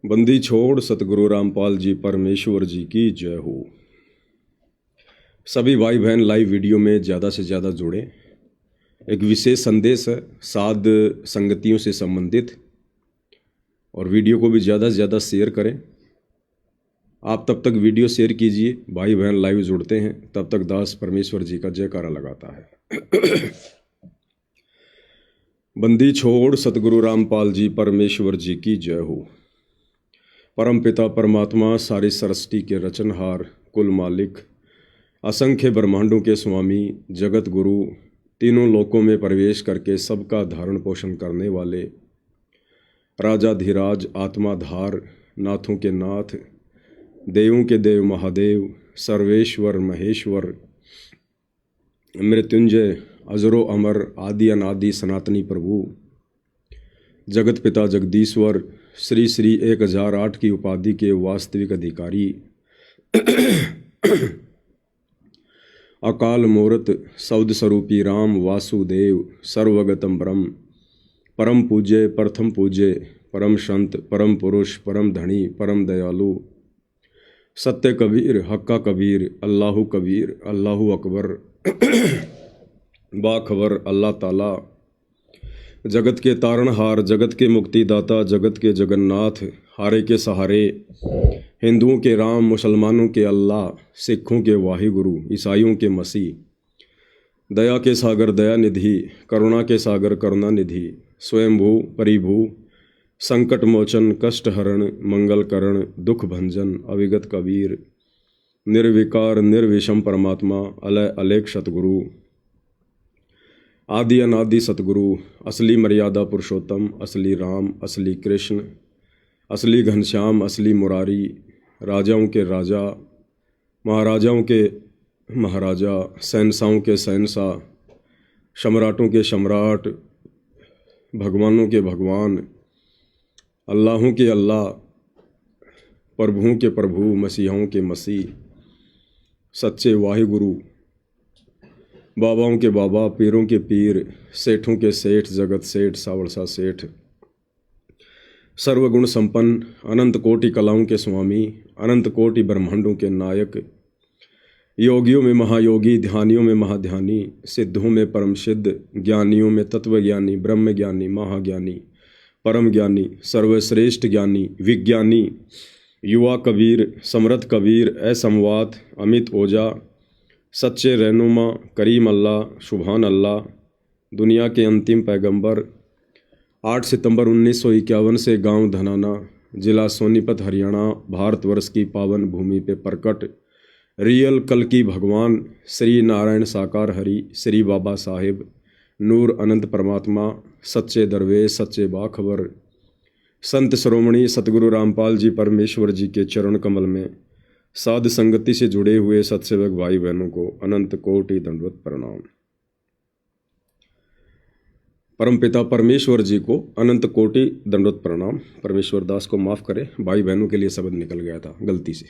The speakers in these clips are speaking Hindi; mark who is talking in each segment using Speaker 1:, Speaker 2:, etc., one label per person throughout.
Speaker 1: बंदी छोड़ सतगुरु रामपाल जी परमेश्वर जी की जय हो। सभी भाई बहन लाइव वीडियो में ज़्यादा से ज़्यादा जुड़े। एक विशेष संदेश है साध संगतियों से संबंधित, और वीडियो को भी ज़्यादा से ज़्यादा शेयर करें। आप तब तक वीडियो शेयर कीजिए, भाई बहन लाइव जुड़ते हैं, तब तक दास परमेश्वर जी का जयकारा लगाता है। बंदी छोड़ सतगुरु रामपाल जी परमेश्वर जी की जय हो। परम पिता परमात्मा सारी सृष्टि के रचनहार, कुल मालिक, असंख्य ब्रह्मांडों के स्वामी, जगत गुरु, तीनों लोकों में प्रवेश करके सबका धारण पोषण करने वाले, राजाधिराज, आत्माधार, नाथों के नाथ, देवों के देव महादेव, सर्वेश्वर महेश्वर, मृत्युंजय, अजरो अमर, आदि अनादि सनातनी प्रभु, जगत पिता जगदीश्वर, श्री श्री 1008 की उपाधि के वास्तविक अधिकारी, अकाल मूर्त शब्द स्वरूपी राम वासुदेव, सर्वगतम ब्रह्म, परम पूज्य, प्रथम पूज्य, परम संत, परम पुरुष, परम धनी, परम दयालु, सत्य कबीर, हक्का कबीर, अल्लाहु कबीर, अल्लाहु अकबर, बाखबर अल्लाह ताला, जगत के तारणहार, जगत के मुक्तिदाता, जगत के जगन्नाथ, हारे के सहारे, हिंदुओं के राम, मुसलमानों के अल्लाह, सिखों के वाहिगुरु, ईसाइयों के मसीह, दया के सागर दया निधि, करुणा के सागर करुणा निधि, स्वयंभू परिभू, संकट मोचन, कष्ट हरण, मंगल करण, दुख भंजन, अविगत कबीर, निर्विकार निर्विषम परमात्मा, अलय अलेख सतगुरु, आदि अनादि सतगुरु, असली मर्यादा पुरुषोत्तम, असली राम, असली कृष्ण, असली घनश्याम, असली मुरारी, राजाओं के राजा, महाराजाओं के महाराजा, शहंशाहों के शहंशाह, सम्राटों के सम्राट, भगवानों के भगवान, अल्लाहों के अल्लाह, प्रभुओं के प्रभु, मसीहों के मसीह, सच्चे वाहिगुरु, बाबाओं के बाबा, पीरों के पीर, सेठों के सेठ, जगत सेठ, सावरसा सेठ, सर्वगुण संपन्न, अनंत कोटि कलाओं के स्वामी, अनंत कोटि ब्रह्मांडों के नायक, योगियों में महायोगी, ध्यानियों में महाध्यानी, सिद्धों में परम सिद्ध, ज्ञानियों में तत्वज्ञानी, ब्रह्म ज्ञानी, महाज्ञानी, परम ज्ञानी, सर्वश्रेष्ठ ज्ञानी, विज्ञानी, युवा कबीर, समृद्ध कबीर, असंवाद, अमित ओजा, सच्चे रहनुमा, करीम अल्लाह, सुभान अल्लाह, दुनिया के अंतिम पैगंबर, 8 सितंबर 1951 से गांव धनाना, जिला सोनीपत, हरियाणा, भारतवर्ष की पावन भूमि पे प्रकट रियल कल की भगवान श्री नारायण साकार हरि, श्री बाबा साहेब, नूर अनंत परमात्मा, सच्चे दरवेश, सच्चे बाखबर, संत श्रोमणी सतगुरु रामपाल जी परमेश्वर जी के चरण कमल में साध संगति से जुड़े हुए सत्सेवक भाई बहनों को अनंत कोटि दंडवत प्रणाम। परम पिता परमेश्वर जी को अनंत कोटि दंडवत प्रणाम। परमेश्वर दास को माफ करे, भाई बहनों के लिए शब्द निकल गया था गलती से।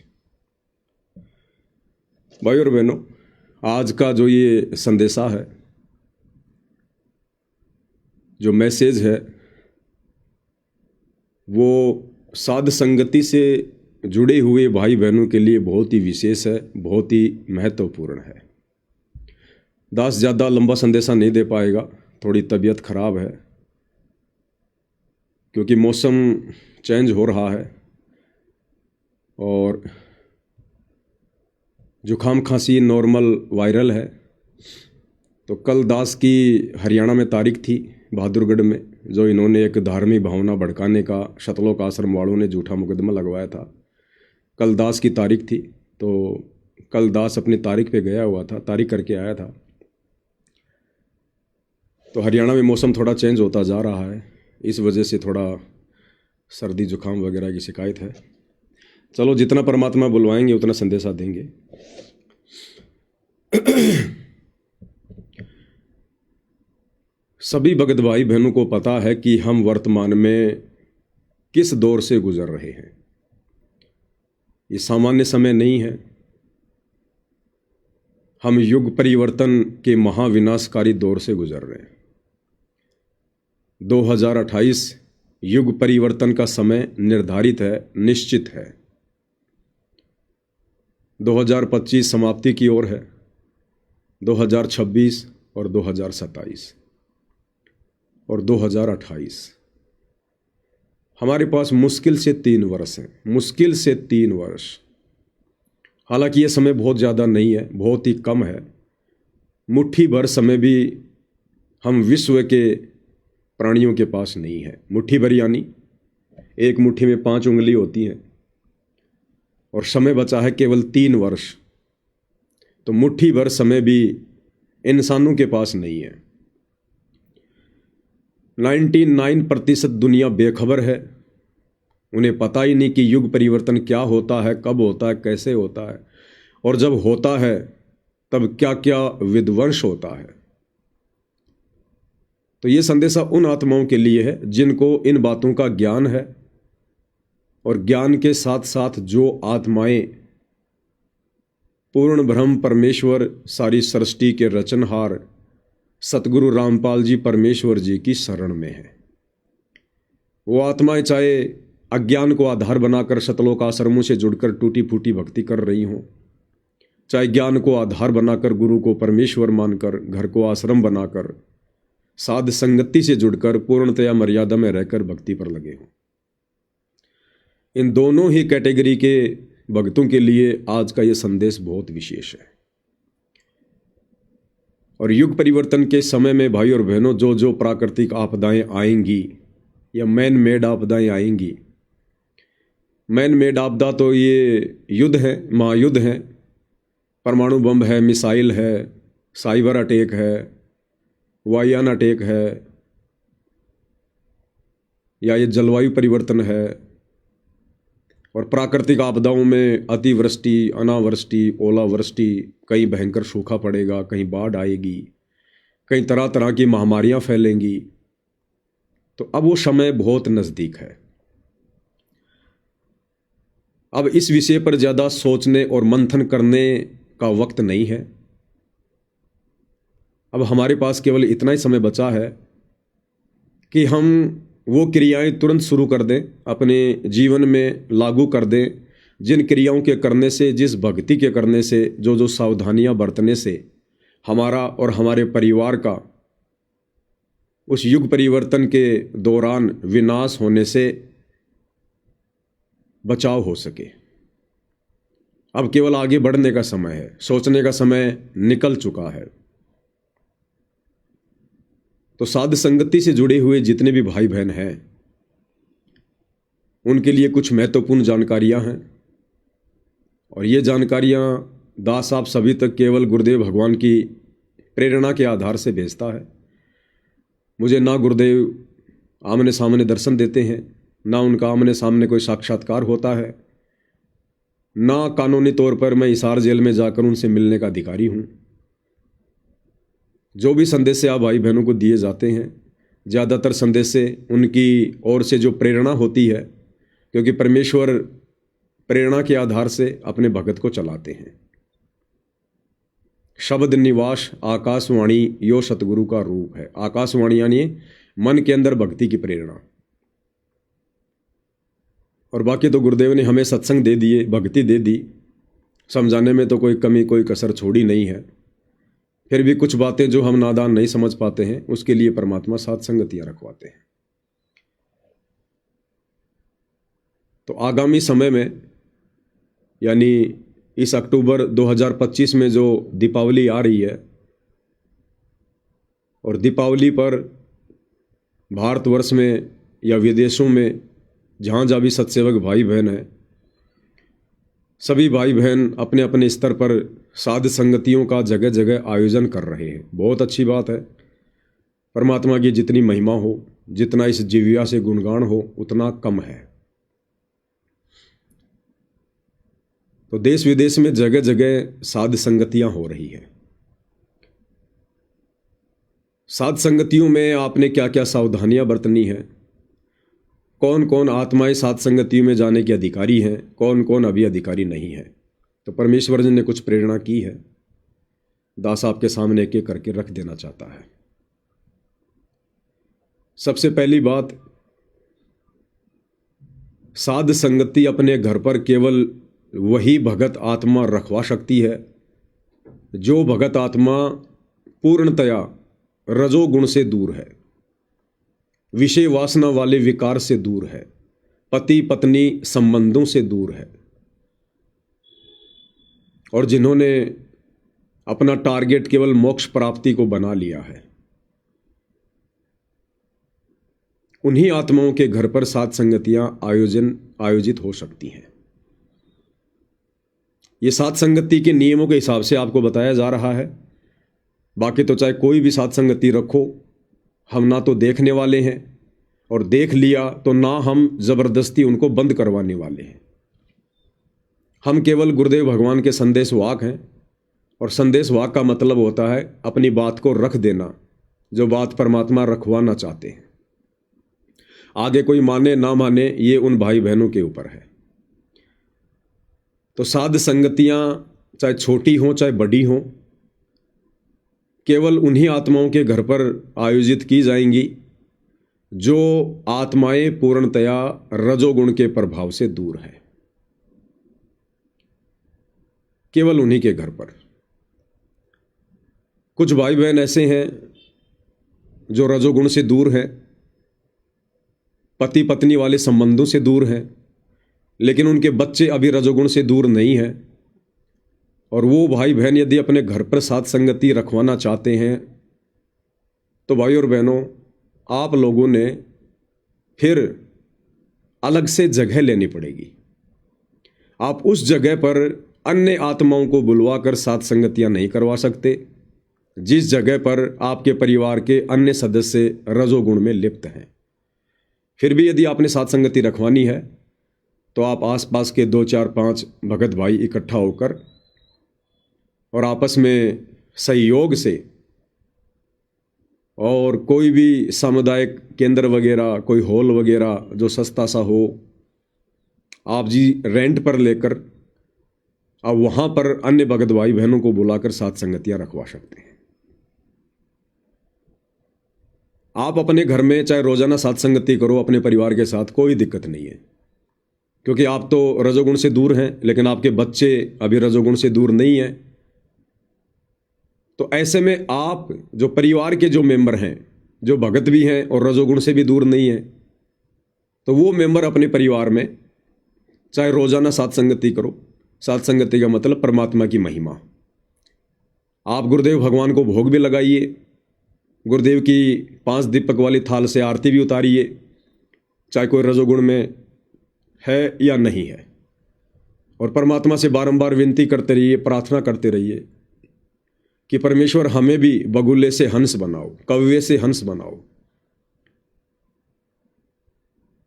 Speaker 1: भाई और बहनों, आज का जो ये संदेशा है, जो मैसेज है, वो साध संगति से जुड़े हुए भाई बहनों के लिए बहुत ही विशेष है, बहुत ही महत्वपूर्ण है। दास ज़्यादा लंबा संदेशा नहीं दे पाएगा, थोड़ी तबीयत खराब है क्योंकि मौसम चेंज हो रहा है और जुखाम खांसी नॉर्मल वायरल है। तो कल दास की हरियाणा में तारीख थी, बहादुरगढ़ में, जो इन्होंने एक धार्मिक भावना भड़काने का शतलोक आश्रम वालों ने झूठा मुकदमा लगवाया था। कल दास की तारीख थी, तो कल दास अपनी तारीख पे गया हुआ था, तारीख करके आया था। तो हरियाणा में मौसम थोड़ा चेंज होता जा रहा है, इस वजह से थोड़ा सर्दी जुकाम वगैरह की शिकायत है। चलो, जितना परमात्मा बुलवाएंगे उतना संदेशा देंगे। सभी भगत भाई बहनों को पता है कि हम वर्तमान में किस दौर से गुजर रहे हैं। ये सामान्य समय नहीं है, हम युग परिवर्तन के महाविनाशकारी दौर से गुजर रहे हैं। 2028 युग परिवर्तन का समय निर्धारित है, निश्चित है। 2025 समाप्ति की ओर है, 2026 और 2027 और 2028। हमारे पास मुश्किल से 3 वर्ष हैं, मुश्किल से 3 वर्ष। हालांकि ये समय बहुत ज़्यादा नहीं है, बहुत ही कम है। मुट्ठी भर समय भी हम विश्व के प्राणियों के पास नहीं है। मुट्ठी भर यानी एक मुट्ठी में 5 उंगली होती हैं, और समय बचा है केवल 3 वर्ष। तो मुट्ठी भर समय भी इंसानों के पास नहीं है। 99% दुनिया बेखबर है। उन्हें पता ही नहीं कि युग परिवर्तन क्या होता है, कब होता है, कैसे होता है, और जब होता है तब क्या क्या विध्वंस होता है। तो ये संदेशा उन आत्माओं के लिए है जिनको इन बातों का ज्ञान है, और ज्ञान के साथ साथ जो आत्माएं पूर्ण ब्रह्म परमेश्वर सारी सृष्टि के रचनहार सतगुरु रामपाल जी परमेश्वर जी की शरण में है। वो आत्माएं चाहे अज्ञान को आधार बनाकर शतलोक आश्रमों से जुड़कर टूटी फूटी भक्ति कर रही हों, चाहे ज्ञान को आधार बनाकर गुरु को परमेश्वर मानकर घर को आश्रम बनाकर साध संगति से जुड़कर पूर्णतया मर्यादा में रहकर भक्ति पर लगे हों। इन दोनों ही कैटेगरी के भक्तों के लिए आज का ये संदेश बहुत विशेष है। और युग परिवर्तन के समय में भाई और बहनों, जो जो प्राकृतिक आपदाएं आएंगी या मैन मेड आपदाएं आएंगी, मैन मेड आपदा तो ये युद्ध है, महायुद्ध है, परमाणु बम है, मिसाइल है, साइबर अटैक है, वायुयान अटैक है, या ये जलवायु परिवर्तन है। और प्राकृतिक आपदाओं में अतिवृष्टि, अनावृष्टि, ओलावृष्टि, कहीं भयंकर सूखा पड़ेगा, कहीं बाढ़ आएगी, कहीं तरह तरह की महामारियां फैलेंगी। तो अब वो समय बहुत नज़दीक है। अब इस विषय पर ज़्यादा सोचने और मंथन करने का वक्त नहीं है। अब हमारे पास केवल इतना ही समय बचा है कि हम वो क्रियाएं तुरंत शुरू कर दें, अपने जीवन में लागू कर दें, जिन क्रियाओं के करने से, जिस भक्ति के करने से, जो जो सावधानियां बरतने से हमारा और हमारे परिवार का उस युग परिवर्तन के दौरान विनाश होने से बचाव हो सके। अब केवल आगे बढ़ने का समय है, सोचने का समय निकल चुका है। तो साध संगति से जुड़े हुए जितने भी भाई बहन हैं, उनके लिए कुछ महत्वपूर्ण जानकारियां हैं, और ये जानकारियां दास आप सभी तक केवल गुरुदेव भगवान की प्रेरणा के आधार से भेजता है। मुझे ना गुरुदेव आमने सामने दर्शन देते हैं, ना उनका आमने सामने कोई साक्षात्कार होता है, ना कानूनी तौर पर मैं हिसार जेल में जाकर उनसे मिलने का अधिकारी हूँ। जो भी संदेश आप भाई बहनों को दिए जाते हैं, ज़्यादातर संदेश से उनकी ओर से जो प्रेरणा होती है, क्योंकि परमेश्वर प्रेरणा के आधार से अपने भगत को चलाते हैं। शब्द निवास आकाशवाणी यो सतगुरु का रूप है। आकाशवाणी यानी मन के अंदर भक्ति की प्रेरणा। और बाकी तो गुरुदेव ने हमें सत्संग दे दिए, भक्ति दे दी, समझाने में तो कोई कमी कोई कसर छोड़ी नहीं है। फिर भी कुछ बातें जो हम नादान नहीं समझ पाते हैं, उसके लिए परमात्मा साथ संगतियां रखवाते हैं। तो आगामी समय में, यानी इस अक्टूबर 2025 में जो दीपावली आ रही है, और दीपावली पर भारतवर्ष में या विदेशों में जहाँ जहाँ भी सत्सेवक भाई बहन हैं, सभी भाई बहन अपने अपने स्तर पर साध संगतियों का जगह जगह आयोजन कर रहे हैं। बहुत अच्छी बात है। परमात्मा की जितनी महिमा हो, जितना इस जीविया से गुणगान हो, उतना कम है। तो देश विदेश में जगह जगह साध संगतियां हो रही है। साध संगतियों में आपने क्या क्या सावधानियां बरतनी है, कौन कौन आत्माएं साध संगतियों में जाने के अधिकारी हैं, कौन कौन अभी अधिकारी नहीं है, तो परमेश्वर जी ने कुछ प्रेरणा की है, दास आपके सामने एक एक करके रख देना चाहता है। सबसे पहली बात, साध संगति अपने घर पर केवल वही भगत आत्मा रखवा सकती है जो भगत आत्मा पूर्णतया रजोगुण से दूर है, विषय वासना वाले विकार से दूर है, पति पत्नी संबंधों से दूर है, और जिन्होंने अपना टारगेट केवल मोक्ष प्राप्ति को बना लिया है। उन्हीं आत्माओं के घर पर सात संगतियां आयोजित हो सकती हैं। ये सात संगति के नियमों के हिसाब से आपको बताया जा रहा है। बाकी तो चाहे कोई भी सात संगति रखो, हम ना तो देखने वाले हैं, और देख लिया तो ना हम जबरदस्ती उनको बंद करवाने वाले हैं। हम केवल गुरुदेव भगवान के संदेशवाहक हैं, और संदेशवाहक का मतलब होता है अपनी बात को रख देना, जो बात परमात्मा रखवाना चाहते हैं। आगे कोई माने ना माने ये उन भाई बहनों के ऊपर है। तो साध संगतियां चाहे छोटी हों चाहे बड़ी हों, केवल उन्हीं आत्माओं के घर पर आयोजित की जाएंगी जो आत्माएं पूर्णतया रजोगुण के प्रभाव से दूर है। केवल उन्हीं के घर पर। कुछ भाई बहन ऐसे हैं जो रजोगुण से दूर हैं, पति पत्नी वाले संबंधों से दूर हैं, लेकिन उनके बच्चे अभी रजोगुण से दूर नहीं हैं। और वो भाई बहन यदि अपने घर पर सात संगति रखवाना चाहते हैं तो भाई और बहनों, आप लोगों ने फिर अलग से जगह लेनी पड़ेगी। आप उस जगह पर अन्य आत्माओं को बुलवाकर सात संगतियां नहीं करवा सकते जिस जगह पर आपके परिवार के अन्य सदस्य रजोगुण में लिप्त हैं। फिर भी यदि आपने सात संगति रखवानी है तो आप आसपास के 2 4 5 भगत भाई इकट्ठा होकर और आपस में सहयोग से, और कोई भी सामुदायिक केंद्र वगैरह, कोई हॉल वगैरह जो सस्ता सा हो, आप जी रेंट पर लेकर आप वहाँ पर अन्य भगत भाई बहनों को बुलाकर सात संगतियाँ रखवा सकते हैं। आप अपने घर में चाहे रोजाना सात संगति करो अपने परिवार के साथ, कोई दिक्कत नहीं है, क्योंकि आप तो रजोगुण से दूर हैं, लेकिन आपके बच्चे अभी रजोगुण से दूर नहीं हैं। तो ऐसे में आप जो परिवार के जो मेंबर हैं, जो भगत भी हैं और रजोगुण से भी दूर नहीं हैं, तो वो मेंबर अपने परिवार में चाहे रोजाना सात संगति करो। सात संगति का मतलब परमात्मा की महिमा। आप गुरुदेव भगवान को भोग भी लगाइए, गुरुदेव की 5 दीपक वाली थाल से आरती भी उतारिए, चाहे कोई रजोगुण में है या नहीं है, और परमात्मा से बारंबार विनती करते रहिए, प्रार्थना करते रहिए कि परमेश्वर हमें भी बगुले से हंस बनाओ, कौवे से हंस बनाओ।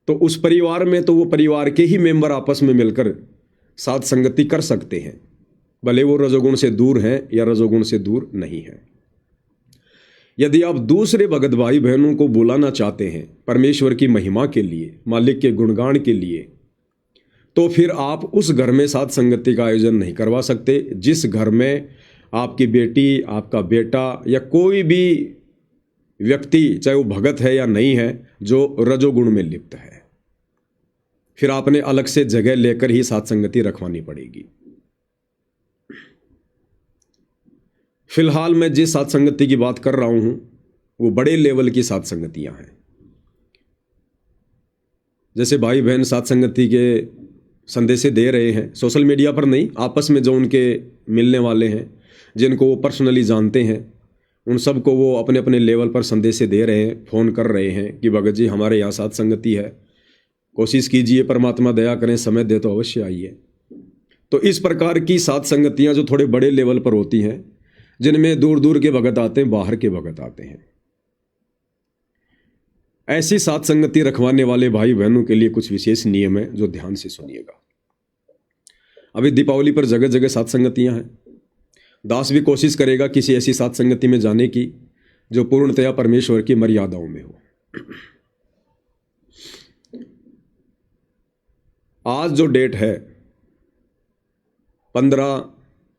Speaker 1: तो उस परिवार में तो वो परिवार के ही मेंबर आपस में मिलकर सात संगति कर सकते हैं, भले वो रजोगुण से दूर हैं या रजोगुण से दूर नहीं है। यदि आप दूसरे भगत भाई बहनों को बुलाना चाहते हैं परमेश्वर की महिमा के लिए, मालिक के गुणगान के लिए, तो फिर आप उस घर में सात संगति का आयोजन नहीं करवा सकते जिस घर में आपकी बेटी, आपका बेटा या कोई भी व्यक्ति, चाहे वो भगत है या नहीं है, जो रजोगुण में लिप्त है। फिर आपने अलग से जगह लेकर ही सात संगति रखवानी पड़ेगी। फिलहाल मैं जिस सात संगति की बात कर रहा हूं वो बड़े लेवल की सात संगतियां हैं। जैसे भाई बहन सात संगति के संदेश दे रहे हैं, सोशल मीडिया पर नहीं, आपस में जो उनके मिलने वाले हैं, जिनको वो पर्सनली जानते हैं, उन सबको वो अपने अपने लेवल पर संदेश दे रहे हैं, फ़ोन कर रहे हैं कि भगत जी हमारे यहाँ सात संगति है, कोशिश कीजिए, परमात्मा दया करें, समय दे तो अवश्य आइए। तो इस प्रकार की सात संगतियाँ जो थोड़े बड़े लेवल पर होती हैं, जिनमें दूर दूर के भगत आते हैं, बाहर के भगत आते हैं, ऐसी सात संगति रखवाने वाले भाई बहनों के लिए कुछ विशेष नियम है जो ध्यान से सुनिएगा। अभी दीपावली पर जगह जगह सात संगतियां हैं। दास भी कोशिश करेगा किसी ऐसी सात संगति में जाने की जो पूर्णतया परमेश्वर की मर्यादाओं में हो। आज जो डेट है 15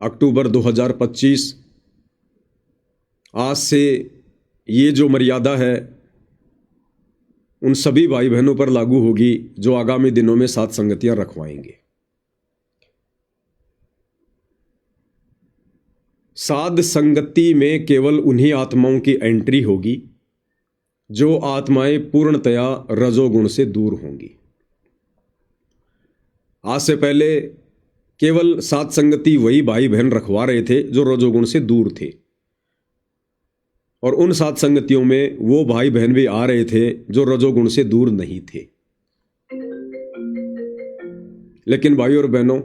Speaker 1: अक्टूबर 2025, आज से ये जो मर्यादा है उन सभी भाई बहनों पर लागू होगी जो आगामी दिनों में सात संगतियां रखवाएंगे। साध संगति में केवल उन्हीं आत्माओं की एंट्री होगी जो आत्माएं पूर्णतया रजोगुण से दूर होंगी। आज से पहले केवल सात संगति वही भाई बहन रखवा रहे थे जो रजोगुण से दूर थे, और उन सात संगतियों में वो भाई बहन भी आ रहे थे जो रजोगुण से दूर नहीं थे। लेकिन भाई और बहनों,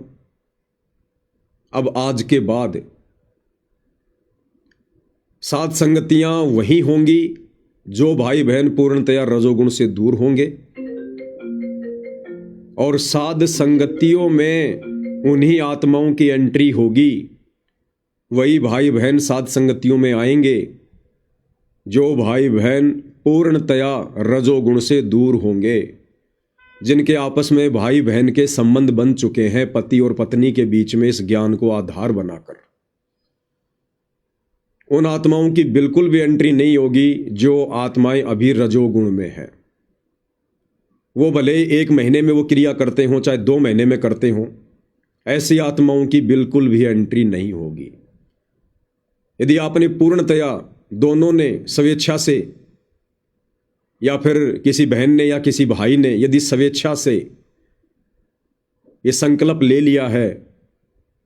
Speaker 1: अब आज के बाद सात संगतियां वही होंगी जो भाई बहन पूर्णतया रजोगुण से दूर होंगे, और साध संगतियों में उन्हीं आत्माओं की एंट्री होगी। वही भाई बहन साध संगतियों में आएंगे जो भाई बहन पूर्णतया रजोगुण से दूर होंगे, जिनके आपस में भाई बहन के संबंध बन चुके हैं पति और पत्नी के बीच में, इस ज्ञान को आधार बनाकर। उन आत्माओं की बिल्कुल भी एंट्री नहीं होगी जो आत्माएं अभी रजोगुण में हैं। वो भले 1 महीने में वो क्रिया करते हों, चाहे 2 महीने में करते हों, ऐसी आत्माओं की बिल्कुल भी एंट्री नहीं होगी। यदि आपने पूर्णतया, दोनों ने स्वेच्छा से, या फिर किसी बहन ने या किसी भाई ने यदि स्वेच्छा से ये संकल्प ले लिया है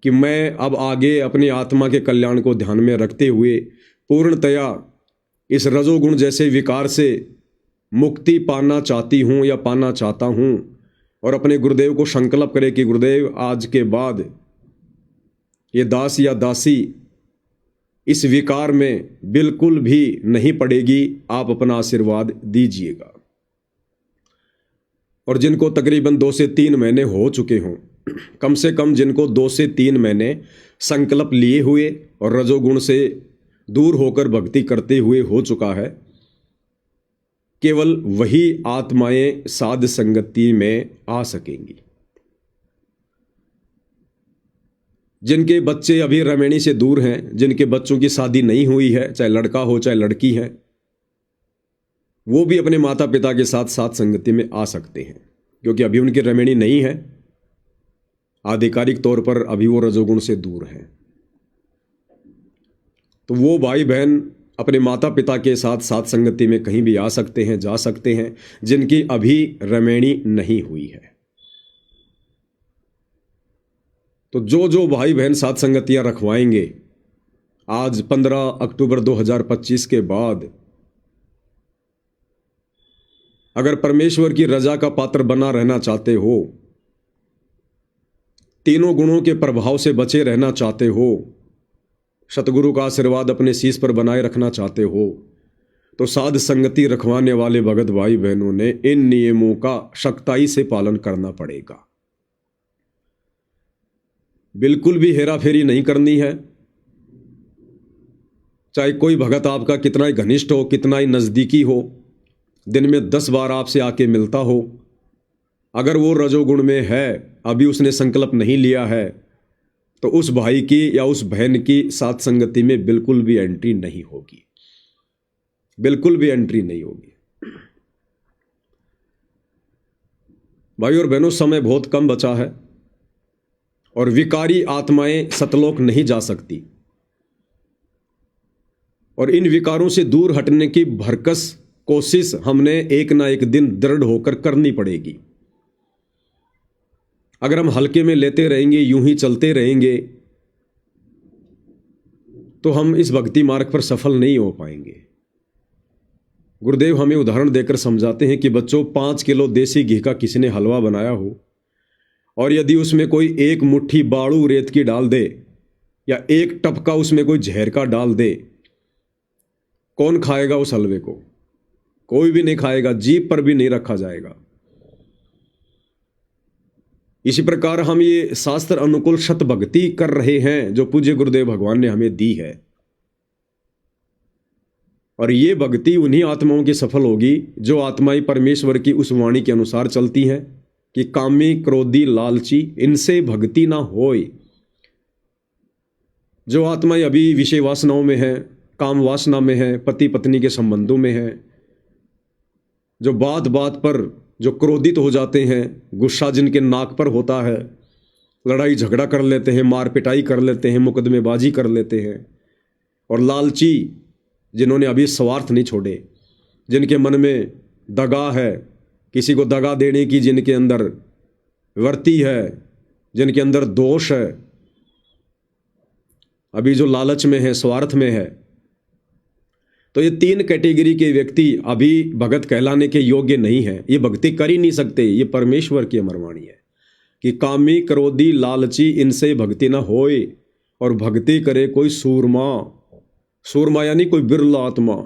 Speaker 1: कि मैं अब आगे अपनी आत्मा के कल्याण को ध्यान में रखते हुए पूर्णतया इस रजोगुण जैसे विकार से मुक्ति पाना चाहती हूँ या पाना चाहता हूँ, और अपने गुरुदेव को संकल्प करे कि गुरुदेव आज के बाद ये दास या दासी इस विकार में बिल्कुल भी नहीं पड़ेगी, आप अपना आशीर्वाद दीजिएगा। और जिनको तकरीबन 2 से 3 महीने हो चुके हों, कम से कम जिनको 2 से 3 महीने संकल्प लिए हुए और रजोगुण से दूर होकर भक्ति करते हुए हो चुका है, केवल वही आत्माएं साध संगति में आ सकेंगी। जिनके बच्चे अभी रमैनी से दूर हैं, जिनके बच्चों की शादी नहीं हुई है, चाहे लड़का हो चाहे लड़की है, वो भी अपने माता पिता के साथ साथ संगति में आ सकते हैं, क्योंकि अभी उनकी रमैनी नहीं है, आधिकारिक तौर पर अभी वो रजोगुण से दूर हैं। तो वो भाई बहन अपने माता पिता के साथ साथ संगति में कहीं भी आ सकते हैं, जा सकते हैं, जिनकी अभी रमैनी नहीं हुई है। तो जो भाई बहन साथ संगतियां रखवाएंगे आज 15 अक्टूबर 2025 के बाद, अगर परमेश्वर की रजा का पात्र बना रहना चाहते हो, तीनों गुणों के प्रभाव से बचे रहना चाहते हो, सतगुरु का आशीर्वाद अपने शीश पर बनाए रखना चाहते हो, तो साध संगति रखवाने वाले भगत भाई बहनों ने इन नियमों का सख्ताई से पालन करना पड़ेगा। बिल्कुल भी हेरा फेरी नहीं करनी है। चाहे कोई भगत आपका कितना ही घनिष्ठ हो, कितना ही नजदीकी हो, दिन में 10 बार आपसे आके मिलता हो, अगर वो रजोगुण में है, अभी उसने संकल्प नहीं लिया है, तो उस भाई की या उस बहन की साथ संगति में बिल्कुल भी एंट्री नहीं होगी, बिल्कुल भी एंट्री नहीं होगी। भाई और बहनों, समय बहुत कम बचा है और विकारी आत्माएं सतलोक नहीं जा सकती, और इन विकारों से दूर हटने की भरकस कोशिश हमने एक ना एक दिन दृढ़ होकर करनी पड़ेगी। अगर हम हल्के में लेते रहेंगे, यूं ही चलते रहेंगे, तो हम इस भक्ति मार्ग पर सफल नहीं हो पाएंगे। गुरुदेव हमें उदाहरण देकर समझाते हैं कि बच्चों, 5 किलो देसी घी का किसी ने हलवा बनाया हो, और यदि उसमें कोई 1 मुट्ठी बाड़ू रेत की डाल दे या 1 टपका उसमें कोई जहर का डाल दे, कौन खाएगा उस हलवे को? कोई भी नहीं खाएगा, जीभ पर भी नहीं रखा जाएगा। इसी प्रकार हम ये शास्त्र अनुकूल शत भक्ति कर रहे हैं जो पूज्य गुरुदेव भगवान ने हमें दी है, और ये भक्ति उन्हीं आत्माओं की सफल होगी जो आत्माएं परमेश्वर की उस वाणी के अनुसार चलती हैं कि कामी क्रोधी लालची इनसे भक्ति ना होए। जो आत्माएं अभी विषय वासनाओं में हैं, काम वासना में हैं, पति पत्नी के संबंधों में हैं, जो बात बात पर जो क्रोधित हो जाते हैं, गुस्सा जिनके नाक पर होता है, लड़ाई झगड़ा कर लेते हैं, मार पिटाई कर लेते हैं, मुकदमेबाजी कर लेते हैं, और लालची जिन्होंने अभी स्वार्थ नहीं छोड़े, जिनके मन में दगा है, किसी को दगा देने की जिनके अंदर वृत्ति है, जिनके अंदर दोष है, अभी जो लालच में है, स्वार्थ में है, तो ये 3 कैटेगरी के व्यक्ति अभी भगत कहलाने के योग्य नहीं है। ये भक्ति कर ही नहीं सकते। ये परमेश्वर की अमरवाणी है कि कामी क्रोधी लालची इनसे भक्ति ना होए, और भक्ति करे कोई सूरमा। सूरमा यानी कोई बिरला आत्मा,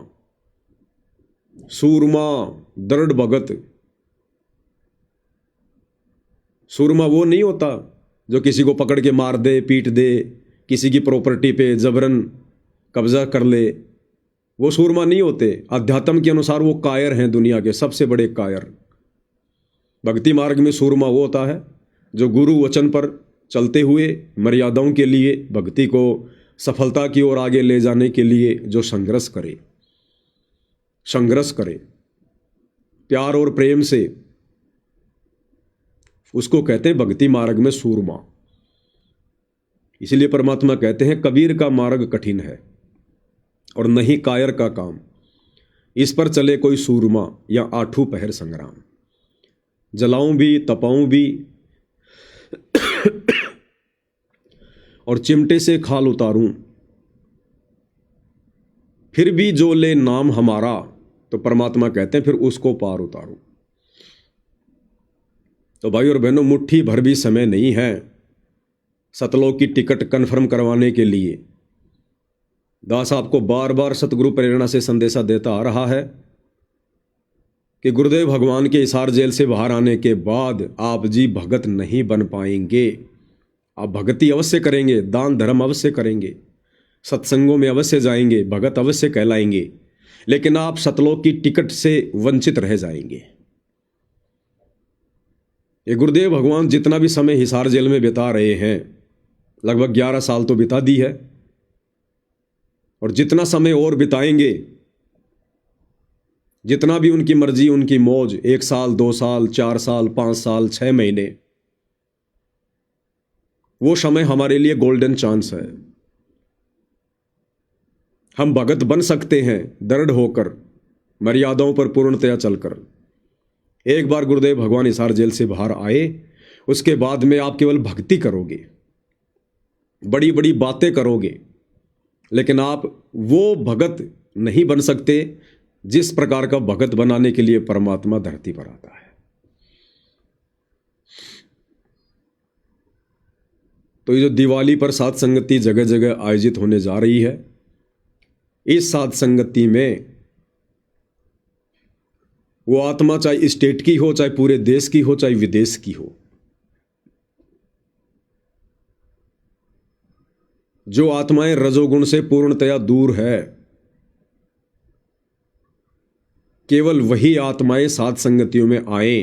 Speaker 1: सूरमा दृढ़ भगत। सूरमा वो नहीं होता जो किसी को पकड़ के मार दे, पीट दे, किसी की प्रॉपर्टी पे जबरन कब्जा कर ले, वो सूरमा नहीं होते। अध्यात्म के अनुसार वो कायर हैं, दुनिया के सबसे बड़े कायर। भक्ति मार्ग में सूरमा वो होता है जो गुरु वचन पर चलते हुए मर्यादाओं के लिए, भक्ति को सफलता की ओर आगे ले जाने के लिए जो संघर्ष करे, प्यार और प्रेम से, उसको कहते हैं भक्ति मार्ग में सूरमा। इसलिए परमात्मा कहते हैं कबीर का मार्ग कठिन है और नहीं कायर का काम, इस पर चले कोई सूरमा या आठों पहर संग्राम। जलाऊं भी तपाऊं भी और चिमटे से खाल उतारूं, फिर भी जो ले नाम हमारा, तो परमात्मा कहते हैं फिर उसको पार उतारूं। तो भाई और बहनों, मुट्ठी भर भी समय नहीं है सतलोक की टिकट कन्फर्म करवाने के लिए। दास आपको बार बार सतगुरु प्रेरणा से संदेशा देता आ रहा है कि गुरुदेव भगवान के हिसार जेल से बाहर आने के बाद आप जी भगत नहीं बन पाएंगे। आप भक्ति अवश्य करेंगे, दान धर्म अवश्य करेंगे, सत्संगों में अवश्य जाएंगे, भगत अवश्य कहलाएंगे, लेकिन आप सतलोक की टिकट से वंचित रह जाएंगे। ये गुरुदेव भगवान जितना भी समय हिसार जेल में बिता रहे हैं, लगभग 11 साल तो बिता दी है, और जितना समय और बिताएंगे, जितना भी उनकी मर्जी, उनकी मौज, 1 साल 2 साल 4 साल 5 साल 6 महीने, वो समय हमारे लिए गोल्डन चांस है। हम भगत बन सकते हैं दृढ़ होकर, मर्यादाओं पर पूर्णतया चलकर। एक बार गुरुदेव भगवान हिसार जेल से बाहर आए, उसके बाद में आप केवल भक्ति करोगे, बड़ी बड़ी बातें करोगे, लेकिन आप वो भगत नहीं बन सकते जिस प्रकार का भगत बनाने के लिए परमात्मा धरती पर आता है। तो ये जो दिवाली पर साध संगति जगह जगह आयोजित होने जा रही है, इस साध संगति में वो आत्मा चाहे स्टेट की हो, चाहे पूरे देश की हो, चाहे विदेश की हो, जो आत्माएं रजोगुण से पूर्णतया दूर है, केवल वही आत्माएं साध संगतियों में आए।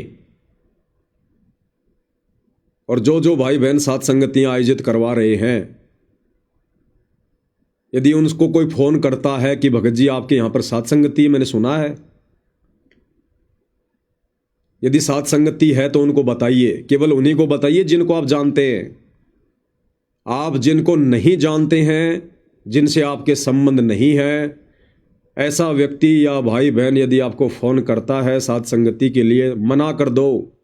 Speaker 1: और जो भाई बहन साध संगतियां आयोजित करवा रहे हैं, यदि उनको कोई फोन करता है कि भगत जी आपके यहां पर साध संगति है, मैंने सुना है, यदि साध संगति है तो उनको बताइए, केवल उन्हीं को बताइए जिनको आप जानते हैं। आप जिनको नहीं जानते हैं, जिनसे आपके संबंध नहीं है, ऐसा व्यक्ति या भाई बहन यदि आपको फोन करता है साध संगति के लिए, मना कर दो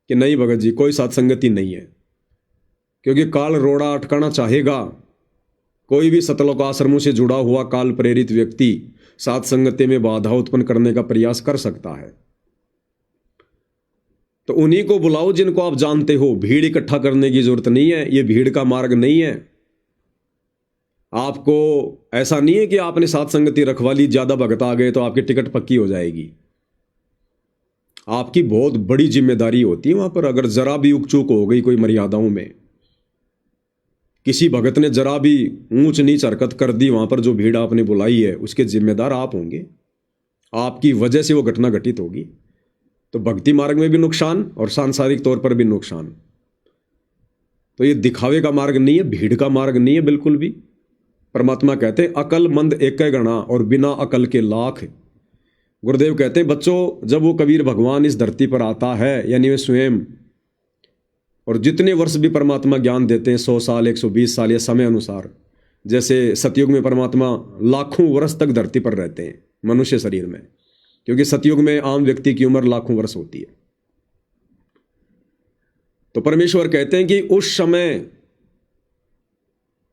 Speaker 1: कि नहीं भगत जी कोई साध संगति नहीं है, क्योंकि काल रोड़ा अटकाना चाहेगा। कोई भी सतलोक आश्रमों से जुड़ा हुआ काल प्रेरित व्यक्ति साध संगति में बाधा उत्पन्न करने का प्रयास कर सकता है। तो उन्हीं को बुलाओ जिनको आप जानते हो। भीड़ इकट्ठा करने की जरूरत नहीं है, ये भीड़ का मार्ग नहीं है। आपको ऐसा नहीं है कि आपने साध संगति रखवा ली, ज्यादा भगत आ गए तो आपकी टिकट पक्की हो जाएगी। आपकी बहुत बड़ी जिम्मेदारी होती है वहां पर। अगर जरा भी उकचूक हो गई कोई मर्यादाओं में, किसी भगत ने जरा भी ऊंच नीच हरकत कर दी वहां पर, जो भीड़ आपने बुलाई है उसके जिम्मेदार आप होंगे। आपकी वजह से वो घटना घटित होगी। तो भक्ति मार्ग में भी नुकसान और सांसारिक तौर पर भी नुकसान। तो ये दिखावे का मार्ग नहीं है, भीड़ का मार्ग नहीं है बिल्कुल भी। परमात्मा कहते हैं अकलमंद एक गणा और बिना अकल के लाख। गुरुदेव कहते हैं बच्चों, जब वो कबीर भगवान इस धरती पर आता है, यानी वे स्वयं, और जितने वर्ष भी परमात्मा ज्ञान देते हैं, 100 साल 120 साल या समय अनुसार, जैसे सतयुग में परमात्मा लाखों वर्ष तक धरती पर रहते हैं मनुष्य शरीर में, क्योंकि सतयुग में आम व्यक्ति की उम्र लाखों वर्ष होती है। तो परमेश्वर कहते हैं कि उस समय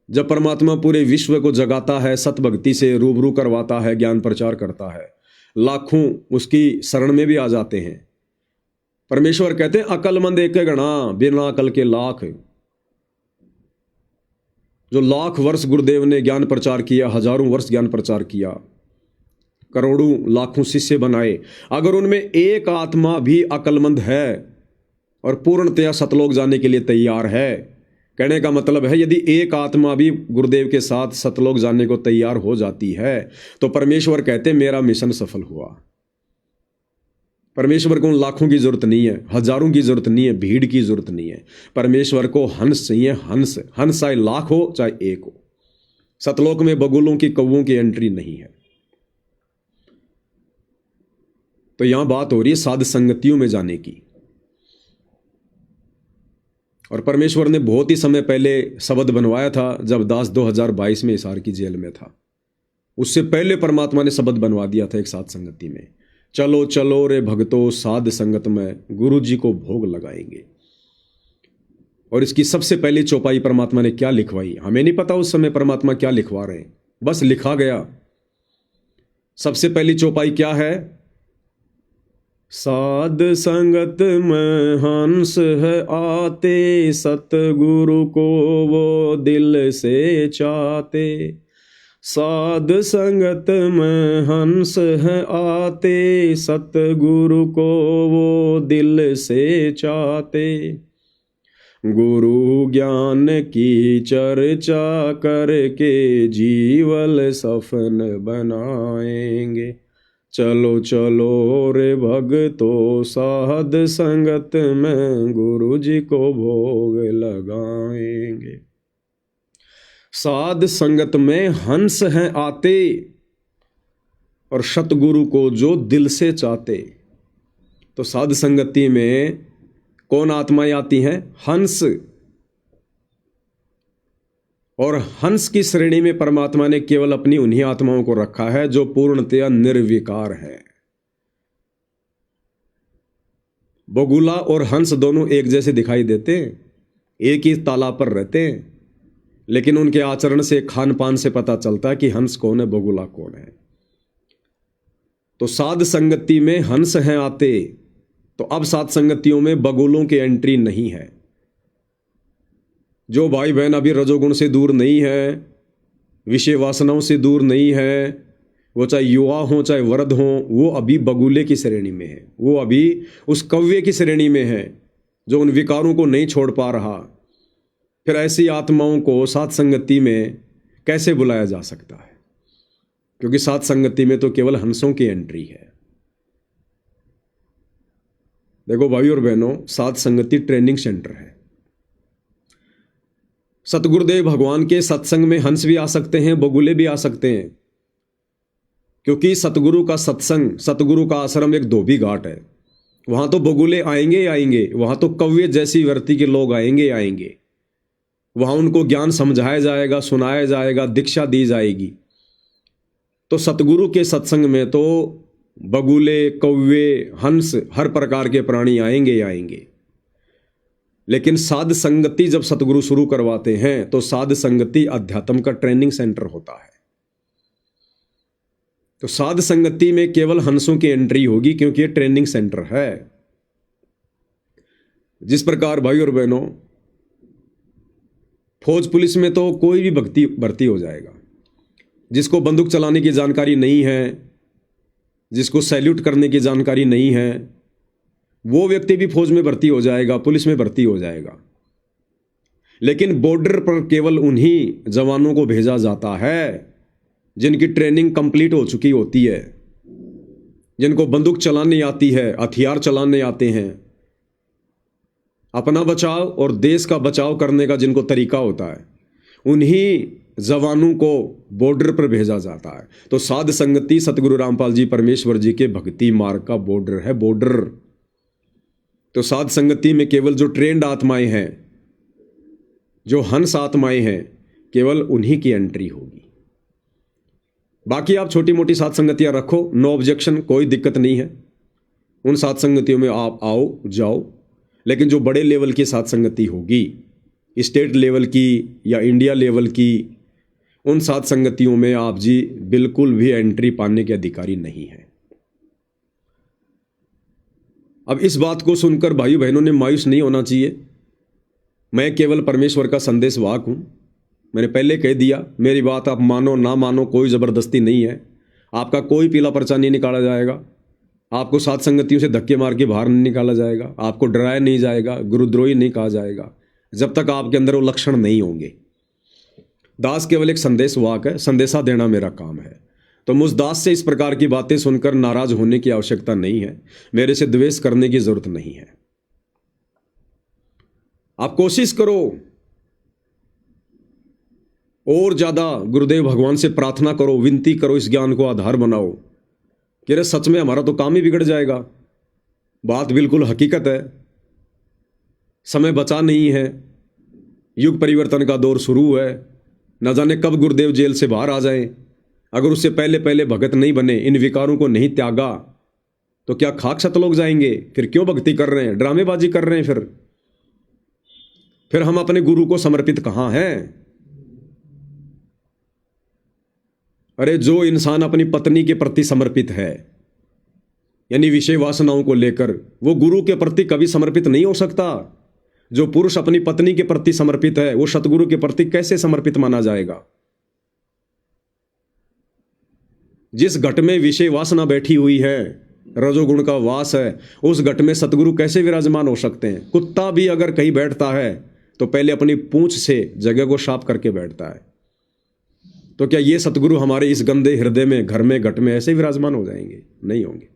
Speaker 1: जब परमात्मा पूरे विश्व को जगाता है, सतभक्ति से रूबरू करवाता है, ज्ञान प्रचार करता है, लाखों उसकी शरण में भी आ जाते हैं। परमेश्वर कहते हैं अकलमंद एक गणा, बिना अकल के लाख। जो लाख वर्ष गुरुदेव ने ज्ञान प्रचार किया, हजारों वर्ष ज्ञान प्रचार किया, करोड़ों लाखों शिष्य बनाए, अगर उनमें एक आत्मा भी अकलमंद है और पूर्णतया सतलोक जाने के लिए तैयार है, कहने का मतलब है यदि एक आत्मा भी गुरुदेव के साथ सतलोक जाने को तैयार हो जाती है तो परमेश्वर कहते मेरा मिशन सफल हुआ। परमेश्वर को लाखों की जरूरत नहीं है, हजारों की जरूरत नहीं है, भीड़ की जरूरत नहीं है। परमेश्वर को हंस चाहिए, हंस। हंस चाहे लाख हो चाहे एक हो। सतलोक में बगुलों की, कौवों की एंट्री नहीं है। तो यहां बात हो रही है साध संगतियों में जाने की। और परमेश्वर ने बहुत ही समय पहले शब्द बनवाया था, जब दास 2022 में हिसार की जेल में था। उससे पहले परमात्मा ने शब्द बनवा दिया था एक साध संगति में, चलो चलो रे भक्तों साध संगत में गुरु जी को भोग लगाएंगे। और इसकी सबसे पहली चौपाई परमात्मा ने क्या लिखवाई, हमें नहीं पता उस समय परमात्मा क्या लिखवा रहे हैं, बस लिखा गया। सबसे पहली चौपाई क्या है, साध संगत में हंस है आते, सतगुरु को वो दिल से चाहते। साध संगत में हंस है आते, सतगुरु को वो दिल से चाहते। गुरु ज्ञान की चर्चा करके जीवन सफल बनाएंगे। चलो चलो रे भगतो साध संगत में गुरु जी को भोग लगाएंगे। साध संगत में हंस हैं आते और सतगुरु को जो दिल से चाहते। तो साध संगति में कौन आत्माएं आती हैं, हंस। और हंस की श्रेणी में परमात्मा ने केवल अपनी उन्हीं आत्माओं को रखा है जो पूर्णतया निर्विकार है। बगुला और हंस दोनों एक जैसे दिखाई देते हैं, एक ही तालाब पर रहते हैं, लेकिन उनके आचरण से, खान पान से पता चलता है कि हंस कौन है, बगुला कौन है। तो साध संगति में हंस हैं आते, तो अब साध संगतियों में बगुलों की एंट्री नहीं है। जो भाई बहन अभी रजोगुण से दूर नहीं है, विषय वासनाओं से दूर नहीं है, वो चाहे युवा हो चाहे वृद्ध हो, वो अभी बगुले की श्रेणी में है। वो अभी उस कौवे की श्रेणी में है जो उन विकारों को नहीं छोड़ पा रहा। फिर ऐसी आत्माओं को साध संगति में कैसे बुलाया जा सकता है, क्योंकि साध संगति में तो केवल हंसों की एंट्री है। देखो भाई और बहनों, साध संगति ट्रेनिंग सेंटर है। सतगुरुदेव भगवान के सत्संग में हंस भी आ सकते हैं, बगुले भी आ सकते हैं, क्योंकि सतगुरु का सत्संग, सतगुरु का आश्रम एक धोबी घाट है। वहां तो बगुले आएंगे आएंगे, वहां तो कौवे जैसी वृत्ति के लोग आएंगे आएंगे। वहां उनको ज्ञान समझाया जाएगा, सुनाया जाएगा, दीक्षा दी जाएगी। तो सतगुरु के सत्संग में तो बगुले, कौवे, हंस, हर प्रकार के प्राणी आएंगे आएंगे। लेकिन साध संगति जब सतगुरु शुरू करवाते हैं तो साध संगति अध्यात्म का ट्रेनिंग सेंटर होता है। तो साध संगति में केवल हंसों की एंट्री होगी, क्योंकि ये ट्रेनिंग सेंटर है। जिस प्रकार भाई और बहनों, फौज पुलिस में तो कोई भी भर्ती हो जाएगा। जिसको बंदूक चलाने की जानकारी नहीं है, जिसको सैल्यूट करने की जानकारी नहीं है, वो व्यक्ति भी फौज में भर्ती हो जाएगा, पुलिस में भर्ती हो जाएगा। लेकिन बॉर्डर पर केवल उन्हीं जवानों को भेजा जाता है जिनकी ट्रेनिंग कंप्लीट हो चुकी होती है, जिनको बंदूक चलाने आती है, हथियार चलाने आते हैं, अपना बचाव और देश का बचाव करने का जिनको तरीका होता है, उन्हीं जवानों को बॉर्डर पर भेजा जाता है। तो साध संगति सतगुरु रामपाल जी परमेश्वर जी के भक्ति मार्ग का बॉर्डर है, बॉर्डर। तो साध संगति में केवल जो ट्रेंड आत्माएं हैं, जो हंस आत्माएं हैं, केवल उन्हीं की एंट्री होगी। बाकी आप छोटी मोटी साध संगतियां रखो, नो ऑब्जेक्शन, कोई दिक्कत नहीं है। उन साध संगतियों में आप आओ जाओ, लेकिन जो बड़े लेवल की साध संगति होगी, स्टेट लेवल की या इंडिया लेवल की, उन साध संगतियों में आप जी बिल्कुल भी एंट्री पाने के अधिकारी नहीं है। अब इस बात को सुनकर भाई बहनों ने मायूस नहीं होना चाहिए। मैं केवल परमेश्वर का संदेश वाहक हूं। मैंने पहले कह दिया, मेरी बात आप मानो ना मानो, कोई ज़बरदस्ती नहीं है। आपका कोई पीला पर्चा नहीं निकाला जाएगा, आपको साथ संगतियों से धक्के मार के बाहर नहीं निकाला जाएगा, आपको डराया नहीं जाएगा, गुरुद्रोही नहीं कहा जाएगा, जब तक आपके अंदर वो लक्षण नहीं होंगे। दास केवल एक संदेश वाहक है, संदेशा देना मेरा काम है। तो मुझ दास से इस प्रकार की बातें सुनकर नाराज होने की आवश्यकता नहीं है, मेरे से द्वेष करने की जरूरत नहीं है। आप कोशिश करो और ज्यादा गुरुदेव भगवान से प्रार्थना करो, विनती करो, इस ज्ञान को आधार बनाओ कि अरे सच में हमारा तो काम ही बिगड़ जाएगा। बात बिल्कुल हकीकत है, समय बचा नहीं है, युग परिवर्तन का दौर शुरू है, न जाने कब गुरुदेव जेल से बाहर आ जाएं। अगर उससे पहले पहले भगत नहीं बने, इन विकारों को नहीं त्यागा, तो क्या खाक सतलोक जाएंगे? फिर क्यों भक्ति कर रहे हैं, ड्रामेबाजी कर रहे हैं? फिर हम अपने गुरु को समर्पित कहां हैं? अरे जो इंसान अपनी पत्नी के प्रति समर्पित है, यानी विषय वासनाओं को लेकर, वो गुरु के प्रति कभी समर्पित नहीं हो सकता। जो पुरुष अपनी पत्नी के प्रति समर्पित है, वो सतगुरु के प्रति कैसे समर्पित माना जाएगा? जिस घट में विषय वासना बैठी हुई है, रजोगुण का वास है, उस घट में सतगुरु कैसे विराजमान हो सकते हैं? कुत्ता भी अगर कहीं बैठता है तो पहले अपनी पूंछ से जगह को साफ करके बैठता है। तो क्या ये सतगुरु हमारे इस गंदे हृदय में, घर में, घट में ऐसे विराजमान हो जाएंगे? नहीं होंगे।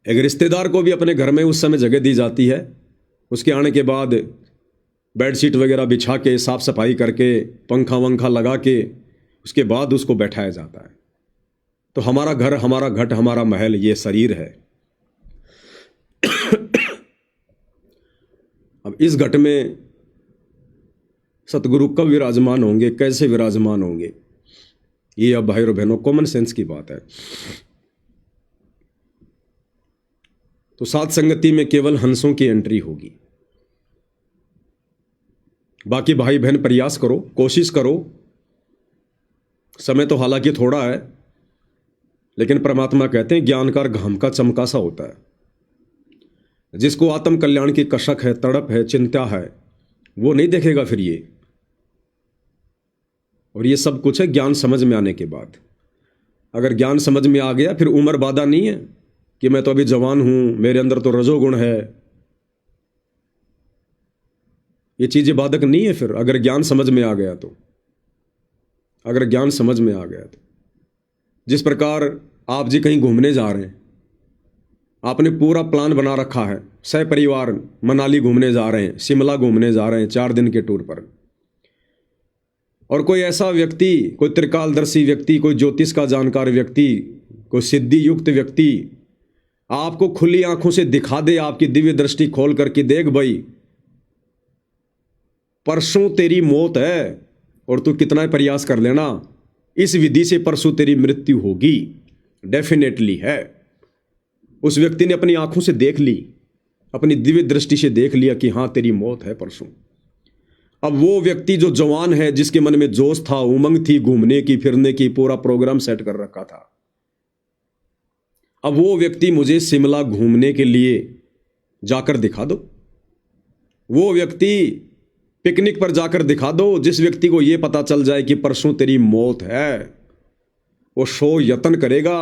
Speaker 1: एक रिश्तेदार को भी अपने घर में उस समय जगह दी जाती है, उसके आने के बाद बेडशीट वगैरह बिछा के, साफ सफाई करके, पंखा वंखा लगा के, उसके बाद उसको बैठाया जाता है। तो हमारा घर, हमारा घट, हमारा महल, ये शरीर है। अब इस घट में सतगुरु कब विराजमान होंगे, कैसे विराजमान होंगे, ये अब भाई और बहनों कॉमन सेंस की बात है। तो साथ संगति में केवल हंसों की एंट्री होगी। बाकी भाई बहन प्रयास करो, कोशिश करो। समय तो हालांकि थोड़ा है, लेकिन परमात्मा कहते हैं ज्ञानकार घाम का चमका सा होता है। जिसको आत्म कल्याण की कशक है, तड़प है, चिंता है, वो नहीं देखेगा फिर ये। और ये सब कुछ है ज्ञान समझ में आने के बाद। अगर ज्ञान समझ में आ गया, फिर उम्र बाधा नहीं है कि मैं तो अभी जवान हूं, मेरे अंदर तो रजोगुण है, ये चीजें बाधक नहीं है। फिर अगर ज्ञान समझ में आ गया तो, अगर ज्ञान समझ में आ गया तो, जिस प्रकार आप जी कहीं घूमने जा रहे हैं, आपने पूरा प्लान बना रखा है, सहपरिवार मनाली घूमने जा रहे हैं, शिमला घूमने जा रहे हैं 4 दिन के टूर पर, और कोई ऐसा व्यक्ति, कोई त्रिकालदर्शी व्यक्ति, कोई ज्योतिष का जानकार व्यक्ति, कोई सिद्धि युक्त व्यक्ति आपको खुली आंखों से दिखा दे, आपकी दिव्य दृष्टि खोल करके, देख भाई परसों तेरी मौत है और तू कितना प्रयास कर लेना, इस विधि से परसों तेरी मृत्यु होगी, डेफिनेटली है। उस व्यक्ति ने अपनी आंखों से देख ली, अपनी दिव्य दृष्टि से देख लिया कि हाँ तेरी मौत है परसों। अब वो व्यक्ति जो जवान है, जिसके मन में जोश था, उमंग थी, घूमने की, फिरने की, पूरा प्रोग्राम सेट कर रखा था, अब वो व्यक्ति मुझे शिमला घूमने के लिए जाकर दिखा दो, वो व्यक्ति पिकनिक पर जाकर दिखा दो। जिस व्यक्ति को यह पता चल जाए कि परसों तेरी मौत है, वो 100 यत्न करेगा,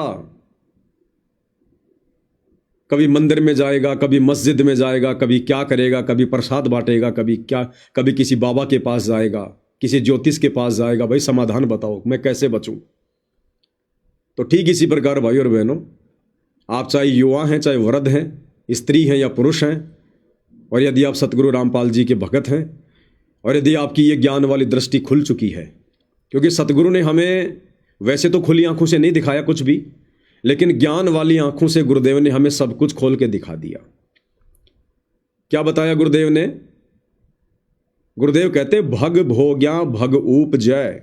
Speaker 1: कभी मंदिर में जाएगा, कभी मस्जिद में जाएगा, कभी क्या करेगा, कभी प्रसाद बांटेगा, कभी क्या, कभी किसी बाबा के पास जाएगा, किसी ज्योतिष के पास जाएगा, भाई समाधान बताओ, मैं कैसे बचूं। तो ठीक इसी प्रकार भाई और बहनों, आप चाहे युवा हैं, चाहे वृद्ध हैं, स्त्री हैं या पुरुष हैं, और यदि आप सतगुरु रामपाल जी के भगत हैं और यदि आपकी ये ज्ञान वाली दृष्टि खुल चुकी है, क्योंकि सतगुरु ने हमें वैसे तो खुली आंखों से नहीं दिखाया कुछ भी, लेकिन ज्ञान वाली आंखों से गुरुदेव ने हमें सब कुछ खोल के दिखा दिया। क्या बताया गुरुदेव ने? गुरुदेव कहते भग भोग्या भग उपजय,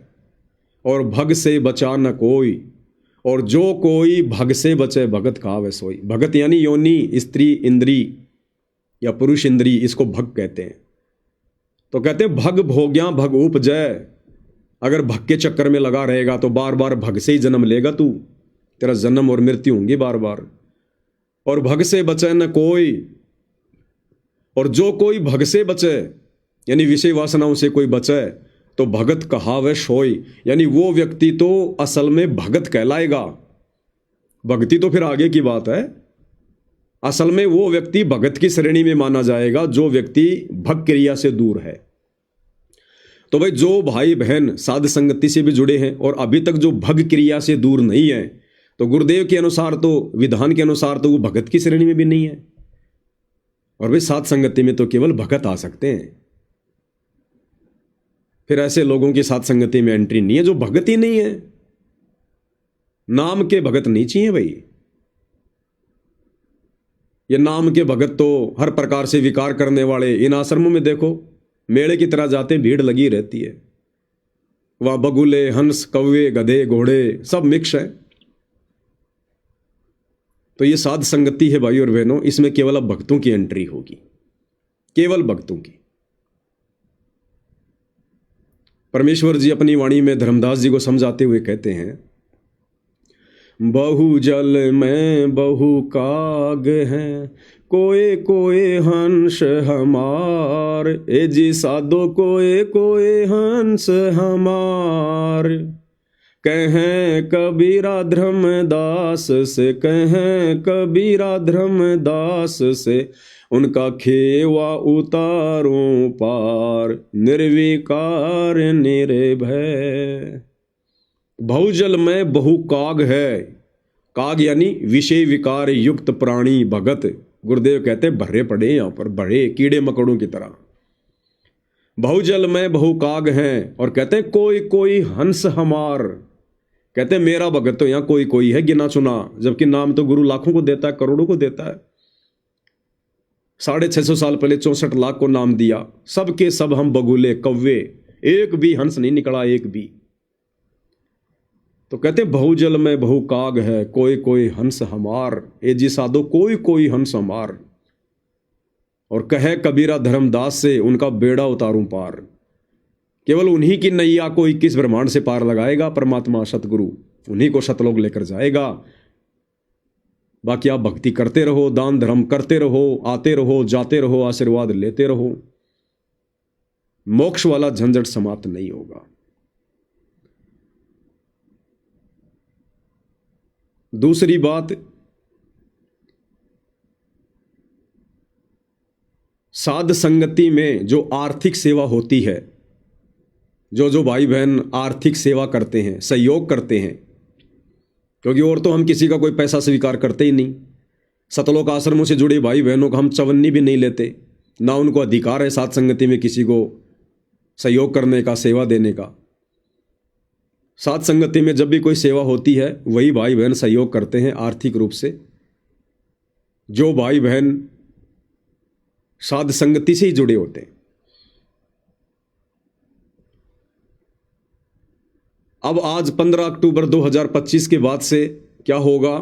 Speaker 1: और भग से बचा न कोई, और जो कोई भग से बचे भगत कहावे सोई। भगत यानी योनि, स्त्री इंद्री या पुरुष इंद्री, इसको भग कहते हैं। तो कहते हैं भग भोग्या भग उपजय। अगर भग के चक्कर में लगा रहेगा तो बार बार भग से ही जन्म लेगा तू, तेरा जन्म और मृत्यु होंगी बार बार। और भग से बचे न कोई, और जो कोई भग से बचे यानी विषय वासनाओं से कोई बचे तो भगत कहावे सोई, यानी वो व्यक्ति तो असल में भगत कहलाएगा। भक्ति तो फिर आगे की बात है। असल में वो व्यक्ति भगत की श्रेणी में माना जाएगा जो व्यक्ति भग क्रिया से दूर है। तो भाई जो भाई बहन साध संगति से भी जुड़े हैं और अभी तक जो भग क्रिया से दूर नहीं है, तो गुरुदेव के अनुसार तो, विधान के अनुसार तो वो भगत की श्रेणी में भी नहीं है। और भाई साध संगति में तो केवल भगत आ सकते हैं। फिर ऐसे लोगों की साध संगति में एंट्री नहीं है जो भगत ही नहीं है। नाम के भगत नहीं चाहिए भाई। ये नाम के भगत तो हर प्रकार से विकार करने वाले इन आश्रमों में देखो, मेले की तरह जाते, भीड़ लगी रहती है। वह बगुले, हंस, कौवे, गधे, घोड़े सब मिक्स है। तो ये साध संगति है भाई और बहनों, इसमें केवल अब भक्तों की एंट्री होगी, केवल भक्तों की। परमेश्वर जी अपनी वाणी में धर्मदास जी को समझाते हुए कहते हैं, बहु जल में बहु काग हैं, कोए कोए हंस हमार, ए जी साधो कोए कोए हंस हमार। कहें कबीरा धर्मदास से, कहें कबीरा धर्मदास से, उनका खेवा उतारूं पार, निर्विकार निर्भय। बहुजल में बहु काग है। काग यानी विषय विकार युक्त प्राणी भगत। गुरुदेव कहते भरे पड़े यहां पर, भरे कीड़े मकड़ों की तरह। बहुजल में बहु काग हैं, और कहते कोई कोई हंस हमार। कहते मेरा भगत तो यहां कोई कोई है, गिना चुना, जबकि नाम तो गुरु लाखों को देता है, करोड़ों को देता है। 650 साल पहले 64 लाख को नाम दिया। सब के सब हम बगुले, कौवे, एक भी हंस नहीं निकला, एक भी। तो कहते बहुजल में बहु काग है, कोई कोई हंस हमार, ए जी साधो कोई कोई हंस हमार। और कहे कबीरा धर्मदास से, उनका बेड़ा उतारूं पार। केवल उन्हीं की नैया को 21 ब्रह्मांड से पार लगाएगा परमात्मा सतगुरु, उन्हीं को सतलोक लेकर जाएगा। बाकी आप भक्ति करते रहो, दान धर्म करते रहो, आते रहो, जाते रहो, आशीर्वाद लेते रहो, मोक्ष वाला झंझट समाप्त नहीं होगा। दूसरी बात, साध संगति में जो आर्थिक सेवा होती है, जो भाई बहन आर्थिक सेवा करते हैं, सहयोग करते हैं, क्योंकि और तो हम किसी का कोई पैसा स्वीकार करते ही नहीं। सतलोक आश्रमों से जुड़े भाई बहनों का हम चवन्नी भी नहीं लेते, ना उनको अधिकार है साध संगति में किसी को सहयोग करने का, सेवा देने का। साध संगति में जब भी कोई सेवा होती है, वही भाई बहन सहयोग करते हैं आर्थिक रूप से, जो भाई बहन साध संगति से ही जुड़े होते हैं। अब आज 15 अक्टूबर 2025 के बाद से क्या होगा?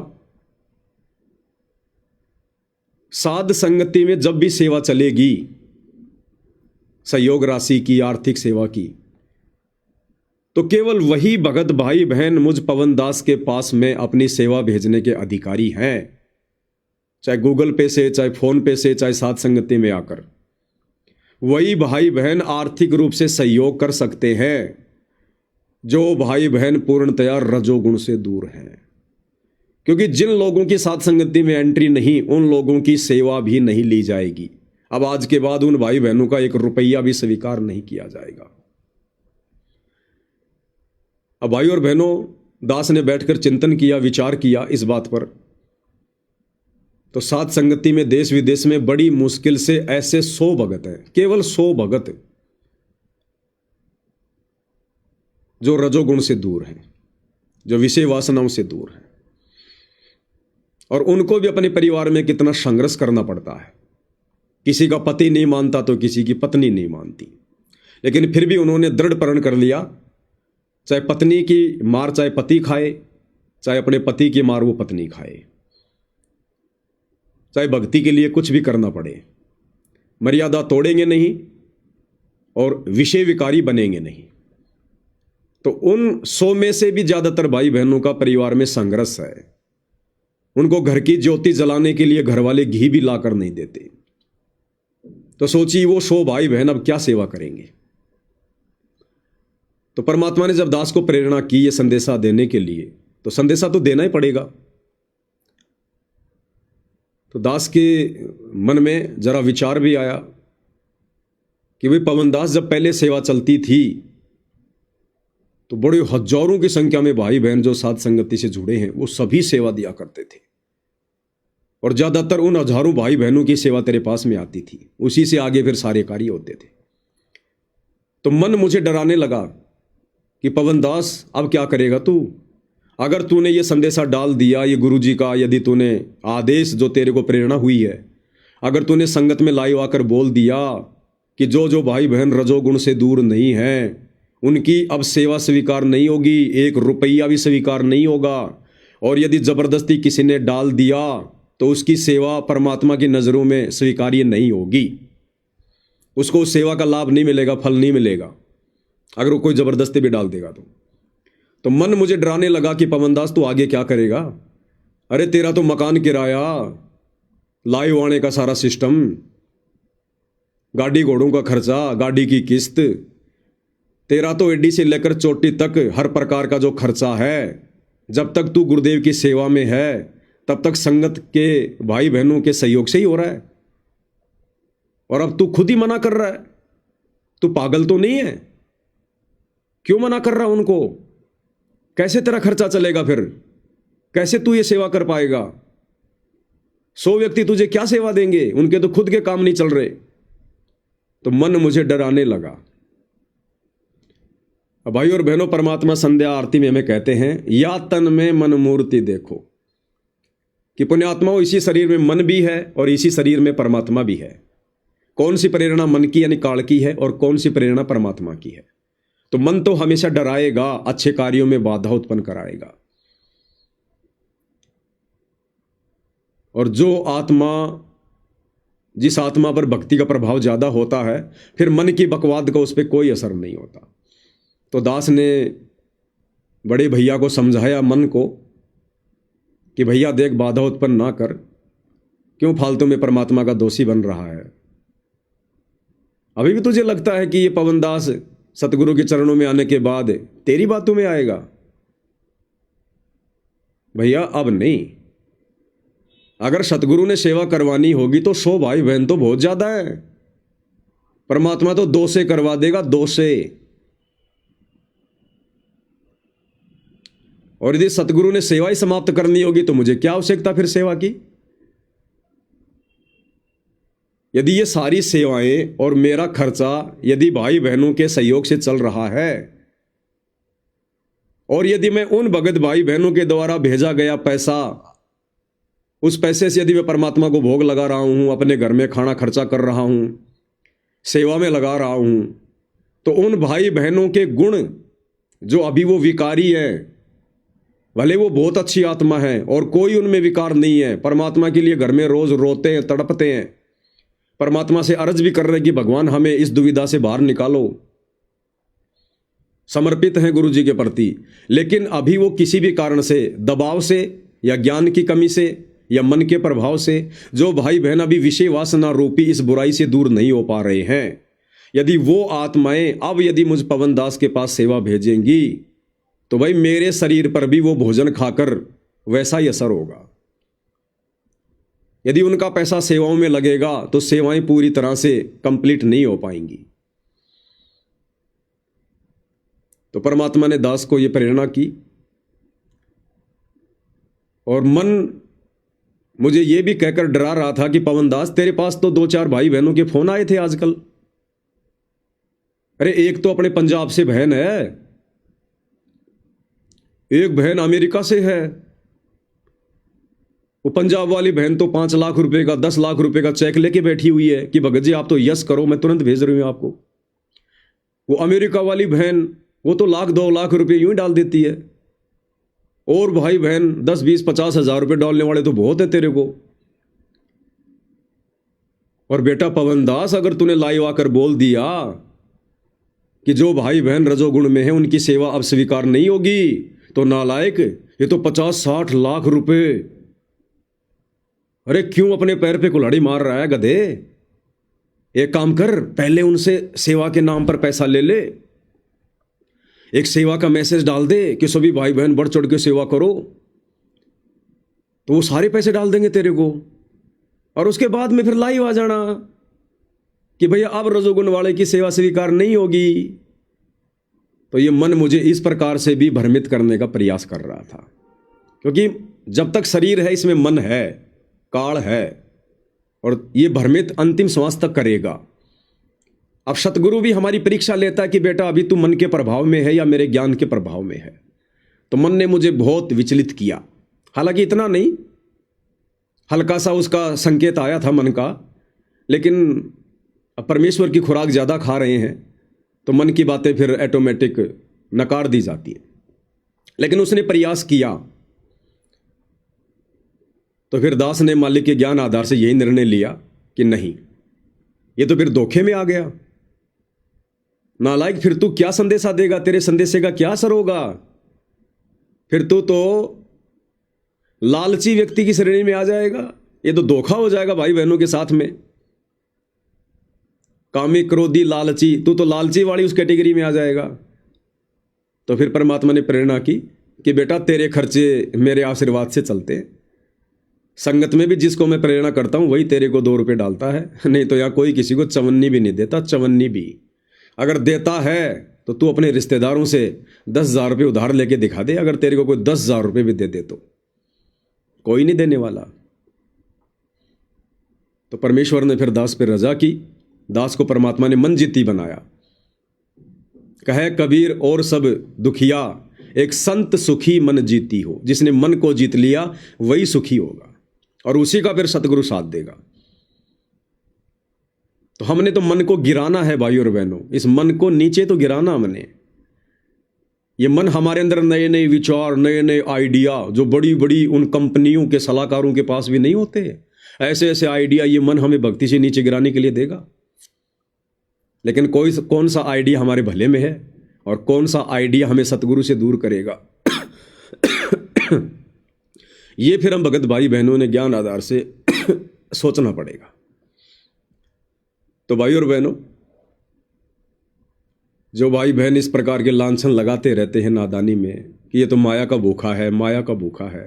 Speaker 1: साध संगति में जब भी सेवा चलेगी, सहयोग राशि की, आर्थिक सेवा की, तो केवल वही भगत भाई बहन मुझ पवन दास के पास में अपनी सेवा भेजने के अधिकारी हैं, चाहे गूगल पे से, चाहे फोन पे से, चाहे साध संगति में आकर। वही भाई बहन आर्थिक रूप से सहयोग कर सकते हैं जो भाई बहन पूर्णतया रजोगुण से दूर हैं। क्योंकि जिन लोगों की साध संगति में एंट्री नहीं, उन लोगों की सेवा भी नहीं ली जाएगी। अब आज के बाद उन भाई बहनों का 1 रुपया भी स्वीकार नहीं किया जाएगा। अब भाई और बहनों, दास ने बैठकर चिंतन किया, विचार किया इस बात पर, तो साध संगति में देश विदेश में बड़ी मुश्किल से ऐसे 100 भगत हैं, केवल 100 भगत जो रजोगुण से दूर हैं, जो विषय वासनाओं से दूर हैं, और उनको भी अपने परिवार में कितना संघर्ष करना पड़ता है। किसी का पति नहीं मानता तो किसी की पत्नी नहीं मानती, लेकिन फिर भी उन्होंने दृढ़ प्रण कर लिया, चाहे पत्नी की मार चाहे पति खाए, चाहे अपने पति की मार वो पत्नी खाए, चाहे भक्ति के लिए कुछ भी करना पड़े, मर्यादा तोड़ेंगे नहीं और विषय विकारी बनेंगे नहीं। तो उन 100 में से भी ज्यादातर भाई बहनों का परिवार में संघर्ष है। उनको घर की ज्योति जलाने के लिए घर वाले घी भी लाकर नहीं देते। तो सोचिए वो 100 भाई बहन अब क्या सेवा करेंगे। तो परमात्मा ने जब दास को प्रेरणा की ये संदेशा देने के लिए, तो संदेशा तो देना ही पड़ेगा। तो दास के मन में जरा विचार भी आया कि भाई पवनदास जब पहले सेवा चलती थी तो बड़े हजारों की संख्या में भाई बहन जो साध संगति से जुड़े हैं वो सभी सेवा दिया करते थे, और ज्यादातर उन हजारों भाई बहनों की सेवा तेरे पास में आती थी, उसी से आगे फिर सारे कार्य होते थे। तो मन मुझे डराने लगा कि पवनदास अब क्या करेगा तू? अगर तूने ये संदेशा डाल दिया, ये गुरुजी का यदि तूने आदेश जो तेरे को प्रेरणा हुई है, अगर तूने संगत में लाइव आकर बोल दिया कि जो जो भाई बहन रजोगुण से दूर नहीं है उनकी अब सेवा स्वीकार नहीं होगी, 1 रुपया भी स्वीकार नहीं होगा, और यदि जबरदस्ती किसी ने डाल दिया तो उसकी सेवा परमात्मा की नज़रों में स्वीकार्य नहीं होगी, उसको उस सेवा का लाभ नहीं मिलेगा, फल नहीं मिलेगा अगर वो कोई जबरदस्ती भी डाल देगा तो मन मुझे डराने लगा कि पवनदास तू आगे क्या करेगा? अरे तेरा तो मकान किराया, लाइव आने का सारा सिस्टम, गाड़ी घोड़ों का खर्चा, गाड़ी की किस्त, तेरा तो एडी से लेकर चोटी तक हर प्रकार का जो खर्चा है, जब तक तू गुरुदेव की सेवा में है तब तक संगत के भाई बहनों के सहयोग से ही हो रहा है, और अब तू खुद ही मना कर रहा है। तू पागल तो नहीं है? क्यों मना कर रहा है उनको? कैसे तेरा खर्चा चलेगा? फिर कैसे तू ये सेवा कर पाएगा? 100 व्यक्ति तुझे क्या सेवा देंगे? उनके तो खुद के काम नहीं चल रहे। तो मन मुझे डराने लगा। अब भाई और बहनों, परमात्मा संध्या आरती में हमें कहते हैं, या तन में मन मूर्ति देखो, कि पुण्यात्माओं इसी शरीर में मन भी है और इसी शरीर में परमात्मा भी है। कौन सी प्रेरणा मन की यानी काल की है और कौन सी प्रेरणा परमात्मा की है? तो मन तो हमेशा डराएगा, अच्छे कार्यों में बाधा उत्पन्न कराएगा, और जो आत्मा, जिस आत्मा पर भक्ति का प्रभाव ज्यादा होता है, फिर मन की बकवाद का उस पर कोई असर नहीं होता। तो दास ने बड़े भैया को समझाया मन को कि भैया देख, बाधा उत्पन्न ना कर, क्यों फालतू में परमात्मा का दोषी बन रहा है? अभी भी तुझे लगता है कि ये पवनदास सतगुरु के चरणों में आने के बाद तेरी बातों में आएगा? भैया अब नहीं। अगर सतगुरु ने सेवा करवानी होगी तो 100 भाई बहन तो बहुत ज्यादा है, परमात्मा तो 2 से करवा देगा, 2 से। और यदि सतगुरु ने सेवा ही समाप्त करनी होगी तो मुझे क्या आवश्यकता फिर सेवा की? यदि ये सारी सेवाएं और मेरा खर्चा यदि भाई बहनों के सहयोग से चल रहा है, और यदि मैं उन भगत भाई बहनों के द्वारा भेजा गया पैसा, उस पैसे से यदि मैं परमात्मा को भोग लगा रहा हूं, अपने घर में खाना खर्चा कर रहा हूं, सेवा में लगा रहा हूं, तो उन भाई बहनों के गुण जो अभी वो विकारी है, भले वो बहुत अच्छी आत्मा है और कोई उनमें विकार नहीं है, परमात्मा के लिए घर में रोज रोते हैं, तड़पते हैं, परमात्मा से अर्ज भी कर रहे हैं कि भगवान हमें इस दुविधा से बाहर निकालो, समर्पित हैं गुरु जी के प्रति, लेकिन अभी वो किसी भी कारण से, दबाव से या ज्ञान की कमी से या मन के प्रभाव से, जो भाई बहन अभी विषय वासना रूपी इस बुराई से दूर नहीं हो पा रहे हैं, यदि वो आत्माएं अब यदि मुझ पवनदास के पास सेवा भेजेंगी तो भाई मेरे शरीर पर भी वो भोजन खाकर वैसा ही असर होगा। यदि उनका पैसा सेवाओं में लगेगा तो सेवाएं पूरी तरह से कंप्लीट नहीं हो पाएंगी। तो परमात्मा ने दास को यह प्रेरणा की, और मन मुझे यह भी कहकर डरा रहा था कि पवनदास तेरे पास तो 2-4 भाई बहनों के फोन आए थे आजकल। अरे एक तो अपने पंजाब से बहन है, एक बहन अमेरिका से है, वो पंजाब वाली बहन तो 5 लाख रुपए का 10 लाख रुपए का चेक लेके बैठी हुई है कि भगत जी आप तो यस करो, मैं तुरंत भेज रही हूं आपको। वो अमेरिका वाली बहन वो तो 1 लाख 2 लाख रुपए यूं ही डाल देती है। और भाई बहन 10 20 50 हजार रुपए डालने वाले तो बहुत है तेरे को। और बेटा पवन दास, अगर तूने लाइव आकर बोल दिया कि जो भाई बहन रजोगुण में है उनकी सेवा अब स्वीकार नहीं होगी, तो नालायक, ये तो 50-60 लाख रुपए। अरे क्यों अपने पैर पे कुल्हाड़ी मार रहा है गधे? एक काम कर, पहले उनसे सेवा के नाम पर पैसा ले ले, एक सेवा का मैसेज डाल दे कि सभी भाई बहन बढ़ चढ़ के सेवा करो, तो वो सारे पैसे डाल देंगे तेरे को। और उसके बाद में फिर लाइव आ जाना कि भैया अब रजोगुण वाले की सेवा स्वीकार नहीं होगी। तो ये मन मुझे इस प्रकार से भी भ्रमित करने का प्रयास कर रहा था, क्योंकि जब तक शरीर है इसमें मन है, काल है, और ये भ्रमित अंतिम श्वास तक करेगा। अब सतगुरु भी हमारी परीक्षा लेता है कि बेटा अभी तू मन के प्रभाव में है या मेरे ज्ञान के प्रभाव में है। तो मन ने मुझे बहुत विचलित किया, हालांकि इतना नहीं, हल्का सा उसका संकेत आया था मन का, लेकिन अब परमेश्वर की खुराक ज़्यादा खा रहे हैं तो मन की बातें फिर ऑटोमेटिक नकार दी जाती है। लेकिन उसने प्रयास किया, तो फिर दास ने मालिक के ज्ञान आधार से यही निर्णय लिया कि नहीं, ये तो फिर धोखे में आ गया। नालायक, फिर तू क्या संदेशा देगा? तेरे संदेशे का क्या असर होगा? फिर तू तो लालची व्यक्ति की श्रेणी में आ जाएगा। ये तो धोखा हो जाएगा भाई बहनों के साथ में। कामी क्रोधी लालची, तू तो लालची वाली उस कैटेगरी में आ जाएगा। तो फिर परमात्मा ने प्रेरणा की कि बेटा तेरे खर्चे मेरे आशीर्वाद से चलते हैं। संगत में भी जिसको मैं प्रेरणा करता हूं वही तेरे को 2 रुपये डालता है, नहीं तो यहां कोई किसी को चवन्नी भी नहीं देता। चवन्नी भी अगर देता है तो तू अपने रिश्तेदारों से 10,000 रुपये उधार लेके दिखा दे। अगर तेरे को कोई 10,000 रुपये भी दे दे तो कोई नहीं देने वाला। तो परमेश्वर ने फिर दास पर रजा की। दास को परमात्मा ने मन जीती बनाया। कहे कबीर और सब दुखिया, एक संत सुखी मन जीती हो। जिसने मन को जीत लिया वही सुखी होगा, और उसी का फिर सतगुरु साथ देगा। तो हमने तो मन को गिराना है भाई और बहनों, इस मन को नीचे तो गिराना हमने। ये मन हमारे अंदर नए नए विचार, नए नए आइडिया, जो बड़ी बड़ी उन कंपनियों के सलाहकारों के पास भी नहीं होते, ऐसे ऐसे आइडिया ये मन हमें भक्ति से नीचे गिराने के लिए देगा। लेकिन कौन सा आइडिया हमारे भले में है और कौन सा आइडिया हमें सतगुरु से दूर करेगा, ये फिर हम भगत भाई बहनों ने ज्ञान आधार से सोचना पड़ेगा। तो भाई और बहनों, जो भाई बहन इस प्रकार के लांछन लगाते रहते हैं नादानी में कि ये तो माया का भूखा है, माया का भूखा है,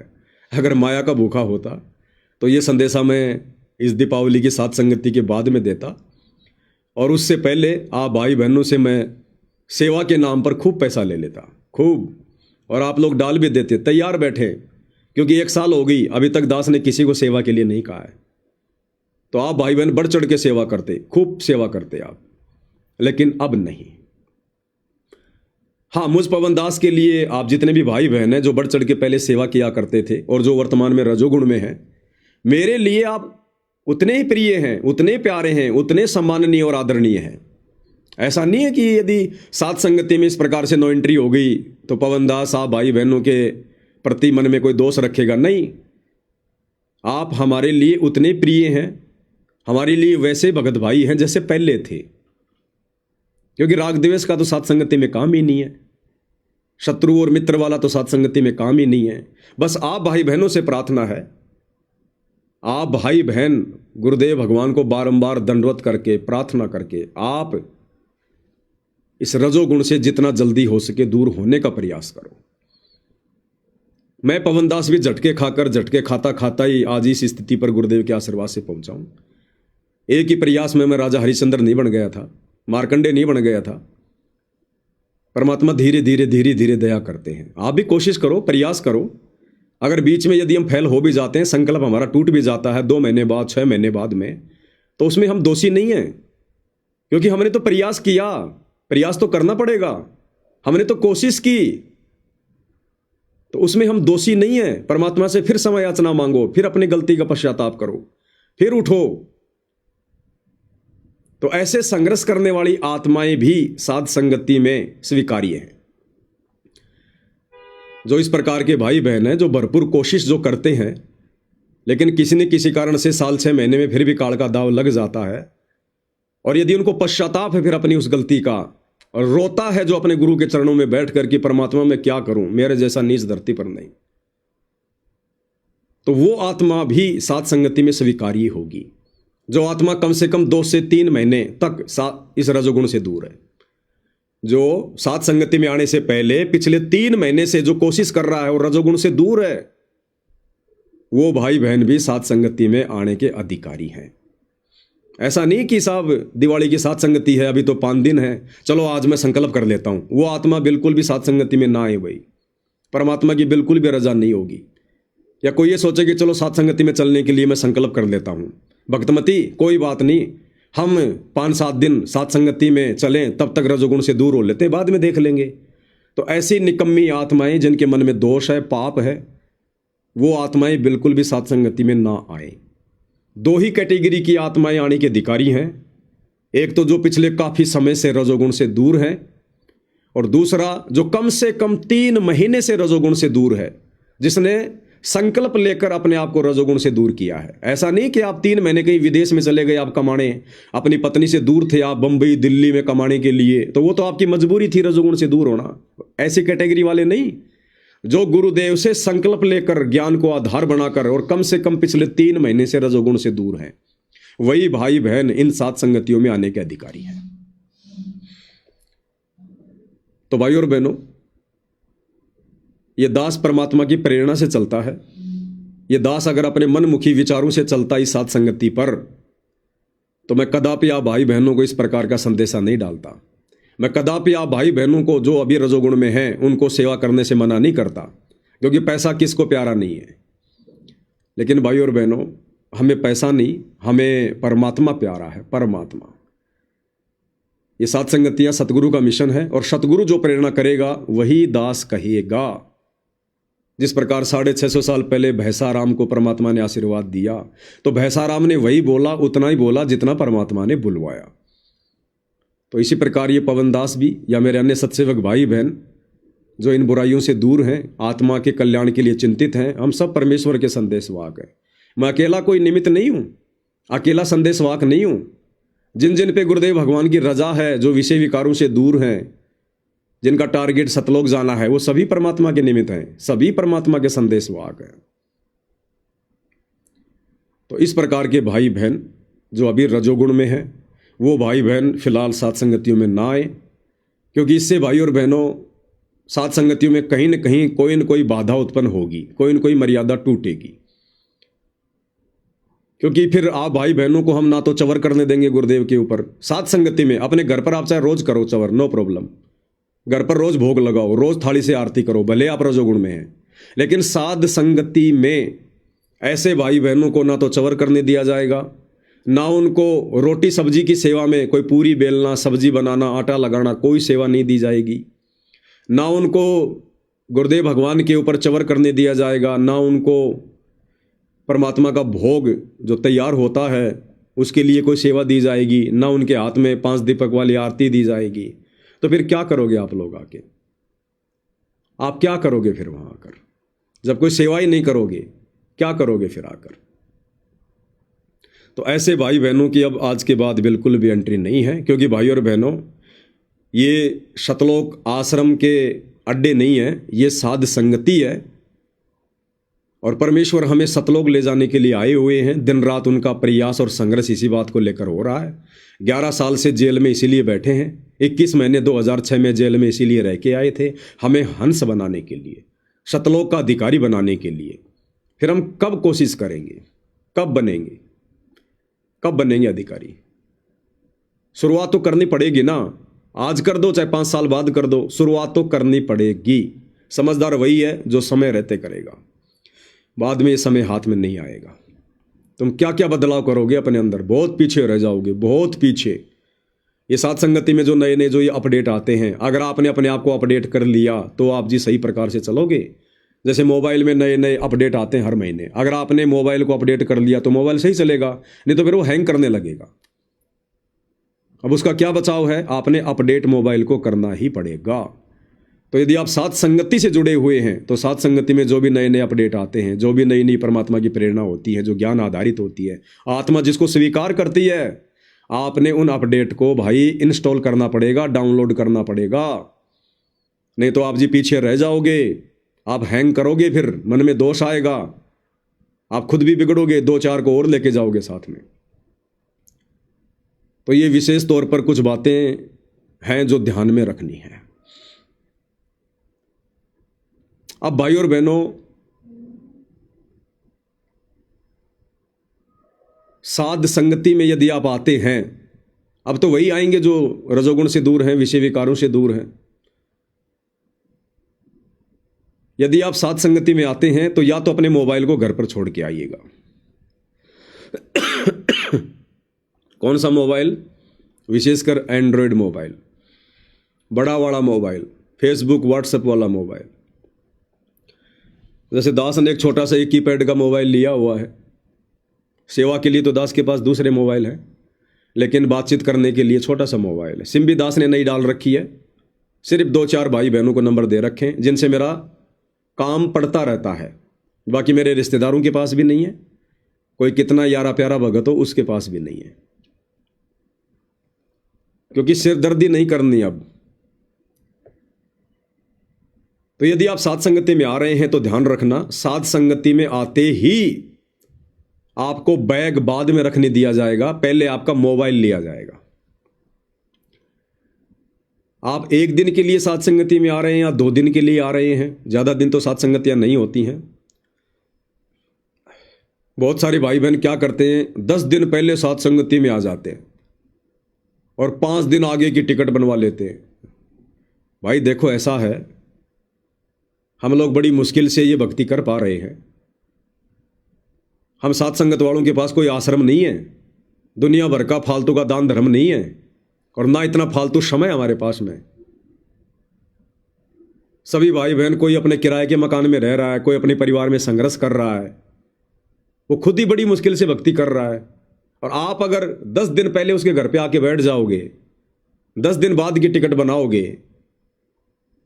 Speaker 1: अगर माया का भूखा होता तो ये संदेशा मैं इस दीपावली की सात संगति के बाद में देता, और उससे पहले आप भाई बहनों से मैं सेवा के नाम पर खूब पैसा ले लेता, खूब, और आप लोग डाल भी देते, तैयार बैठे, क्योंकि 1 साल हो गई अभी तक दास ने किसी को सेवा के लिए नहीं कहा है। तो आप भाई बहन बढ़ चढ़ के सेवा करते, खूब सेवा करते आप, लेकिन अब नहीं। हाँ, मुझ पवन दास के लिए आप जितने भी भाई बहन हैं जो बढ़ चढ़ के पहले सेवा किया करते थे और जो वर्तमान में रजोगुण में हैं, मेरे लिए आप उतने ही प्रिय हैं, उतने प्यारे हैं, उतने सम्माननीय और आदरणीय हैं। ऐसा नहीं है कि यदि सात संगति में इस प्रकार से नो एंट्री हो गई तो पवन दास आप भाई बहनों के प्रति मन में कोई दोष रखेगा, नहीं। आप हमारे लिए उतने प्रिय हैं, हमारे लिए वैसे भगत भाई हैं जैसे पहले थे, क्योंकि राग द्वेष का तो सात संगति में काम ही नहीं है, शत्रु और मित्र वाला तो सात संगति में काम ही नहीं है। बस आप भाई बहनों से प्रार्थना है, आप भाई बहन गुरुदेव भगवान को बारंबार दंडवत करके प्रार्थना करके आप इस रजोगुण से जितना जल्दी हो सके दूर होने का प्रयास करो। मैं पवन दास भी झटके खाकर झटके खाता खाता ही आज इस स्थिति पर गुरुदेव के आशीर्वाद से पहुंचा हूं। एक ही प्रयास में मैं राजा हरिश्चंद्र नहीं बन गया था, मार्कंडे नहीं बन गया था। परमात्मा धीरे धीरे धीरे धीरे दया करते हैं। आप भी कोशिश करो, प्रयास करो। अगर बीच में यदि हम फेल हो भी जाते हैं, संकल्प हमारा टूट भी जाता है 2 महीने बाद, 6 महीने बाद में, तो उसमें हम दोषी नहीं हैं, क्योंकि हमने तो प्रयास किया। प्रयास तो करना पड़ेगा, हमने तो कोशिश की। तो उसमें हम दोषी नहीं है। परमात्मा से फिर समय याचना मांगो, फिर अपनी गलती का पश्चाताप करो, फिर उठो। तो ऐसे संघर्ष करने वाली आत्माएं भी साध संगति में स्वीकार्य हैं। जो इस प्रकार के भाई बहन हैं, जो भरपूर कोशिश जो करते हैं, लेकिन किसी न किसी कारण से साल 6 महीने में फिर भी काल का दाव लग जाता है, और यदि उनको पश्चाताप है फिर अपनी उस गलती का, और रोता है जो अपने गुरु के चरणों में बैठ कर कि परमात्मा मैं क्या करूं, मेरे जैसा नीच धरती पर नहीं, तो वो आत्मा भी साध संगति में स्वीकार्य होगी। जो आत्मा कम से कम 2 से 3 महीने तक इस रजोगुण से दूर है, जो साध संगति में आने से पहले पिछले 3 महीने से जो कोशिश कर रहा है और रजोगुण से दूर है, वो भाई बहन भी साध संगति में आने के अधिकारी हैं। ऐसा नहीं कि साहब दिवाली की साध संगति है, अभी तो 5 दिन है, चलो आज मैं संकल्प कर लेता हूं। वो आत्मा बिल्कुल भी साध संगति में ना आए, वही परमात्मा की बिल्कुल भी रजा नहीं होगी। या कोई ये सोचे कि चलो साध संगति में चलने के लिए मैं संकल्प कर लेता हूं, भक्तमती कोई बात नहीं, हम 5-7 दिन साध संगति में चलें, तब तक रजोगुण से दूर हो लेते हैं, बाद में देख लेंगे। तो ऐसी निकम्मी आत्माएं जिनके मन में दोष है, पाप है, वो आत्माएं बिल्कुल भी साध संगति में ना आए। 2 ही कैटेगरी की आत्माएं आने के अधिकारी हैं। एक तो जो पिछले काफी समय से रजोगुण से दूर है, और दूसरा जो कम से कम 3 महीने से रजोगुण से दूर है, जिसने संकल्प लेकर अपने आप को रजोगुण से दूर किया है। ऐसा नहीं कि आप 3 महीने कहीं विदेश में चले गए आप कमाने, अपनी पत्नी से दूर थे आप बंबई दिल्ली में कमाने के लिए, तो वो तो आपकी मजबूरी थी रजोगुण से दूर होना। ऐसी कैटेगरी वाले नहीं, जो गुरुदेव से संकल्प लेकर ज्ञान को आधार बनाकर और कम से कम पिछले 3 महीने से रजोगुण से दूर हैं, वही भाई बहन इन साध संगतियों में आने के अधिकारी हैं। तो भाई और बहनों, ये दास परमात्मा की प्रेरणा से चलता है। ये दास अगर अपने मनमुखी विचारों से चलता इस साध संगति पर, तो मैं कदापि आप भाई बहनों को इस प्रकार का संदेशा नहीं डालता। मैं कदापि आप भाई बहनों को जो अभी रजोगुण में हैं उनको सेवा करने से मना नहीं करता, क्योंकि पैसा किसको प्यारा नहीं है। लेकिन भाई और बहनों, हमें पैसा नहीं, हमें परमात्मा प्यारा है, परमात्मा। ये साध संगतियां सतगुरु का मिशन है, और सतगुरु जो प्रेरणा करेगा वही दास कहेगा। जिस प्रकार 650 साल पहले भैंसाराम को परमात्मा ने आशीर्वाद दिया, तो भैंसाराम ने वही बोला, उतना ही बोला जितना परमात्मा ने बुलवाया। तो इसी प्रकार ये पवनदास भी या मेरे अन्य सत्सेवक भाई बहन जो इन बुराइयों से दूर हैं, आत्मा के कल्याण के लिए चिंतित हैं, हम सब परमेश्वर के संदेशवाहक हैं। मैं अकेला कोई निमित्त नहीं हूं, अकेला संदेशवाहक नहीं हूं। जिन जिन पे गुरुदेव भगवान की रजा है, जो विषय विकारों से दूर हैं, जिनका टारगेट सतलोक जाना है, वो सभी परमात्मा के निमित्त हैं, सभी परमात्मा के संदेशवाहक हैं। तो इस प्रकार के भाई बहन जो अभी रजोगुण में हैं, वो भाई बहन फिलहाल साध संगतियों में ना आए, क्योंकि इससे भाई और बहनों साध संगतियों में कहीं न कहीं कोई न कोई बाधा उत्पन्न होगी, कोई न कोई मर्यादा टूटेगी। क्योंकि फिर आप भाई बहनों को हम ना तो चवर करने देंगे गुरुदेव के ऊपर। साध संगति में अपने घर पर आप चाहे रोज करो चवर, नो प्रॉब्लम, घर पर रोज भोग लगाओ, रोज थाली से आरती करो, भले आप रजोगुण में हैं। लेकिन साध संगति में ऐसे भाई बहनों को ना तो चवर करने दिया जाएगा, ना उनको रोटी सब्जी की सेवा में कोई पूरी बेलना, सब्जी बनाना, आटा लगाना, कोई सेवा नहीं दी जाएगी, ना उनको गुरुदेव भगवान के ऊपर चवर करने दिया जाएगा, ना उनको परमात्मा का भोग जो तैयार होता है उसके लिए कोई सेवा दी जाएगी, ना उनके हाथ में 5 दीपक वाली आरती दी जाएगी। तो फिर क्या करोगे आप लोग आके? आप क्या करोगे फिर वहां आकर? जब कोई सेवा ही नहीं करोगे, क्या करोगे फिर आकर? तो ऐसे भाई बहनों की अब आज के बाद बिल्कुल भी एंट्री नहीं है, क्योंकि भाई और बहनों, ये शतलोक आश्रम के अड्डे नहीं है, ये साध संगति है। और परमेश्वर हमें सतलोक ले जाने के लिए आए हुए हैं। दिन रात उनका प्रयास और संघर्ष इसी बात को लेकर हो रहा है। 11 साल से जेल में इसीलिए बैठे हैं, 21 महीने 2006 में जेल में इसीलिए रह के आए थे, हमें हंस बनाने के लिए, सतलोक का अधिकारी बनाने के लिए। फिर हम कब कोशिश करेंगे? कब बनेंगे? कब बनेंगे अधिकारी? शुरुआत तो करनी पड़ेगी ना। आज कर दो चाहे 5 साल बाद कर दो, शुरुआत तो करनी पड़ेगी। समझदार वही है जो समय रहते करेगा, बाद में ये समय हाथ में नहीं आएगा। तुम क्या क्या बदलाव करोगे अपने अंदर, बहुत पीछे रह जाओगे, बहुत पीछे। ये साध संगति में जो नए नए जो ये अपडेट आते हैं, अगर आपने अपने आप को अपडेट कर लिया तो आप जी सही प्रकार से चलोगे। जैसे मोबाइल में नए नए अपडेट आते हैं हर महीने, अगर आपने मोबाइल को अपडेट कर लिया तो मोबाइल सही चलेगा, नहीं तो फिर वो हैंग करने लगेगा। अब उसका क्या बचाव है? आपने अपडेट मोबाइल को करना ही पड़ेगा। तो यदि आप साथ संगति से जुड़े हुए हैं तो साथ संगति में जो भी नए नए अपडेट आते हैं, जो भी नई नई परमात्मा की प्रेरणा होती है, जो ज्ञान आधारित होती है, आत्मा जिसको स्वीकार करती है, आपने उन अपडेट को भाई इंस्टॉल करना पड़ेगा, डाउनलोड करना पड़ेगा। नहीं तो आप जी पीछे रह जाओगे, आप हैंग करोगे, फिर मन में दोष आएगा, आप खुद भी बिगड़ोगे, दो चार को और लेके जाओगे साथ में। तो ये विशेष तौर पर कुछ बातें हैं जो ध्यान में रखनी है। अब भाई और बहनों, साध संगति में यदि आप आते हैं, अब तो वही आएंगे जो रजोगुण से दूर हैं, विषय विकारों से दूर हैं। यदि आप साध संगति में आते हैं तो या तो अपने मोबाइल को घर पर छोड़ के आइएगा। कौन सा मोबाइल? विशेषकर एंड्रॉयड मोबाइल, बड़ा वाला मोबाइल, फेसबुक व्हाट्सएप वाला मोबाइल। जैसे दास ने एक छोटा सा एक कीपैड का मोबाइल लिया हुआ है, सेवा के लिए तो दास के पास दूसरे मोबाइल है, लेकिन बातचीत करने के लिए छोटा सा मोबाइल है। सिम भी दास ने नई डाल रखी है, सिर्फ 2-4 भाई बहनों को नंबर दे रखे हैं जिनसे मेरा काम पड़ता रहता है। बाकी मेरे रिश्तेदारों के पास भी नहीं है, कोई कितना यारा प्यारा भगत हो उसके पास भी नहीं है, क्योंकि सिरदर्दी नहीं करनी अब। तो यदि आप साध संगति में आ रहे हैं तो ध्यान रखना, साध संगति में आते ही आपको बैग बाद में रखने दिया जाएगा, पहले आपका मोबाइल लिया जाएगा। आप 1 दिन के लिए साध संगति में आ रहे हैं या 2 दिन के लिए आ रहे हैं, ज्यादा दिन तो साध संगतियां नहीं होती हैं। बहुत सारे भाई बहन क्या करते हैं, 10 दिन पहले साध संगति में आ जाते हैं और 5 दिन आगे की टिकट बनवा लेते हैं। भाई देखो, ऐसा है, हम लोग बड़ी मुश्किल से ये भक्ति कर पा रहे हैं। हम साध संगत वालों के पास कोई आश्रम नहीं है, दुनिया भर का फालतू का दान धर्म नहीं है, और ना इतना फालतू समय हमारे पास में। सभी भाई बहन, कोई अपने किराए के मकान में रह रहा है, कोई अपने परिवार में संघर्ष कर रहा है, वो खुद ही बड़ी मुश्किल से भक्ति कर रहा है। और आप अगर 10 दिन पहले उसके घर पे आके बैठ जाओगे, 10 दिन बाद की टिकट बनाओगे,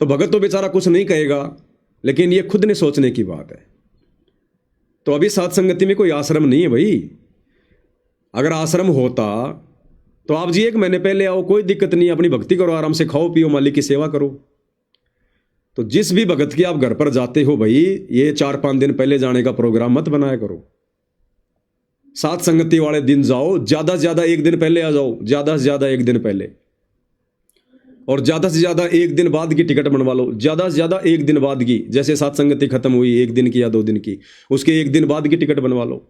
Speaker 1: तो भगत तो बेचारा कुछ नहीं कहेगा, लेकिन ये खुद ने सोचने की बात है। तो अभी साध संगति में कोई आश्रम नहीं है भाई। अगर आश्रम होता तो आप जी 1 महीने पहले आओ, कोई दिक्कत नहीं, अपनी भक्ति करो, आराम से खाओ पियो, मालिक की सेवा करो। तो जिस भी भगत की आप घर पर जाते हो भाई, ये 4-5 दिन पहले जाने का प्रोग्राम मत बनाया करो। साध संगति वाले दिन जाओ, ज्यादा से ज्यादा 1 दिन पहले आ जाओ, ज्यादा से ज्यादा 1 दिन पहले, और ज्यादा से ज्यादा 1 दिन बाद की टिकट बनवा लो, ज्यादा से ज्यादा 1 दिन बाद की। जैसे साध संगति खत्म हुई 1 दिन की या 2 दिन की, उसके 1 दिन बाद की टिकट बनवा लो।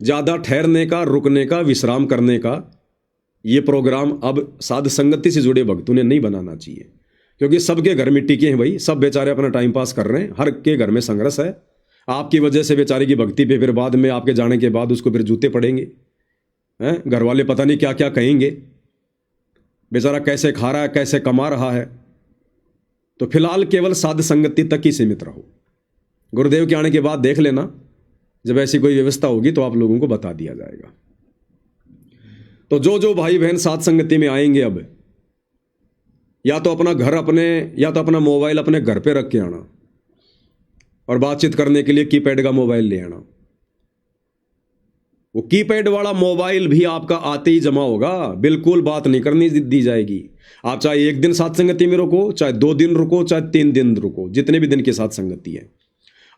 Speaker 1: ज्यादा ठहरने का, रुकने का, विश्राम करने का ये प्रोग्राम अब साध संगति से जुड़े भक्तों ने नहीं बनाना चाहिए, क्योंकि सबके घर मिट्टी के हैं भाई, सब बेचारे अपना टाइम पास कर रहे हैं, हर के घर में संघर्ष है। आपकी वजह से बेचारे की भक्ति पे फिर बाद में आपके जाने के बाद उसको फिर जूते पड़ेंगे, हैं? घर वाले पता नहीं क्या क्या कहेंगे, बेचारा कैसे खा रहा है, कैसे कमा रहा है। तो फिलहाल केवल साध संगति तक ही सीमित रहो। गुरुदेव के आने के बाद देख लेना, जब ऐसी कोई व्यवस्था होगी तो आप लोगों को बता दिया जाएगा। तो जो जो भाई बहन साध संगति में आएंगे, अब या तो अपना घर अपने, या तो अपना मोबाइल अपने घर पे रख के आना, और बातचीत करने के लिए कीपैड का मोबाइल ले आना। वो कीपैड वाला मोबाइल भी आपका आते ही जमा होगा, बिल्कुल बात नहीं करनी दी जाएगी। आप चाहे 1 दिन साध संगति में रुको, चाहे 2 दिन रुको, चाहे 3 दिन रुको, जितने भी दिन की साध संगति है,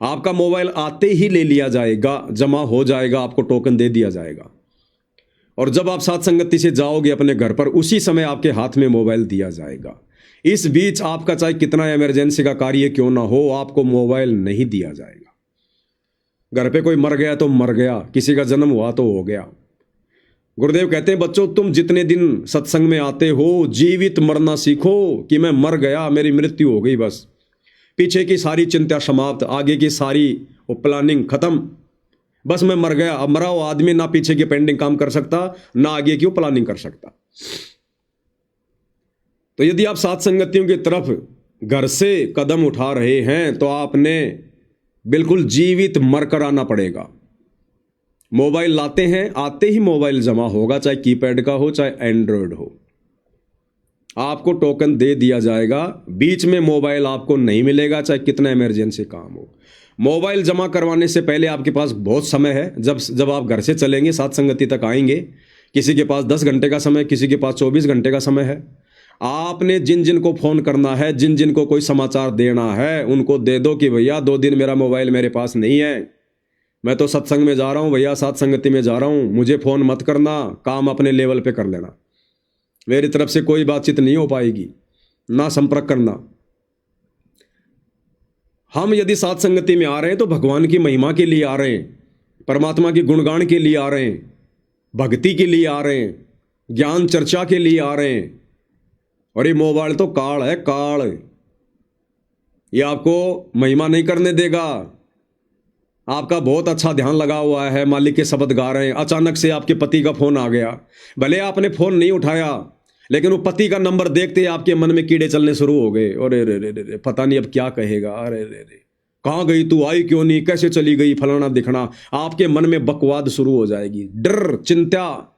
Speaker 1: आपका मोबाइल आते ही ले लिया जाएगा, जमा हो जाएगा, आपको टोकन दे दिया जाएगा। और जब आप साध संगति से जाओगे अपने घर पर, उसी समय आपके हाथ में मोबाइल दिया जाएगा। इस बीच आपका चाहे कितना इमरजेंसी का कार्य क्यों ना हो, आपको मोबाइल नहीं दिया जाएगा। घर पे कोई मर गया तो मर गया, किसी का जन्म हुआ तो हो गया। गुरुदेव कहते हैं, बच्चों तुम जितने दिन सत्संग में आते हो, जीवित मरना सीखो कि मैं मर गया, मेरी मृत्यु हो गई, बस पीछे की सारी चिंता समाप्त, आगे की सारी वो प्लानिंग खत्म, बस मैं मर गया। अब मरा हुआ आदमी ना पीछे की पेंडिंग काम कर सकता, ना आगे की प्लानिंग कर सकता। तो यदि आप साध संगतियों की तरफ घर से कदम उठा रहे हैं, तो आपने बिल्कुल जीवित मरकर आना पड़ेगा। मोबाइल लाते हैं, आते ही मोबाइल जमा होगा, चाहे कीपैड का हो चाहे एंड्रॉयड हो। आपको टोकन दे दिया जाएगा, बीच में मोबाइल आपको नहीं मिलेगा, चाहे कितना इमरजेंसी काम हो। मोबाइल जमा करवाने से पहले आपके पास बहुत समय है। जब आप घर से चलेंगे, सात संगति तक आएंगे, किसी के पास 10 घंटे का समय, किसी के पास 24 घंटे का समय है। आपने जिन जिन को फ़ोन करना है, जिन जिन को कोई समाचार देना है, उनको दे दो कि भैया 2 दिन मेरा मोबाइल मेरे पास नहीं है, मैं तो सत्संग में जा रहा हूँ भैया, सात संगति में जा रहा हूँ, मुझे फ़ोन मत करना, काम अपने लेवल पे कर लेना, मेरी तरफ से कोई बातचीत नहीं हो पाएगी, ना संपर्क करना। हम यदि सात संगति में आ रहे हैं तो भगवान की महिमा के लिए आ रहे हैं, परमात्मा की गुणगान के लिए आ रहे हैं, भक्ति के लिए आ रहे हैं, ज्ञान चर्चा के लिए आ रहे हैं। और ये मोबाइल तो काल है, काल, ये आपको महिमा नहीं करने देगा। आपका बहुत अच्छा ध्यान लगा हुआ है, मालिक के शब्द गा रहे हैं, अचानक से आपके पति का फोन आ गया, भले आपने फोन नहीं उठाया, लेकिन वो पति का नंबर देखते ही आपके मन में कीड़े चलने शुरू हो गए। अरे रे रे रे, पता नहीं अब क्या कहेगा, अरे रे रे, कहाँ गई तू, आई क्यों नहीं, कैसे चली गई, फलाना दिखना, आपके मन में बकवाद शुरू हो जाएगी, डर, चिंता।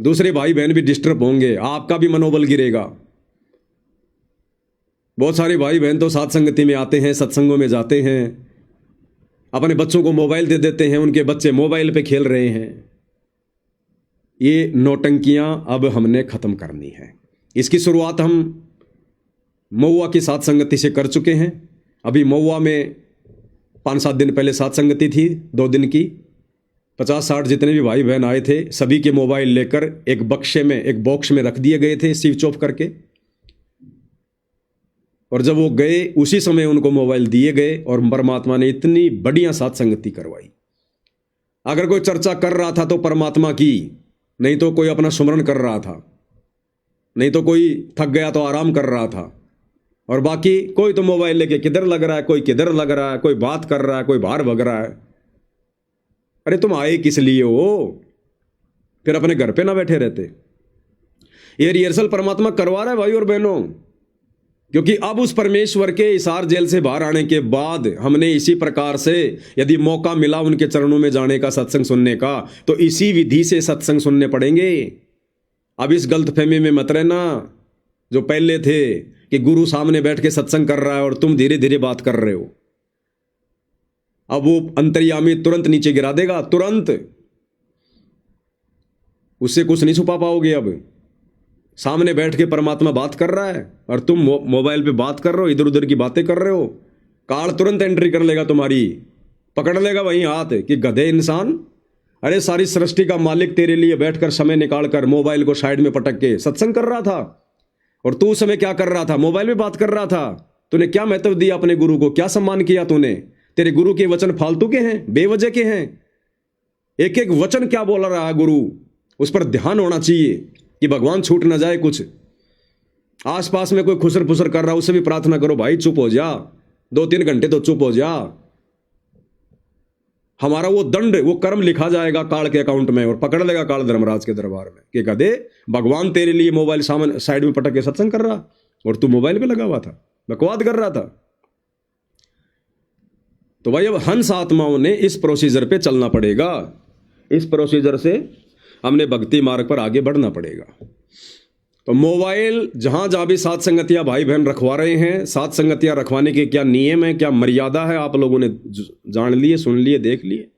Speaker 1: दूसरे भाई बहन भी डिस्टर्ब होंगे, आपका भी मनोबल गिरेगा। बहुत सारे भाई बहन तो सात संगति में आते हैं, सत्संगों में जाते हैं, अपने बच्चों को मोबाइल दे देते हैं, उनके बच्चे मोबाइल पे खेल रहे हैं। ये नौटंकियां अब हमने खत्म करनी है। इसकी शुरुआत हम महुआ की सात संगति से कर चुके हैं। अभी महुआ में 5-7 दिन पहले सात संगति थी, 2 दिन की। 50-60 जितने भी भाई बहन आए थे, सभी के मोबाइल लेकर एक बक्से में, एक बॉक्स में रख दिए गए थे, स्विच ऑफ करके। और जब वो गए, उसी समय उनको मोबाइल दिए गए और परमात्मा ने इतनी बढ़िया सात संगति करवाई। अगर कोई चर्चा कर रहा था तो परमात्मा की, नहीं तो कोई अपना सुमरण कर रहा था, नहीं तो कोई थक गया तो आराम कर रहा था, और बाकी कोई तो मोबाइल लेके किधर लग रहा है, कोई किधर लग रहा है, कोई बात कर रहा है, कोई बाहर भग रहा है। अरे तुम आए किस लिए हो? फिर अपने घर पे ना बैठे रहते। ये रिहर्सल परमात्मा करवा रहा है भाई और बहनों, क्योंकि अब उस परमेश्वर के इसार जेल से बाहर आने के बाद हमने इसी प्रकार से, यदि मौका मिला उनके चरणों में जाने का, सत्संग सुनने का, तो इसी विधि से सत्संग सुनने पड़ेंगे। अब इस गलतफहमी में मत रहना जो पहले थे कि गुरु सामने बैठ के सत्संग कर रहा है और तुम धीरे धीरे बात कर रहे हो। अब वो अंतर्यामी तुरंत नीचे गिरा देगा, तुरंत, उससे कुछ नहीं छुपा पाओगे। अब सामने बैठ के परमात्मा बात कर रहा है और तुम मोबाइल पे बात कर रहे हो, इधर उधर की बातें कर रहे हो, काल तुरंत एंट्री कर लेगा तुम्हारी, पकड़ लेगा वहीं हाथ कि गधे इंसान। अरे सारी सृष्टि का मालिक तेरे लिए बैठकर समय निकालकर मोबाइल को साइड में पटक के सत्संग कर रहा था, और तू उस समय क्या कर रहा था? मोबाइल में बात कर रहा था। तूने क्या महत्व दिया अपने गुरु को, क्या सम्मान किया तूने? तेरे गुरु के वचन फालतू के हैं, बेवजह के हैं। एक एक वचन क्या बोल रहा है गुरु, उस पर ध्यान होना चाहिए कि भगवान छूट ना जाए। कुछ आसपास में कोई खुसर फुसर कर रहा है, उससे भी प्रार्थना करो, भाई चुप हो जा, 2-3 घंटे तो चुप हो जा। हमारा वो दंड, वो कर्म लिखा जाएगा काल के अकाउंट में, और पकड़ लेगा काल धर्मराज के दरबार में कि गधे, भगवान तेरे लिए मोबाइल सामने साइड में पटक के सत्संग कर रहा और तू मोबाइल पे लगा हुआ था, बकवाद कर रहा था। तो भाई अब हंस आत्माओं ने इस प्रोसीजर पे चलना पड़ेगा। इस प्रोसीजर से हमने भक्ति मार्ग पर आगे बढ़ना पड़ेगा। तो मोबाइल जहां जहां भी सात संगतियां भाई बहन रखवा रहे हैं, सात संगतियां रखवाने के क्या नियम है, क्या मर्यादा है, आप लोगों ने जान लिए, सुन लिए, देख लिए।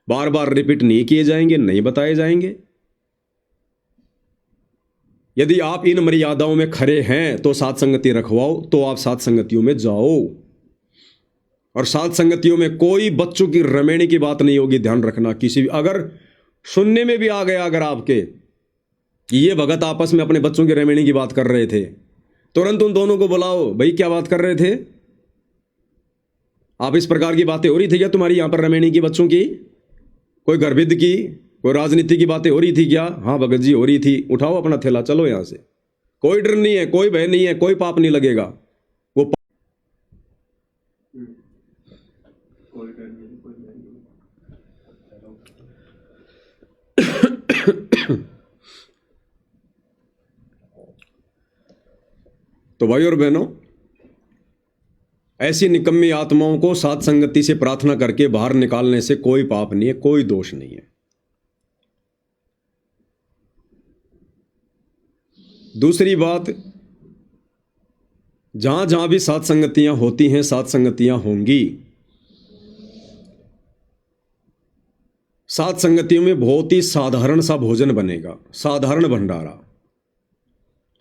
Speaker 1: बार बार रिपीट नहीं किए जाएंगे, नहीं बताए जाएंगे। यदि आप इन मर्यादाओं में खरे हैं तो सात संगति रखवाओ, तो आप सात संगतियों में जाओ। और सात संगतियों में कोई बच्चों की रमेणी की बात नहीं होगी, ध्यान रखना। किसी भी अगर सुनने में भी आ गया अगर आपके कि ये भगत आपस में अपने बच्चों की रमेणी की बात कर रहे थे, तुरंत उन दोनों को बुलाओ, भाई क्या बात कर रहे थे आप? इस प्रकार की बातें हो रही थी क्या तुम्हारी यहां पर रमेणी की, बच्चों की? कोई गर्भिद की, कोई राजनीति की बातें हो रही थी क्या? हाँ भगत जी हो रही थी। उठाओ अपना थैला, चलो यहां से। कोई डर नहीं है, कोई भय नहीं है, कोई पाप नहीं लगेगा। वो कोई डर नहीं, कोई भय नहीं। तो भाई और बहनों, ऐसी निकम्मी आत्माओं को सात संगति से प्रार्थना करके बाहर निकालने से कोई पाप नहीं है, कोई दोष नहीं है। दूसरी बात, जहां जहां भी सात संगतियां होती हैं, सात संगतियां होंगी, सात संगतियों में बहुत ही साधारण सा भोजन बनेगा, साधारण भंडारा।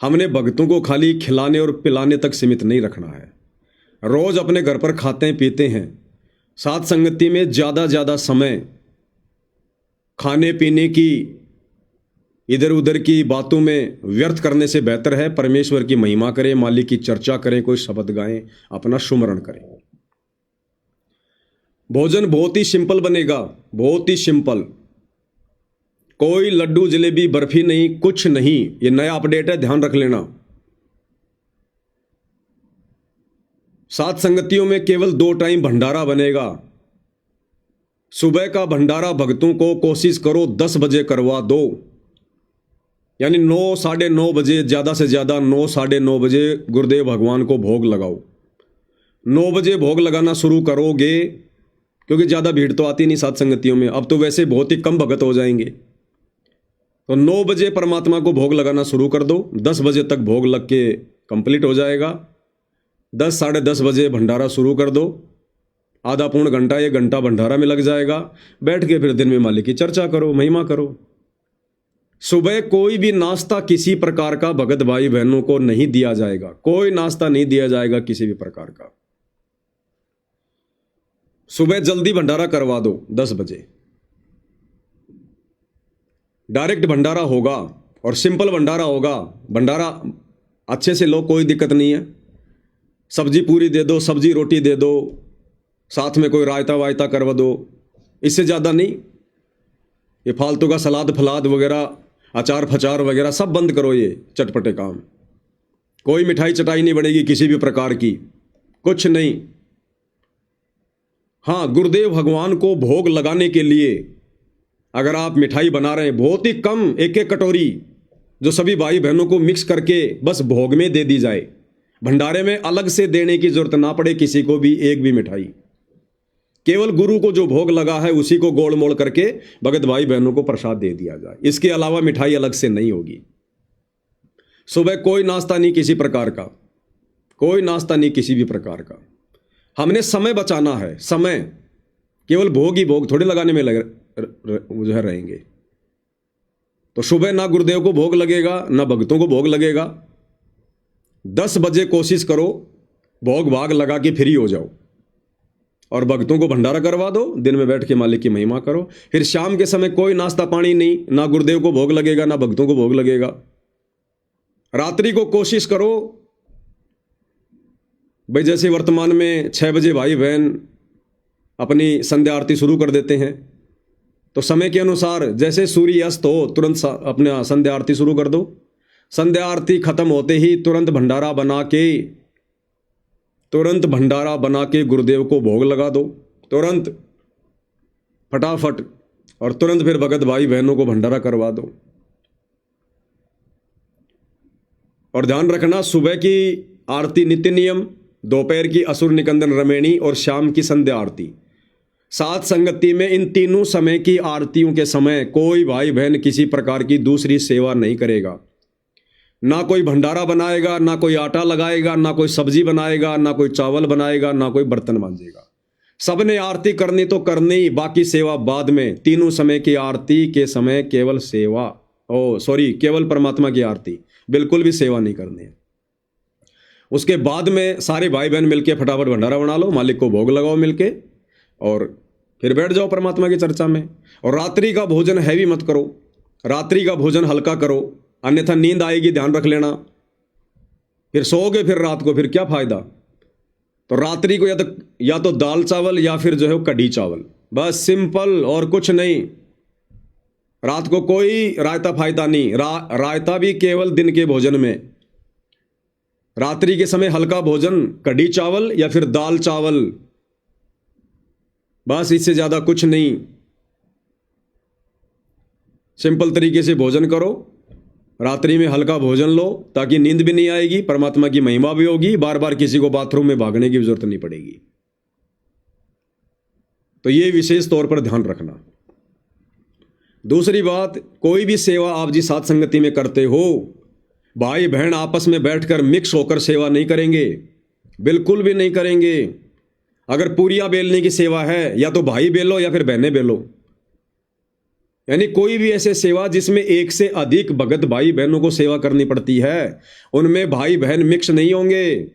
Speaker 1: हमने भक्तों को खाली खिलाने और पिलाने तक सीमित नहीं रखना है। रोज अपने घर पर खाते हैं पीते हैं। सात संगति में ज़्यादा समय खाने पीने की, इधर उधर की बातों में व्यर्थ करने से बेहतर है परमेश्वर की महिमा करें, मालिक की चर्चा करें, कोई शब्द गाएं, अपना सुमरण करें। भोजन बहुत ही सिंपल बनेगा, बहुत ही सिंपल। कोई लड्डू जलेबी बर्फी नहीं, कुछ नहीं। ये नया अपडेट है, ध्यान रख लेना। सात संगतियों में केवल 2 टाइम भंडारा बनेगा। सुबह का भंडारा भक्तों को कोशिश करो 10 बजे करवा दो, यानी 9 साढ़े 9 बजे, ज़्यादा से ज़्यादा 9 साढ़े 9 बजे गुरुदेव भगवान को भोग लगाओ। 9 बजे भोग लगाना शुरू करोगे, क्योंकि ज़्यादा भीड़ तो आती नहीं सात संगतियों में, अब तो वैसे बहुत ही कम भगत हो जाएंगे। तो 9 बजे परमात्मा को भोग लगाना शुरू कर दो, 10 बजे तक भोग लग के कंप्लीट हो जाएगा। 10 साढ़े 10 बजे भंडारा शुरू कर दो, आधा पौन घंटा 1 घंटा भंडारा में लग जाएगा। बैठ के फिर दिन में मालिक की चर्चा करो, महिमा करो। सुबह कोई भी नाश्ता किसी प्रकार का भगत भाई बहनों को नहीं दिया जाएगा, कोई नाश्ता नहीं दिया जाएगा किसी भी प्रकार का। सुबह जल्दी भंडारा करवा दो 10 बजे, डायरेक्ट भंडारा होगा और सिंपल भंडारा होगा। भंडारा अच्छे से लो, कोई दिक्कत नहीं है। सब्जी पूरी दे दो, सब्जी रोटी दे दो, साथ में कोई रायता वायता करवा दो, इससे ज़्यादा नहीं। ये फालतू का सलाद फलाद वगैरह, अचार फचार वगैरह सब बंद करो, ये चटपटे काम। कोई मिठाई चटाई नहीं बनेगी किसी भी प्रकार की, कुछ नहीं। हाँ, गुरुदेव भगवान को भोग लगाने के लिए अगर आप मिठाई बना रहे हैं, बहुत ही कम, 1-1 कटोरी, जो सभी भाई बहनों को मिक्स करके बस भोग में दे दी जाए। भंडारे में अलग से देने की जरूरत ना पड़े किसी को भी एक भी मिठाई। केवल गुरु को जो भोग लगा है उसी को गोल मोड़ करके भगत भाई बहनों को प्रसाद दे दिया जाए। इसके अलावा मिठाई अलग से नहीं होगी। सुबह कोई नाश्ता नहीं किसी प्रकार का, कोई नाश्ता नहीं किसी भी प्रकार का। हमने समय बचाना है, समय। केवल भोग ही भोग थोड़े लगाने में जो है रहेंगे। तो सुबह ना गुरुदेव को भोग लगेगा, ना भक्तों को भोग लगेगा। 10 बजे कोशिश करो भोग भाग लगा के फ्री हो जाओ और भक्तों को भंडारा करवा दो। दिन में बैठ के मालिक की महिमा करो। फिर शाम के समय कोई नाश्ता पानी नहीं, ना गुरुदेव को भोग लगेगा, ना भक्तों को भोग लगेगा। रात्रि को कोशिश करो भाई, जैसे वर्तमान में 6 बजे भाई बहन अपनी संध्या आरती शुरू कर देते हैं, तो समय के अनुसार जैसे सूर्य अस्त हो तुरंत अपने संध्या आरती शुरू कर दो। संध्या आरती खत्म होते ही तुरंत भंडारा बना के गुरुदेव को भोग लगा दो, तुरंत फटाफट, और तुरंत फिर भगत भाई बहनों को भंडारा करवा दो। और ध्यान रखना, सुबह की आरती नित्य नियम, दोपहर की असुर निकंदन रमेणी और शाम की संध्या आरती। सात संगति में इन तीनों समय की आरतियों के समय कोई भाई बहन किसी प्रकार की दूसरी सेवा नहीं करेगा। ना कोई भंडारा बनाएगा, ना कोई आटा लगाएगा, ना कोई सब्जी बनाएगा, ना कोई चावल बनाएगा, ना कोई बर्तन मांजेगा। सबने आरती करनी तो करनी, बाकी सेवा बाद में। तीनों समय की आरती के समय केवल सेवा, केवल परमात्मा की आरती, बिल्कुल भी सेवा नहीं करनी है। उसके बाद में सारे भाई बहन मिलके फटाफट भंडारा बना लो, मालिक को भोग लगाओ मिलके, और फिर बैठ जाओ परमात्मा की चर्चा में। और रात्रि का भोजन हैवी मत करो, रात्रि का भोजन हल्का करो, अन्यथा नींद आएगी, ध्यान रख लेना। फिर सोओगे फिर रात को, फिर क्या फायदा। तो रात्रि को या तो दाल चावल या फिर जो है कढ़ी चावल, बस सिंपल, और कुछ नहीं। रात को कोई रायता फायदा नहीं, रायता भी केवल दिन के भोजन में। रात्रि के समय हल्का भोजन, कढ़ी चावल या फिर दाल चावल, बस, इससे ज़्यादा कुछ नहीं। सिंपल तरीके से भोजन करो रात्रि में हल्का भोजन लो ताकि नींद भी नहीं आएगी, परमात्मा की महिमा भी होगी, बार बार किसी को बाथरूम में भागने की जरूरत नहीं पड़ेगी। तो ये विशेष तौर पर ध्यान रखना। दूसरी बात, कोई भी सेवा आप जिस साथ संगति में करते हो, भाई बहन आपस में बैठकर मिक्स होकर सेवा नहीं करेंगे, बिल्कुल भी नहीं करेंगे। अगर पूरियां बेलने की सेवा है, या तो भाई बेलो या फिर बहनें बेलो। यानी कोई भी ऐसे सेवा जिसमें एक से अधिक भगत भाई बहनों को सेवा करनी पड़ती है, उनमें भाई बहन मिक्स नहीं होंगे।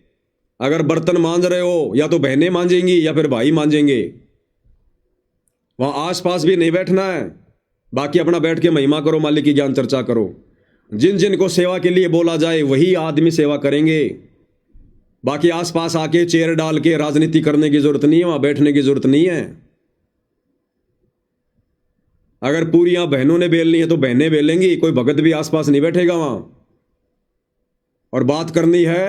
Speaker 1: अगर बर्तन मांज रहे हो, या तो बहनें मांजेंगी या फिर भाई मांजेंगे। वहां आसपास भी नहीं बैठना है, बाकी अपना बैठ के महिमा करो, मालिक की ज्ञान चर्चा करो। जिन जिन को सेवा के लिए बोला जाए वही आदमी सेवा करेंगे। बाकी आसपास आके चेयर डाल के राजनीति करने की जरूरत नहीं है, वहां बैठने की जरूरत नहीं है। अगर पूरियां बहनों ने बेलनी है तो बहनें बेलेंगी, कोई भगत भी आसपास नहीं बैठेगा वहां। और बात करनी है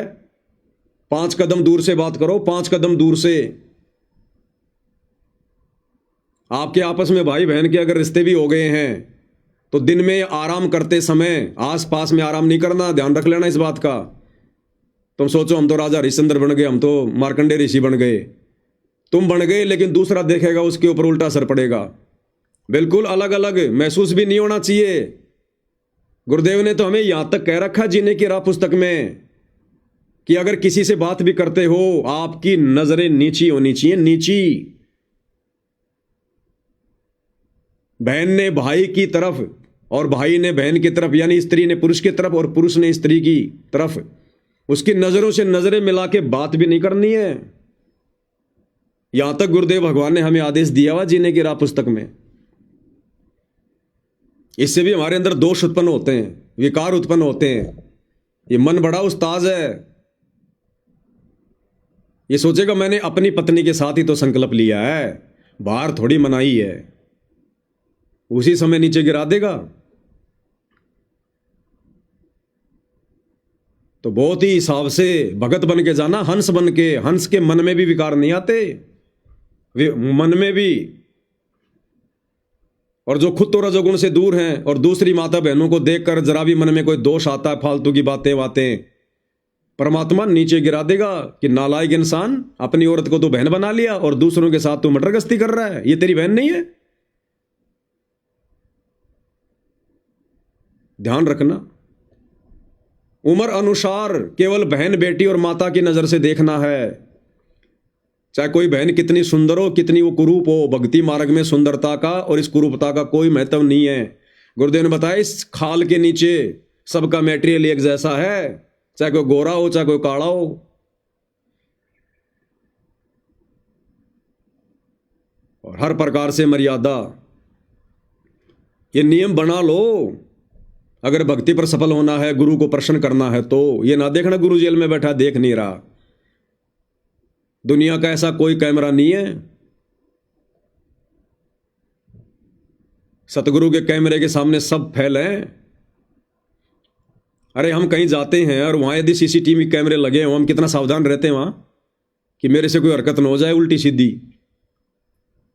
Speaker 1: 5 कदम दूर से बात करो, 5 कदम दूर से। आपके आपस में भाई बहन के अगर रिश्ते भी हो गए हैं तो दिन में आराम करते समय आसपास में आराम नहीं करना, ध्यान रख लेना इस बात का। तुम सोचो हम तो राजा हरिश्चंद्र बन गए, हम तो मार्कंडेय ऋषि बन गए। तुम बन गए, लेकिन दूसरा देखेगा उसके ऊपर उल्टा असर पड़ेगा। बिल्कुल अलग अलग महसूस भी नहीं होना चाहिए। गुरुदेव ने तो हमें यहां तक कह रखा जीने की राह पुस्तक में कि अगर किसी से बात भी करते हो, आपकी नजरें नीची होनी चाहिए, नीची। बहन ने भाई की तरफ और भाई ने बहन की तरफ, यानी स्त्री ने पुरुष की तरफ और पुरुष ने स्त्री की तरफ, उसकी नजरों से नजरें मिला के बात भी नहीं करनी है। यहां तक गुरुदेव भगवान ने हमें आदेश दिया हुआ जीने की राह पुस्तक में। इससे भी हमारे अंदर दोष उत्पन्न होते हैं, विकार उत्पन्न होते हैं। ये मन बड़ा उस्ताद है, ये सोचेगा मैंने अपनी पत्नी के साथ ही तो संकल्प लिया है, बाहर थोड़ी मनाई है, उसी समय नीचे गिरा देगा। तो बहुत ही हिसाब से भगत बन के जाना, हंस बन के। हंस के मन में भी विकार नहीं आते, मन में भी। और जो खुद तो रजोगुण से दूर हैं और दूसरी माता बहनों को देखकर जरा भी मन में कोई दोष आता है, फालतू की बातें बातें, परमात्मा नीचे गिरा देगा कि नालायक इंसान, अपनी औरत को तो बहन बना लिया और दूसरों के साथ तू मटरगस्ती कर रहा है, ये तेरी बहन नहीं है। ध्यान रखना, उम्र अनुसार केवल बहन बेटी और माता की नजर से देखना है। चाहे कोई बहन कितनी सुंदर हो, कितनी वो कुरूप हो, भक्ति मार्ग में सुंदरता का और इस कुरूपता का कोई महत्व नहीं है। गुरुदेव ने बताया इस खाल के नीचे सबका मैटेरियल एक जैसा है, चाहे कोई गोरा हो चाहे कोई काला हो। और हर प्रकार से मर्यादा, ये नियम बना लो। अगर भक्ति पर सफल होना है, गुरु को प्रसन्न करना है, तो ये ना देखना गुरु जेल में बैठा देख नहीं रहा। दुनिया का ऐसा कोई कैमरा नहीं है। सतगुरु के कैमरे के सामने सब फेल हैं। अरे हम कहीं जाते हैं और वहां यदि सीसीटीवी कैमरे लगे हो, हम कितना सावधान रहते हैं वहां कि मेरे से कोई हरकत ना हो जाए उल्टी सीधी।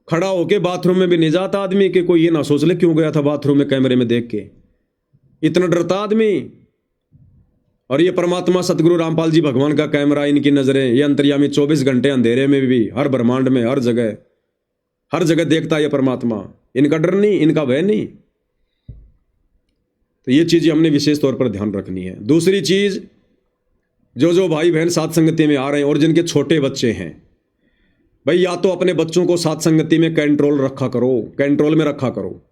Speaker 1: खड़ा होके बाथरूम में भी नहीं जाता आदमी कि कोई ये ना सोच ले क्यों गया था बाथरूम में कैमरे में देख के, इतना डरता आदमी। और ये परमात्मा सतगुरु रामपाल जी भगवान का कैमरा, इनकी नजरें, ये अंतर्यामी 24 घंटे अंधेरे में भी, हर ब्रह्मांड में, हर जगह देखता है ये परमात्मा। इनका डर नहीं, इनका भय नहीं। तो ये चीजें हमने विशेष तौर पर ध्यान रखनी है। दूसरी चीज, जो भाई बहन साथ संगति में आ रहे हैं और जिनके छोटे बच्चे हैं, भाई या तो अपने बच्चों को साथ संगति में कंट्रोल में रखा करो,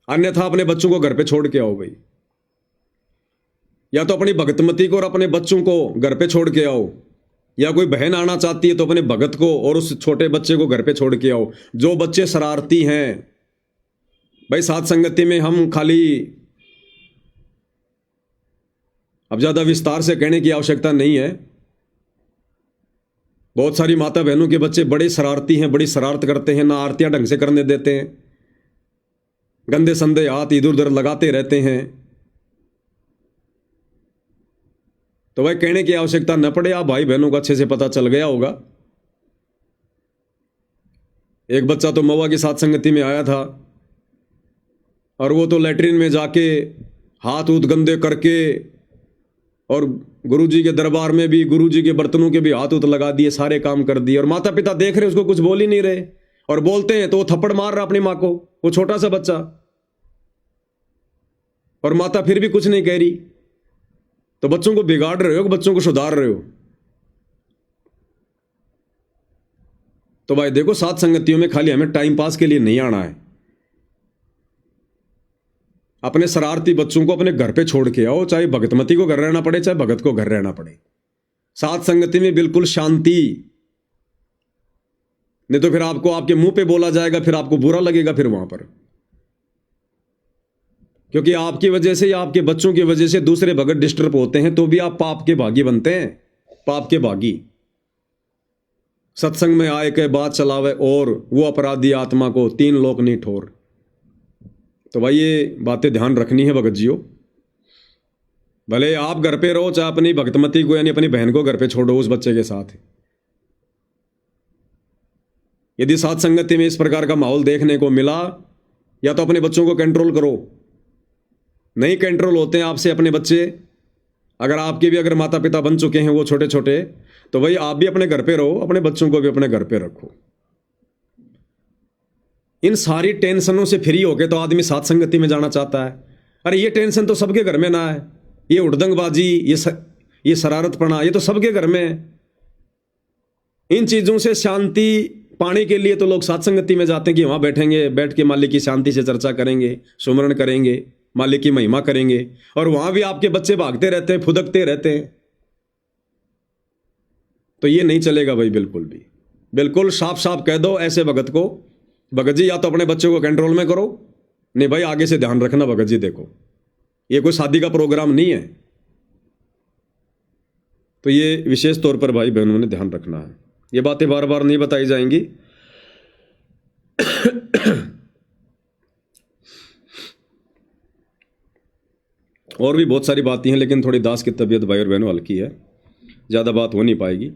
Speaker 1: अन्यथा अपने बच्चों को घर पे छोड़ के आओ भाई। या तो अपनी भगतमती को और अपने बच्चों को घर पे छोड़ के आओ, या कोई बहन आना चाहती है तो अपने भगत को और उस छोटे बच्चे को घर पे छोड़ के आओ। जो बच्चे शरारती हैं भाई, साथ संगति में हम खाली, अब ज्यादा विस्तार से कहने की आवश्यकता नहीं है, बहुत सारी माता बहनों के बच्चे बड़े शरारती हैं, बड़ी शरारत करते हैं, ना आरतियां ढंग से करने देते हैं, गंदे संदे हाथ इधर उधर लगाते रहते हैं। तो भाई कहने की आवश्यकता न पड़े, आप भाई बहनों को अच्छे से पता चल गया होगा। एक बच्चा तो मवा की साथ संगति में आया था और वो तो लैट्रिन में जाके हाथ उत गंदे करके, और गुरुजी के दरबार में भी गुरुजी के बर्तनों के भी हाथ उत लगा दिए, सारे काम कर दिए, और माता पिता देख रहे उसको कुछ बोल ही नहीं रहे, और बोलते हैं तो वो थप्पड़ मार रहा अपनी माँ को, वो छोटा सा बच्चा, और माता फिर भी कुछ नहीं कह रही। तो बच्चों को बिगाड़ रहे हो, बच्चों को सुधार रहे हो। तो भाई देखो, साथ संगतियों में खाली हमें टाइम पास के लिए नहीं आना है। अपने शरारती बच्चों को अपने घर पे छोड़ के आओ, चाहे भगतमती को घर रहना पड़े, चाहे भगत को घर रहना पड़े। साथ संगति में बिल्कुल शांति, नहीं तो फिर आपको आपके मुंह पे बोला जाएगा, फिर आपको बुरा लगेगा फिर वहां पर, क्योंकि आपकी वजह से या आपके बच्चों की वजह से दूसरे भगत डिस्टर्ब होते हैं, तो भी आप पाप के भागी बनते हैं, पाप के भागी। सत्संग में आए के बात चलावे और वो अपराधी आत्मा को 3 लोक नहीं ठोर। तो भाई ये बातें ध्यान रखनी है भगत जियो। भले आप घर पे रहो, चाहे अपनी भगतमती को यानी अपनी बहन को घर पे छोड़ो उस बच्चे के साथ। यदि साथ संगति में इस प्रकार का माहौल देखने को मिला, या तो अपने बच्चों को कंट्रोल करो। नहीं कंट्रोल होते हैं आपसे अपने बच्चे, अगर आपके भी अगर माता पिता बन चुके हैं वो छोटे छोटे, तो भाई आप भी अपने घर पे रहो, अपने बच्चों को भी अपने घर पे रखो। इन सारी टेंशनों से फ्री होके तो आदमी साथ संगति में जाना चाहता है। अरे ये टेंशन तो सबके घर में ना है, ये उड़दंगबाजी, ये शरारतपना, ये तो सबके घर में है। इन चीजों से शांति पाने के लिए तो लोग साथ संगति में जाते हैं कि वहां बैठेंगे, बैठ के मालिक की शांति से चर्चा करेंगे, सुमरण करेंगे, मालिक की महिमा करेंगे, और वहां भी आपके बच्चे भागते रहते हैं, फुदकते रहते हैं। तो ये नहीं चलेगा भाई, बिल्कुल भी। बिल्कुल साफ साफ कह दो ऐसे भगत को, भगत जी या तो अपने बच्चों को कंट्रोल में करो, नहीं भाई आगे से ध्यान रखना भगत जी, देखो ये कोई शादी का प्रोग्राम नहीं है। तो ये विशेष तौर पर भाई बहनों ने ध्यान रखना है, ये बातें बार बार नहीं बताई जाएंगी। और भी बहुत सारी बातें हैं, लेकिन थोड़ी दास की तबीयत भाई और बहनों हल्की है, ज़्यादा बात हो नहीं पाएगी।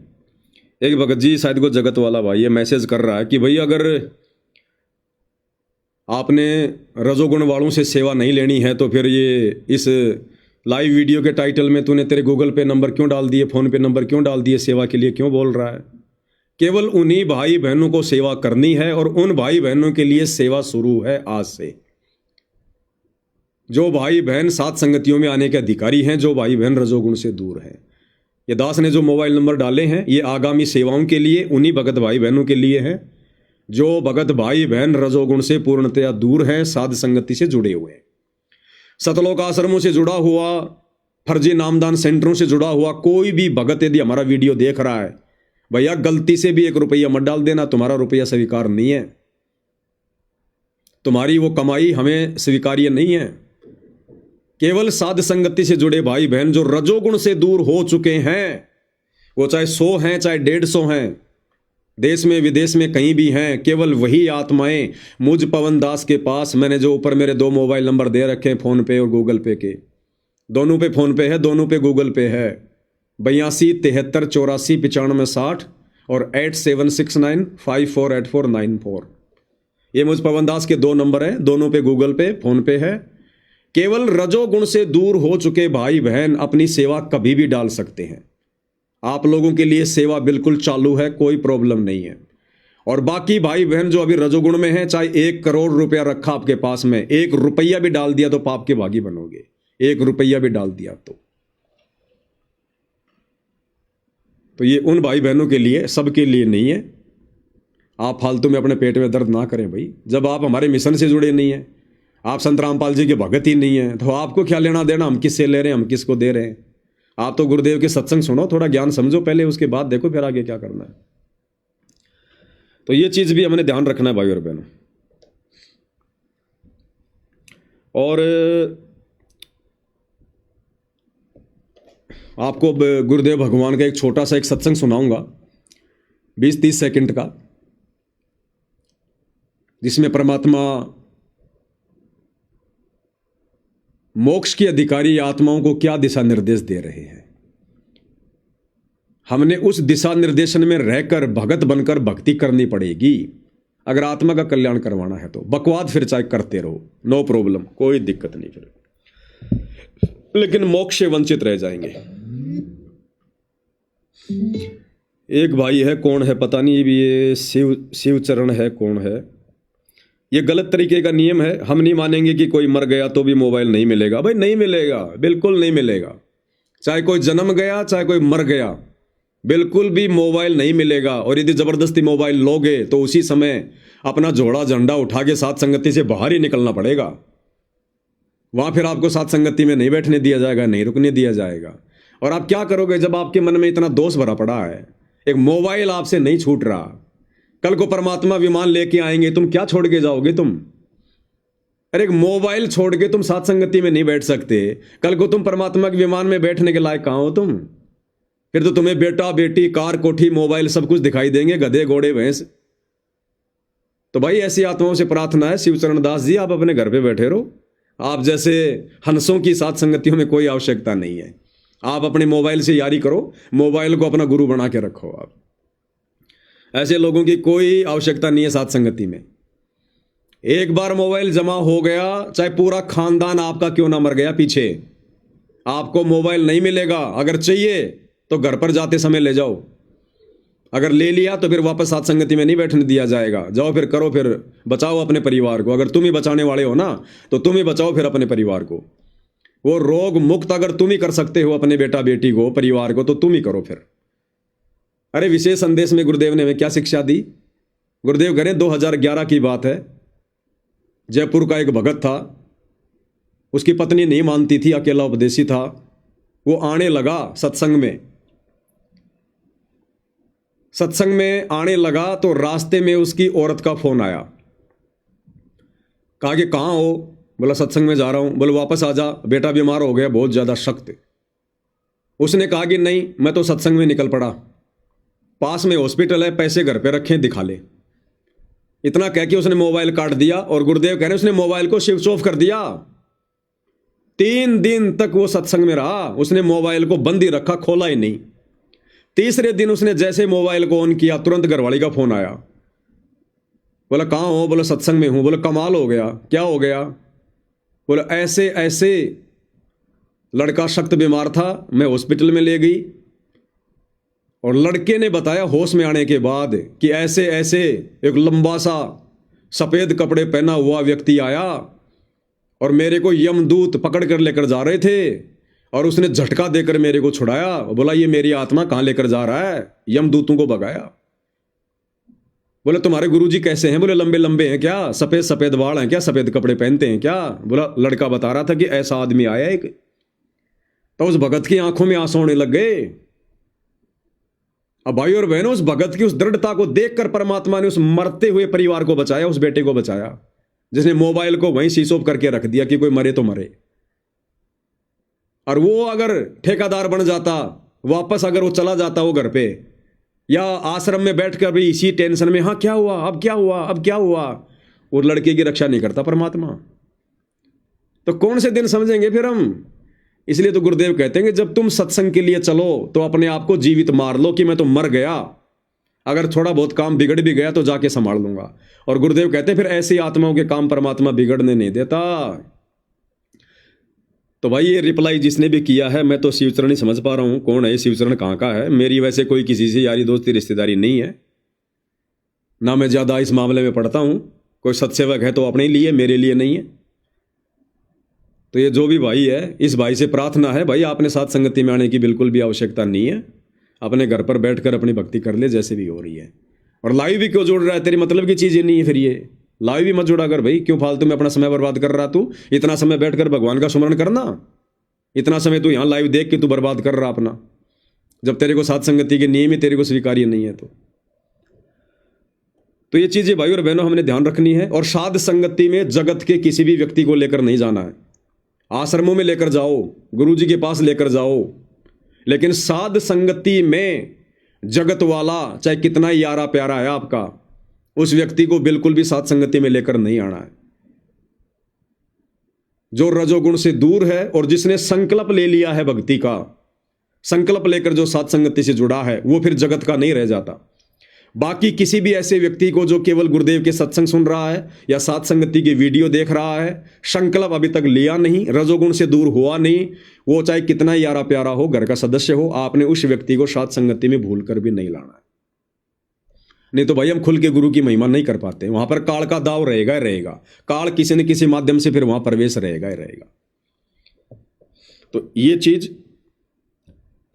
Speaker 1: एक भगत जी शायद को जगत वाला भाई ये मैसेज कर रहा है कि भाई अगर आपने रजोगुण वालों से सेवा नहीं लेनी है तो फिर ये इस लाइव वीडियो के टाइटल में तूने तेरे गूगल पे नंबर क्यों डाल दिए, फ़ोन पे नंबर क्यों डाल दिए, सेवा के लिए क्यों बोल रहा है। केवल उन्हीं भाई बहनों को सेवा करनी है, और उन भाई बहनों के लिए सेवा शुरू है आज से। जो भाई बहन सात संगतियों में आने के अधिकारी हैं, जो भाई बहन रजोगुण से दूर हैं। ये दास ने जो मोबाइल नंबर डाले हैं ये आगामी सेवाओं के लिए उन्हीं भगत भाई बहनों के लिए हैं जो भगत भाई बहन रजोगुण से पूर्णतया दूर हैं, साध संगति से जुड़े हुए हैं। सतलोक आश्रमों से जुड़ा हुआ, फर्जी नामदान सेंटरों से जुड़ा हुआ कोई भी भगत यदि हमारा वीडियो देख रहा है, भैया गलती से भी 1 रुपया मत डाल देना, तुम्हारा रुपया स्वीकार नहीं है, तुम्हारी वो कमाई हमें स्वीकार्य नहीं है। केवल साध संगति से जुड़े भाई बहन जो रजोगुण से दूर हो चुके हैं, वो चाहे 100 हैं चाहे 150 हैं, देश में विदेश में कहीं भी हैं, केवल वही आत्माएं मुझ पवन दास के पास, मैंने जो ऊपर मेरे 2 मोबाइल नंबर दे रखे हैं फ़ोन पे और गूगल पे के, दोनों पे फ़ोन पे है, दोनों पे गूगल पे है, 82 73 84 95 60 और 8769548494। ये मुझ पवन दास के 2 नंबर हैं, दोनों पे गूगल पे फ़ोन पे है। केवल रजोगुण से दूर हो चुके भाई बहन अपनी सेवा कभी भी डाल सकते हैं। आप लोगों के लिए सेवा बिल्कुल चालू है, कोई प्रॉब्लम नहीं है। और बाकी भाई बहन जो अभी रजोगुण में हैं, चाहे 1 करोड़ रुपया रखा आपके पास में, 1 रुपया भी डाल दिया तो पाप के भागी बनोगे। 1 रुपया भी डाल दिया तो ये उन भाई बहनों के लिए, सबके लिए नहीं है। आप फालतू में अपने पेट में दर्द ना करें भाई। जब आप हमारे मिशन से जुड़े नहीं हैं, आप संत रामपाल जी के भगत ही नहीं है, तो आपको क्या लेना देना, हम किससे ले रहे हैं, हम किसको दे रहे हैं। आप तो गुरुदेव के सत्संग सुनो, थोड़ा ज्ञान समझो पहले, उसके बाद देखो फिर आगे क्या करना है। तो ये चीज भी हमने ध्यान रखना है भाई और बहनों। और आपको गुरुदेव भगवान का एक छोटा सा एक सत्संग सुनाऊंगा 20-30 सेकंड का, जिसमें परमात्मा मोक्ष की अधिकारी आत्माओं को क्या दिशा निर्देश दे रहे हैं। हमने उस दिशा निर्देशन में रहकर भगत बनकर भक्ति करनी पड़ेगी अगर आत्मा का कल्याण करवाना है। तो बकवाद फिर चाहे करते रहो, नो प्रॉब्लम, कोई दिक्कत नहीं। फिर लेकिन मोक्ष से वंचित रह जाएंगे। एक भाई है, कौन है पता नहीं, भी ये शिवचरण है, कौन है, ये गलत तरीके का नियम है। हम नहीं मानेंगे कि कोई मर गया तो भी मोबाइल नहीं मिलेगा। भाई नहीं मिलेगा, बिल्कुल नहीं मिलेगा। चाहे कोई जन्म गया, चाहे कोई मर गया, बिल्कुल भी मोबाइल नहीं मिलेगा। और यदि जबरदस्ती मोबाइल लोगे तो उसी समय अपना झोड़ा झंडा उठा के साथ संगति से बाहर ही निकलना पड़ेगा। वहां फिर आपको साथ संगति में नहीं बैठने दिया जाएगा, नहीं रुकने दिया जाएगा। और आप क्या करोगे जब आपके मन में इतना दोष भरा पड़ा है? एक मोबाइल आपसे नहीं छूट रहा, कल को परमात्मा विमान लेके आएंगे, तुम क्या छोड़ के जाओगे तुम? अरे एक मोबाइल छोड़ के तुम साथ संगति में नहीं बैठ सकते, कल को तुम परमात्मा के विमान में बैठने के लायक कहां हो तुम? फिर तो तुम्हें बेटा बेटी कार कोठी मोबाइल सब कुछ दिखाई देंगे, गधे घोड़े भैंस। तो भाई ऐसी आत्माओं से प्रार्थना है, शिवचरण दास जी आप अपने घर पे बैठे रहो। आप जैसे हंसों की साथ संगतियों में कोई आवश्यकता नहीं है। आप अपने मोबाइल से यारी करो, मोबाइल को अपना गुरु बना के रखो। आप ऐसे लोगों की कोई आवश्यकता नहीं है साथ संगति में। एक बार मोबाइल जमा हो गया, चाहे पूरा खानदान आपका क्यों ना मर गया पीछे, आपको मोबाइल नहीं मिलेगा। अगर चाहिए तो घर पर जाते समय ले जाओ, अगर ले लिया तो फिर वापस साथ संगति में नहीं बैठने दिया जाएगा। जाओ फिर करो, फिर बचाओ अपने परिवार को। अगर तुम ही बचाने वाले हो ना तो तुम ही बचाओ फिर अपने परिवार को। वो रोग मुक्त अगर तुम ही कर सकते हो अपने बेटा बेटी को, परिवार को, तो तुम ही करो फिर। अरे विशेष संदेश में गुरुदेव ने हमें क्या शिक्षा दी? गुरुदेव कह रहे 2011 की बात है, जयपुर का एक भगत था, उसकी पत्नी नहीं मानती थी, अकेला उपदेशी था। वो आने लगा सत्संग में आने लगा तो रास्ते में उसकी औरत का फोन आया। कहा कि कहाँ हो? बोला सत्संग में जा रहा हूं। बोले वापस आ जा, बेटा बीमार हो गया बहुत ज्यादा सख्त। उसने कहा कि नहीं, मैं तो सत्संग में निकल पड़ा, पास में हॉस्पिटल है, पैसे घर पे रखे, दिखा ले। इतना कह के उसने मोबाइल काट दिया। और गुरुदेव कह रहे उसने मोबाइल को स्विच ऑफ कर दिया। 3 दिन तक वो सत्संग में रहा, उसने मोबाइल को बंद ही रखा, खोला ही नहीं। तीसरे दिन उसने जैसे मोबाइल को ऑन किया, तुरंत घरवाली का फोन आया। बोला कहाँ हो? बोला सत्संग में हूं। बोला कमाल हो गया, क्या हो गया? बोला ऐसे ऐसे लड़का सख्त बीमार था, मैं हॉस्पिटल में ले गई। और लड़के ने बताया होश में आने के बाद कि ऐसे ऐसे एक लंबा सा सफेद कपड़े पहना हुआ व्यक्ति आया और मेरे को यमदूत पकड़ कर लेकर जा रहे थे, और उसने झटका देकर मेरे को छुड़ाया। बोला ये मेरी आत्मा कहां लेकर जा रहा है? यमदूतों को भगाया। बोले तुम्हारे गुरुजी कैसे हैं? बोले लंबे लंबे हैं क्या, सफेद सफेद बाल हैं क्या, सफेद कपड़े पहनते हैं क्या? बोला लड़का बता रहा था कि ऐसा आदमी आया एक। तो उस भगत की आंखों में आंसू आने लग गए। अब भाई और बहनों, उस भगत की उस दृढ़ता को देखकर परमात्मा ने उस मरते हुए परिवार को बचाया, उस बेटे को बचाया जिसने मोबाइल को वहीं स्विच ऑफ करके रख दिया कि कोई मरे तो मरे। और वो अगर ठेकेदार बन जाता, वापस अगर वो चला जाता वो घर पे या आश्रम में बैठकर भी इसी टेंशन में, हाँ क्या हुआ, अब क्या हुआ, अब क्या हुआ, वो लड़के की रक्षा नहीं करता परमात्मा, तो कौन से दिन समझेंगे फिर हम? इसलिए तो गुरुदेव कहते हैं कि जब तुम सत्संग के लिए चलो तो अपने आप को जीवित मार लो कि मैं तो मर गया, अगर थोड़ा बहुत काम बिगड़ भी गया तो जाके संभाल लूंगा। और गुरुदेव कहते हैं फिर ऐसी आत्माओं के काम परमात्मा बिगड़ने नहीं देता। तो भाई ये रिप्लाई जिसने भी किया है, मैं तो शिवचरण ही समझ पा रहा हूं। कौन है शिवचरण, कहाँ का है? मेरी वैसे कोई किसी से यारी दोस्ती रिश्तेदारी नहीं है, ना मैं ज्यादा इस मामले में पढ़ता हूं। कोई सत्सेवक है तो अपने लिए, मेरे लिए नहीं है। तो ये जो भी भाई है, इस भाई से प्रार्थना है, भाई आपने साथ संगति में आने की बिल्कुल भी आवश्यकता नहीं है। अपने घर पर बैठकर अपनी भक्ति कर ले जैसे भी हो रही है। और लाइव भी क्यों जोड़ रहा है? तेरी मतलब की चीजें नहीं है फिर ये लाइव भी मत जोड़ा कर भाई। क्यों फालतू में अपना समय बर्बाद कर रहा तू? इतना समय बैठकर भगवान का सुमरण करना, इतना समय तू यहां लाइव देख के तू बर्बाद कर रहा अपना, जब तेरे को साथ संगति के नियम ही तेरे को स्वीकार्य नहीं है। तो ये चीजें भाई और बहनों हमने ध्यान रखनी है। और साध संगति में जगत के किसी भी व्यक्ति को लेकर नहीं जाना है। आश्रमों में लेकर जाओ, गुरुजी के पास लेकर जाओ, लेकिन साध संगति में जगत वाला चाहे कितना ही यारा प्यारा है आपका, उस व्यक्ति को बिल्कुल भी साथ संगति में लेकर नहीं आना है। जो रजोगुण से दूर है और जिसने संकल्प ले लिया है भक्ति का, संकल्प लेकर जो साथ संगति से जुड़ा है, वो फिर जगत का नहीं रह जाता। बाकी किसी भी ऐसे व्यक्ति को जो केवल गुरुदेव के सत्संग सुन रहा है या सात संगति की वीडियो देख रहा है, संकल्प अभी तक लिया नहीं, रजोगुण से दूर हुआ नहीं, वो चाहे कितना ही यारा प्यारा हो, घर का सदस्य हो, आपने उस व्यक्ति को सात संगति में भूल कर भी नहीं लाना है। नहीं तो भाई हम खुल के गुरु की महिमा नहीं कर पाते। वहां पर काल का दाव रहेगा ही रहेगा, काल किसी न किसी माध्यम से फिर वहां प्रवेश रहेगा ही रहेगा। तो ये चीज,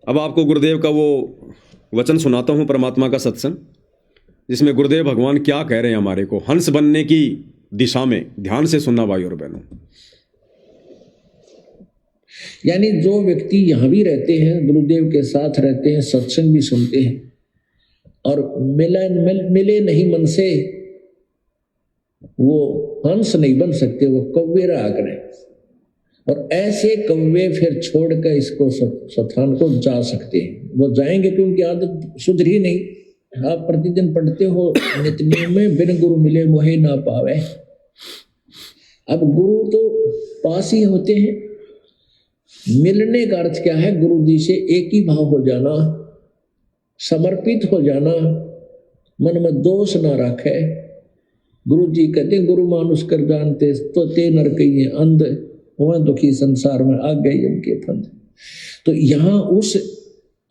Speaker 1: अब आपको गुरुदेव का वो वचन सुनाता हूं, परमात्मा का सत्संग, जिसमें गुरुदेव भगवान क्या कह रहे हैं हमारे को हंस बनने की दिशा में। ध्यान से सुनना भाई और बहनों।
Speaker 2: यानी जो व्यक्ति यहां भी रहते हैं, गुरुदेव के साथ रहते हैं, सत्संग भी सुनते हैं और मिले नहीं मन से, वो हंस नहीं बन सकते, वो कौवे रहा करें। और ऐसे कौवे फिर छोड़कर इसको स्थान को जा सकते हैं। वो जाएंगे कि उनकी आदत सुधरी नहीं। आप प्रतिदिन पढ़ते हो नित्य में, बिन गुरु मिले मोहे ना पावे। अब गुरु तो पास ही होते हैं। मिलने का अर्थ क्या है? गुरु जी से एक ही भाव हो जाना, समर्पित हो जाना, मन में दोष ना रखे। गुरु जी कहते गुरु मानुष कर जानते तो ते नर कहिए अंध, वह दुखी संसार में आ गए इनके फंद। तो यहां उस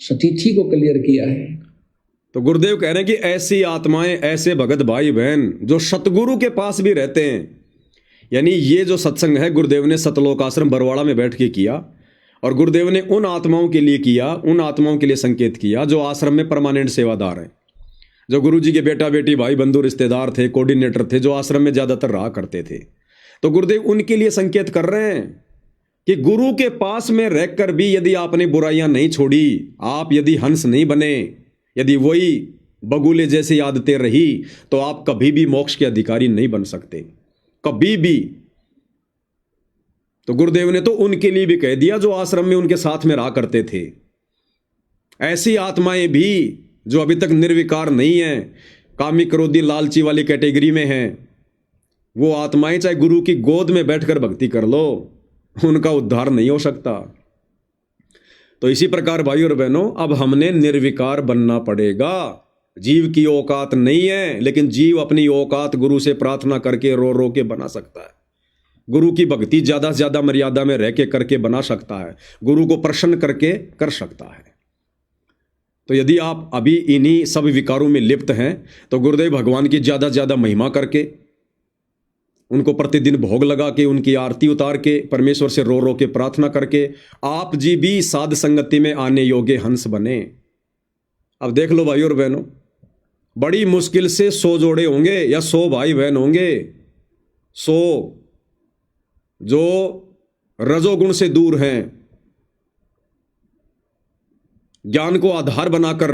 Speaker 2: स्थिति को क्लियर किया है।
Speaker 1: तो गुरुदेव कह रहे हैं कि ऐसी आत्माएं, ऐसे भगत भाई बहन जो सतगुरु के पास भी रहते हैं, यानी ये जो सत्संग है गुरुदेव ने सतलोक आश्रम बरवाड़ा में बैठ के किया, और गुरुदेव ने उन आत्माओं के लिए किया, उन आत्माओं के लिए संकेत किया जो आश्रम में परमानेंट सेवादार हैं, जो गुरु जी के बेटा बेटी भाई बंधु रिश्तेदार थे, कोऑर्डिनेटर थे, जो आश्रम में ज्यादातर रहा करते थे। तो गुरुदेव उनके लिए संकेत कर रहे हैं कि गुरु के पास में रहकर भी यदि आपने बुराइयां नहीं छोड़ी, आप यदि हंस नहीं बने, यदि वही बगुले जैसी आदतें रही, तो आप कभी भी मोक्ष के अधिकारी नहीं बन सकते, कभी भी। तो गुरुदेव ने तो उनके लिए भी कह दिया जो आश्रम में उनके साथ में रहा करते थे। ऐसी आत्माएं भी जो अभी तक निर्विकार नहीं है, कामी क्रोधी लालची वाली कैटेगरी में हैं, वो आत्माएं चाहे गुरु की गोद में बैठकर भक्ति कर लो, उनका उद्धार नहीं हो सकता। तो इसी प्रकार भाई और बहनों, अब हमने निर्विकार बनना पड़ेगा। जीव की औकात नहीं है, लेकिन जीव अपनी औकात गुरु से प्रार्थना करके रो रो के बना सकता है। गुरु की भक्ति ज्यादा से ज्यादा मर्यादा में रह के करके बना सकता है, गुरु को प्रसन्न करके कर सकता है। तो यदि आप अभी इन्हीं सब विकारों में लिप्त हैं, तो गुरुदेव भगवान की ज्यादा से ज्यादा महिमा करके, उनको प्रतिदिन भोग लगा के, उनकी आरती उतार के, परमेश्वर से रो रो के प्रार्थना करके आप जी भी साध संगति में आने योग्य हंस बने। अब देख लो भाई और बहनों, बड़ी मुश्किल से 100 जोड़े होंगे या 100 भाई बहन होंगे, 100 जो रजोगुण से दूर हैं, ज्ञान को आधार बनाकर।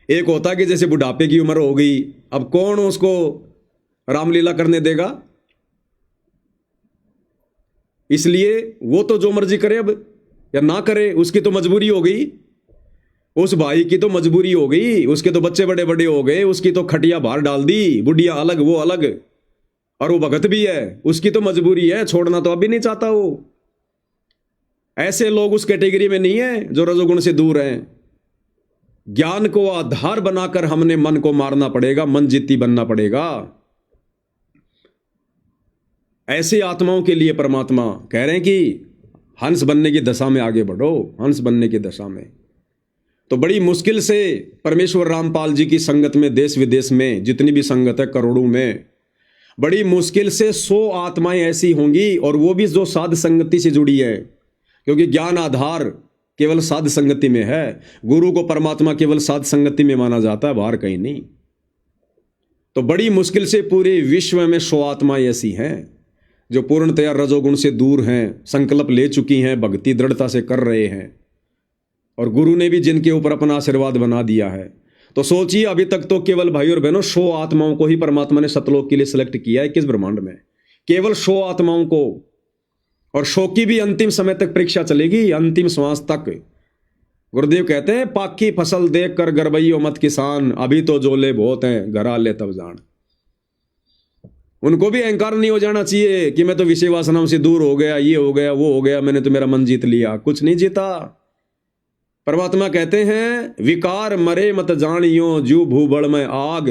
Speaker 1: एक होता कि जैसे बुढ़ापे की उम्र हो गई, अब कौन उसको रामलीला करने देगा? इसलिए वो तो जो मर्जी करे अब या ना करे, उसकी तो मजबूरी हो गई। उस भाई की तो मजबूरी हो गई, उसके तो बच्चे बड़े बड़े हो गए, उसकी तो खटिया बाहर डाल दी, बुढ़िया अलग वो अलग, और वो भगत भी है, उसकी तो मजबूरी है, छोड़ना तो अभी नहीं चाहता वो। ऐसे लोग उस कैटेगरी में नहीं है जो रजोगुण से दूर हैं। ज्ञान को आधार बनाकर हमने मन को मारना पड़ेगा, मन जिद्दी बनना पड़ेगा। ऐसी आत्माओं के लिए परमात्मा कह रहे हैं कि हंस बनने की दशा में आगे बढ़ो, हंस बनने की दशा में। तो बड़ी मुश्किल से परमेश्वर रामपाल जी की संगत में, देश विदेश में जितनी भी संगत है करोड़ों में, बड़ी मुश्किल से 100 आत्माएं ऐसी होंगी, और वो भी जो साध संगति से जुड़ी है, क्योंकि ज्ञान आधार केवल साध संगति में है। गुरु को परमात्मा केवल साध संगति में माना जाता है, बाहर कहीं नहीं। तो बड़ी मुश्किल से पूरे विश्व में 100 आत्माएं ऐसी हैं जो पूर्णतया रजोगुण से दूर हैं, संकल्प ले चुकी हैं, भक्ति दृढ़ता से कर रहे हैं, और गुरु ने भी जिनके ऊपर अपना आशीर्वाद बना दिया है। तो सोचिए, अभी तक तो केवल भाई और बहनों 100 आत्माओं को ही परमात्मा ने सतलोक के लिए सिलेक्ट किया है। किस ब्रह्मांड में केवल 100 आत्माओं को, और 100 की भी अंतिम समय तक परीक्षा चलेगी, अंतिम श्वास तक। गुरुदेव कहते हैं, पाकी फसल देख कर गरबइयो मत किसान, अभी तो जोले बहुत हैं, घर आ ले तब जान। उनको भी अहंकार नहीं हो जाना चाहिए कि मैं तो विषय वासनाओं से दूर हो गया, ये हो गया, वो हो गया, मैंने तो मेरा मन जीत लिया। कुछ नहीं जीता। परमात्मा कहते हैं विकार मरे मत जानियो जू भूबड़ में आग,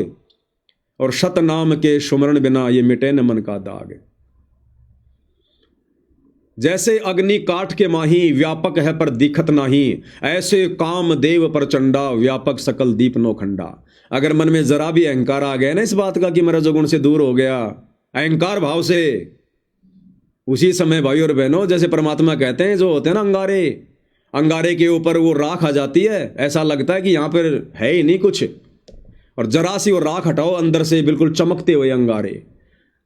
Speaker 1: और शत नाम के सुमरण बिना ये मिटे न मन का दाग। जैसे अग्नि काठ के माही व्यापक है पर दिखत नाही, ऐसे काम देव प्रचंडा व्यापक सकल दीप नोखंडा। अगर मन में जरा भी अहंकार आ गया ना इस बात का कि मैं रजोगुण से दूर हो गया, अहंकार भाव से, उसी समय भाई और बहनों जैसे परमात्मा कहते हैं जो होते हैं ना अंगारे, अंगारे के ऊपर वो राख आ जाती है, ऐसा लगता है कि यहां पर है ही नहीं कुछ, और जरा सी वो राख हटाओ अंदर से बिल्कुल चमकते हुए अंगारे।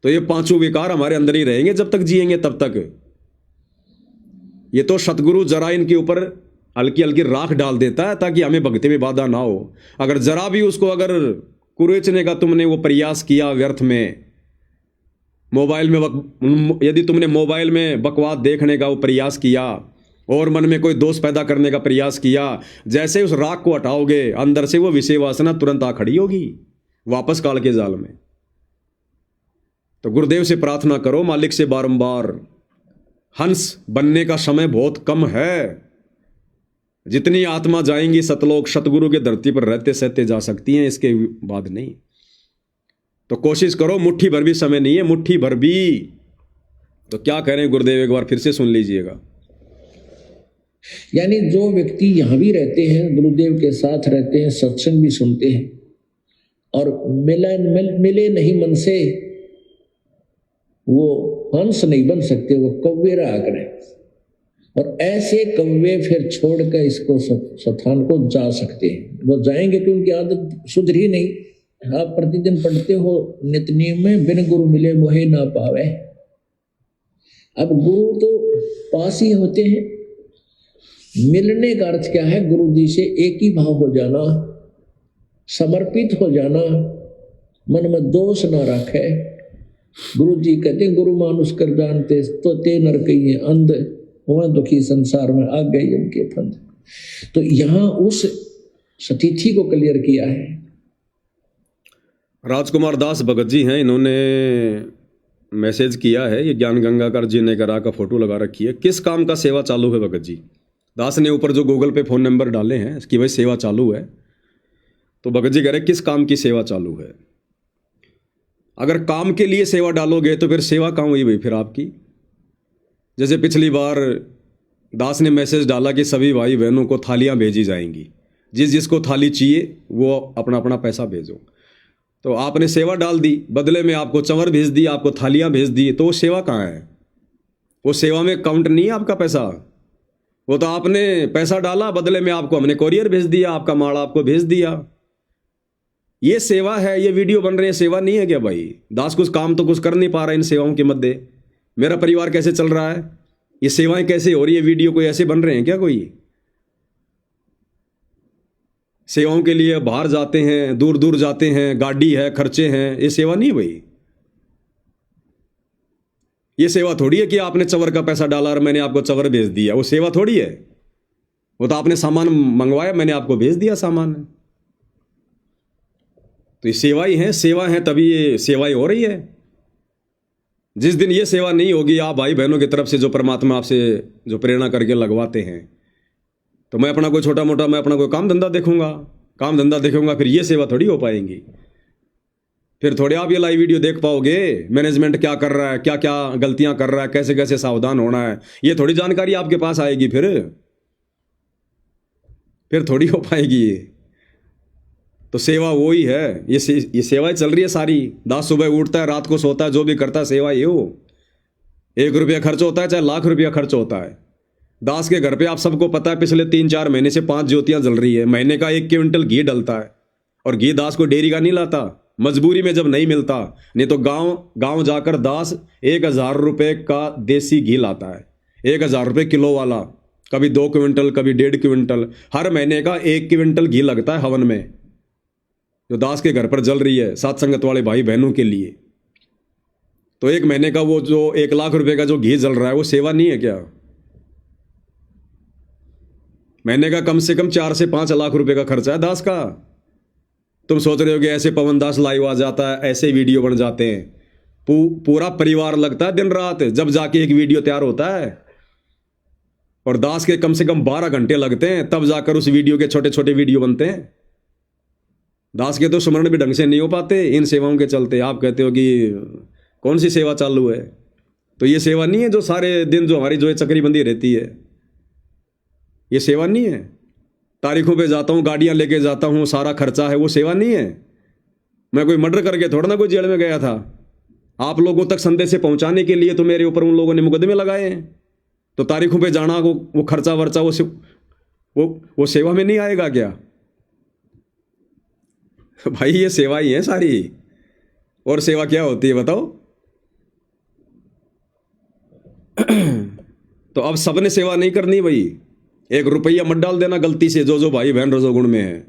Speaker 1: तो ये पांचों विकार हमारे अंदर ही रहेंगे जब तक जिएंगे तब तक। ये तो सतगुरु जरा इनके ऊपर हल्की हल्की राख डाल देता है ताकि हमें भक्ति में बाधा ना हो। अगर जरा भी उसको अगर कुरेचने का तुमने वो प्रयास किया व्यर्थ में, मोबाइल में यदि तुमने मोबाइल में बकवास देखने का वो प्रयास किया और मन में कोई दोष पैदा करने का प्रयास किया, जैसे उस राख को हटाओगे अंदर से वो विषय वासना तुरंत आ खड़ी होगी वापस काल के जाल में। तो गुरुदेव से प्रार्थना करो, मालिक से बारंबार, हंस बनने का समय बहुत कम है। जितनी आत्मा जाएंगी सतलोक सतगुरु के धरती पर रहते सहते जा सकती हैं, इसके बाद नहीं। तो कोशिश करो, मुट्ठी भर भी समय नहीं है, मुट्ठी भर भी। तो क्या कह रहे हैं गुरुदेव, एक बार फिर से सुन लीजिएगा।
Speaker 2: यानी जो व्यक्ति यहाँ भी रहते हैं, गुरुदेव के साथ रहते हैं, सत्संग भी सुनते हैं और मिले नहीं मन से, वो हंस नहीं बन सकते, वो कौवे रहा करें। और ऐसे कौवे फिर छोड़कर इसको स्थान को जा सकते हैं। वो जाएंगे कि उनकी आदत सुधरी नहीं। आप प्रतिदिन पढ़ते हो नित्यनेम में, बिन गुरु मिले मोहे ना पावे। अब गुरु तो पास ही होते हैं। मिलने का अर्थ क्या है? गुरु जी से एक ही भाव हो जाना, समर्पित हो जाना, मन में दोष ना रखे। गुरु जी कहते हैं गुरु मानुष कर जानते तो ते नर कहिए अंध, हुआ दुखी संसार में आ गई उनके फंद। तो यहां उस स्थिति को क्लियर किया है।
Speaker 1: राजकुमार दास भगत जी हैं, इन्होंने मैसेज किया है, ये ज्ञान गंगा कर जी ने करा का फोटो लगा रखी है। किस काम का सेवा चालू है भगत जी? दास ने ऊपर जो गूगल पे फ़ोन नंबर डाले हैं कि भाई सेवा चालू है। तो भगत जी कह रहे किस काम की सेवा चालू है? अगर काम के लिए सेवा डालोगे तो फिर सेवा कहाँ हुई भाई फिर आपकी? जैसे पिछली बार दास ने मैसेज डाला कि सभी भाई बहनों को थालियां भेजी जाएंगी, जिस जिसको थाली चाहिए वो अपना अपना पैसा भेजो। तो आपने सेवा डाल दी, बदले में आपको चंवर भेज दी, आपको थालियां भेज दी, तो वो सेवा कहाँ है? वो सेवा में काउंट नहीं है आपका पैसा। वो तो आपने पैसा डाला, बदले में आपको हमने कोरियर भेज दिया, आपका माड़ा आपको भेज दिया। ये सेवा है। ये वीडियो बन रहे हैं, सेवा नहीं है क्या भाई? दास कुछ काम तो कुछ कर नहीं पा रहा इन सेवाओं के मध्य। मेरा परिवार कैसे चल रहा है? ये सेवाएं कैसे हो रही है? वीडियो कोई ऐसे बन रहे हैं क्या? कोई सेवाओं के लिए बाहर जाते हैं, दूर दूर जाते हैं, गाड़ी है, खर्चे हैं, ये सेवा नहीं है भाई। ये सेवा थोड़ी है कि आपने चवर का पैसा डाला और मैंने आपको चवर भेज दिया, वो सेवा थोड़ी है। वो तो आपने सामान मंगवाया, मैंने आपको भेज दिया सामान। तो ये सेवा ही है, सेवा है तभी ये सेवाएं हो रही है। जिस दिन ये सेवा नहीं होगी, आप भाई बहनों की तरफ से जो परमात्मा आपसे जो प्रेरणा करके लगवाते हैं, तो मैं अपना कोई छोटा मोटा, मैं अपना कोई काम धंधा देखूंगा, फिर ये सेवा थोड़ी हो पाएंगी। फिर थोड़े आप ये लाइव वीडियो देख पाओगे, मैनेजमेंट क्या कर रहा है, क्या क्या गलतियां कर रहा है, कैसे कैसे सावधान होना है, ये थोड़ी जानकारी आपके पास आएगी। फिर थोड़ी हो पाएगी ये। तो सेवा वो ही है, ये सेवाएं चल रही है सारी। दास सुबह उठता है, रात को सोता है, जो भी करता है सेवा ये हो। 1 रुपया खर्च होता है चाहे लाख रुपया खर्च होता है। दास के घर पे आप सबको पता है पिछले 3-4 महीने से 5 ज्योतियां जल रही है। महीने का 1 क्विंटल घी डलता है, और घी दास को डेयरी का नहीं लाता, मजबूरी में जब नहीं मिलता, नहीं तो गांव जाकर दास 1000 रुपये का देसी घी लाता है। 1000 रुपये किलो वाला, कभी 2 क्विंटल, कभी 1.5 क्विंटल। हर महीने का 1 क्विंटल घी लगता है हवन में, जो दास के घर पर जल रही है सात संगत वाले भाई बहनों के लिए। तो 1 महीने का वो जो 1 लाख रुपए का जो घी जल रहा है, वो सेवा नहीं है क्या? महीने का कम से कम 4 से 5 लाख रुपए का खर्चा है दास का। तुम सोच रहे हो कि ऐसे पवन दास लाइव आ जाता है, ऐसे वीडियो बन जाते हैं, पूरा परिवार लगता है दिन रात, जब जाके एक वीडियो तैयार होता है। और दास के कम से कम 12 घंटे लगते हैं, तब जाकर उस वीडियो के छोटे छोटे वीडियो बनते हैं। दास के तो स्मरण भी ढंग से नहीं हो पाते इन सेवाओं के चलते। आप कहते हो कि कौन सी सेवा चालू है, तो ये सेवा नहीं है जो सारे दिन जो हमारी जो है चक्री बंदी रहती है, ये सेवा नहीं है। तारीखों पे जाता हूँ, गाड़ियाँ लेके जाता हूँ, सारा खर्चा है, वो सेवा नहीं है। मैं कोई मर्डर करके थोड़ा ना कोई जेल में गया था। आप लोगों तक संदेश पहुंचाने के लिए तो मेरे ऊपर उन लोगों ने मुकदमे लगाए हैं। तो तारीखों पे जाना, वो खर्चा वर्चा, वो सेवा में नहीं आएगा क्या? भाई ये सेवा ही है सारी। और सेवा क्या होती है बताओ? तो अब सबने सेवा नहीं करनी भाई। 1 रुपया मत डाल देना गलती से, जो भाई बहन रजोगुण में है।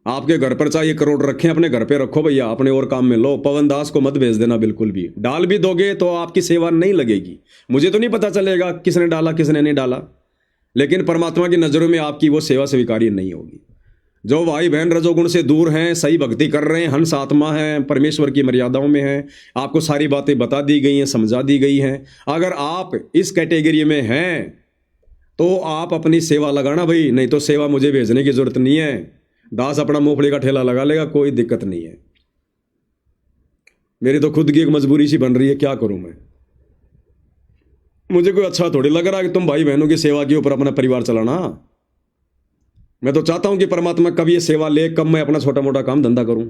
Speaker 1: आपके घर पर चाहे 1 करोड़ रखें, अपने घर पे रखो भैया, अपने और काम में लो। पवन दास को मत भेज देना बिल्कुल भी। डाल भी दोगे तो आपकी सेवा नहीं लगेगी। मुझे तो नहीं पता चलेगा किसने डाला किसने नहीं डाला, लेकिन परमात्मा की नज़रों में आपकी वो सेवा स्वीकार्य नहीं होगी। जो भाई बहन रजोगुण से दूर हैं, सही भक्ति कर रहे हैं, हंस आत्मा हैं, परमेश्वर की मर्यादाओं में हैं, आपको सारी बातें बता दी गई हैं, समझा दी गई हैं। अगर आप इस कैटेगरी में हैं तो आप अपनी सेवा लगाना भाई, नहीं तो सेवा मुझे भेजने की जरूरत नहीं है। दास अपना मूंगफली का ठेला लगा लेगा, कोई दिक्कत नहीं है। मेरी तो खुद की एक मजबूरी सी बन रही है, क्या करूं मैं? मुझे कोई अच्छा थोड़ी लग रहा है कि तुम भाई बहनों की सेवा के ऊपर अपना परिवार चलाना। मैं तो चाहता हूं कि परमात्मा कब ये सेवा ले, कब मैं अपना छोटा मोटा काम धंधा करूं,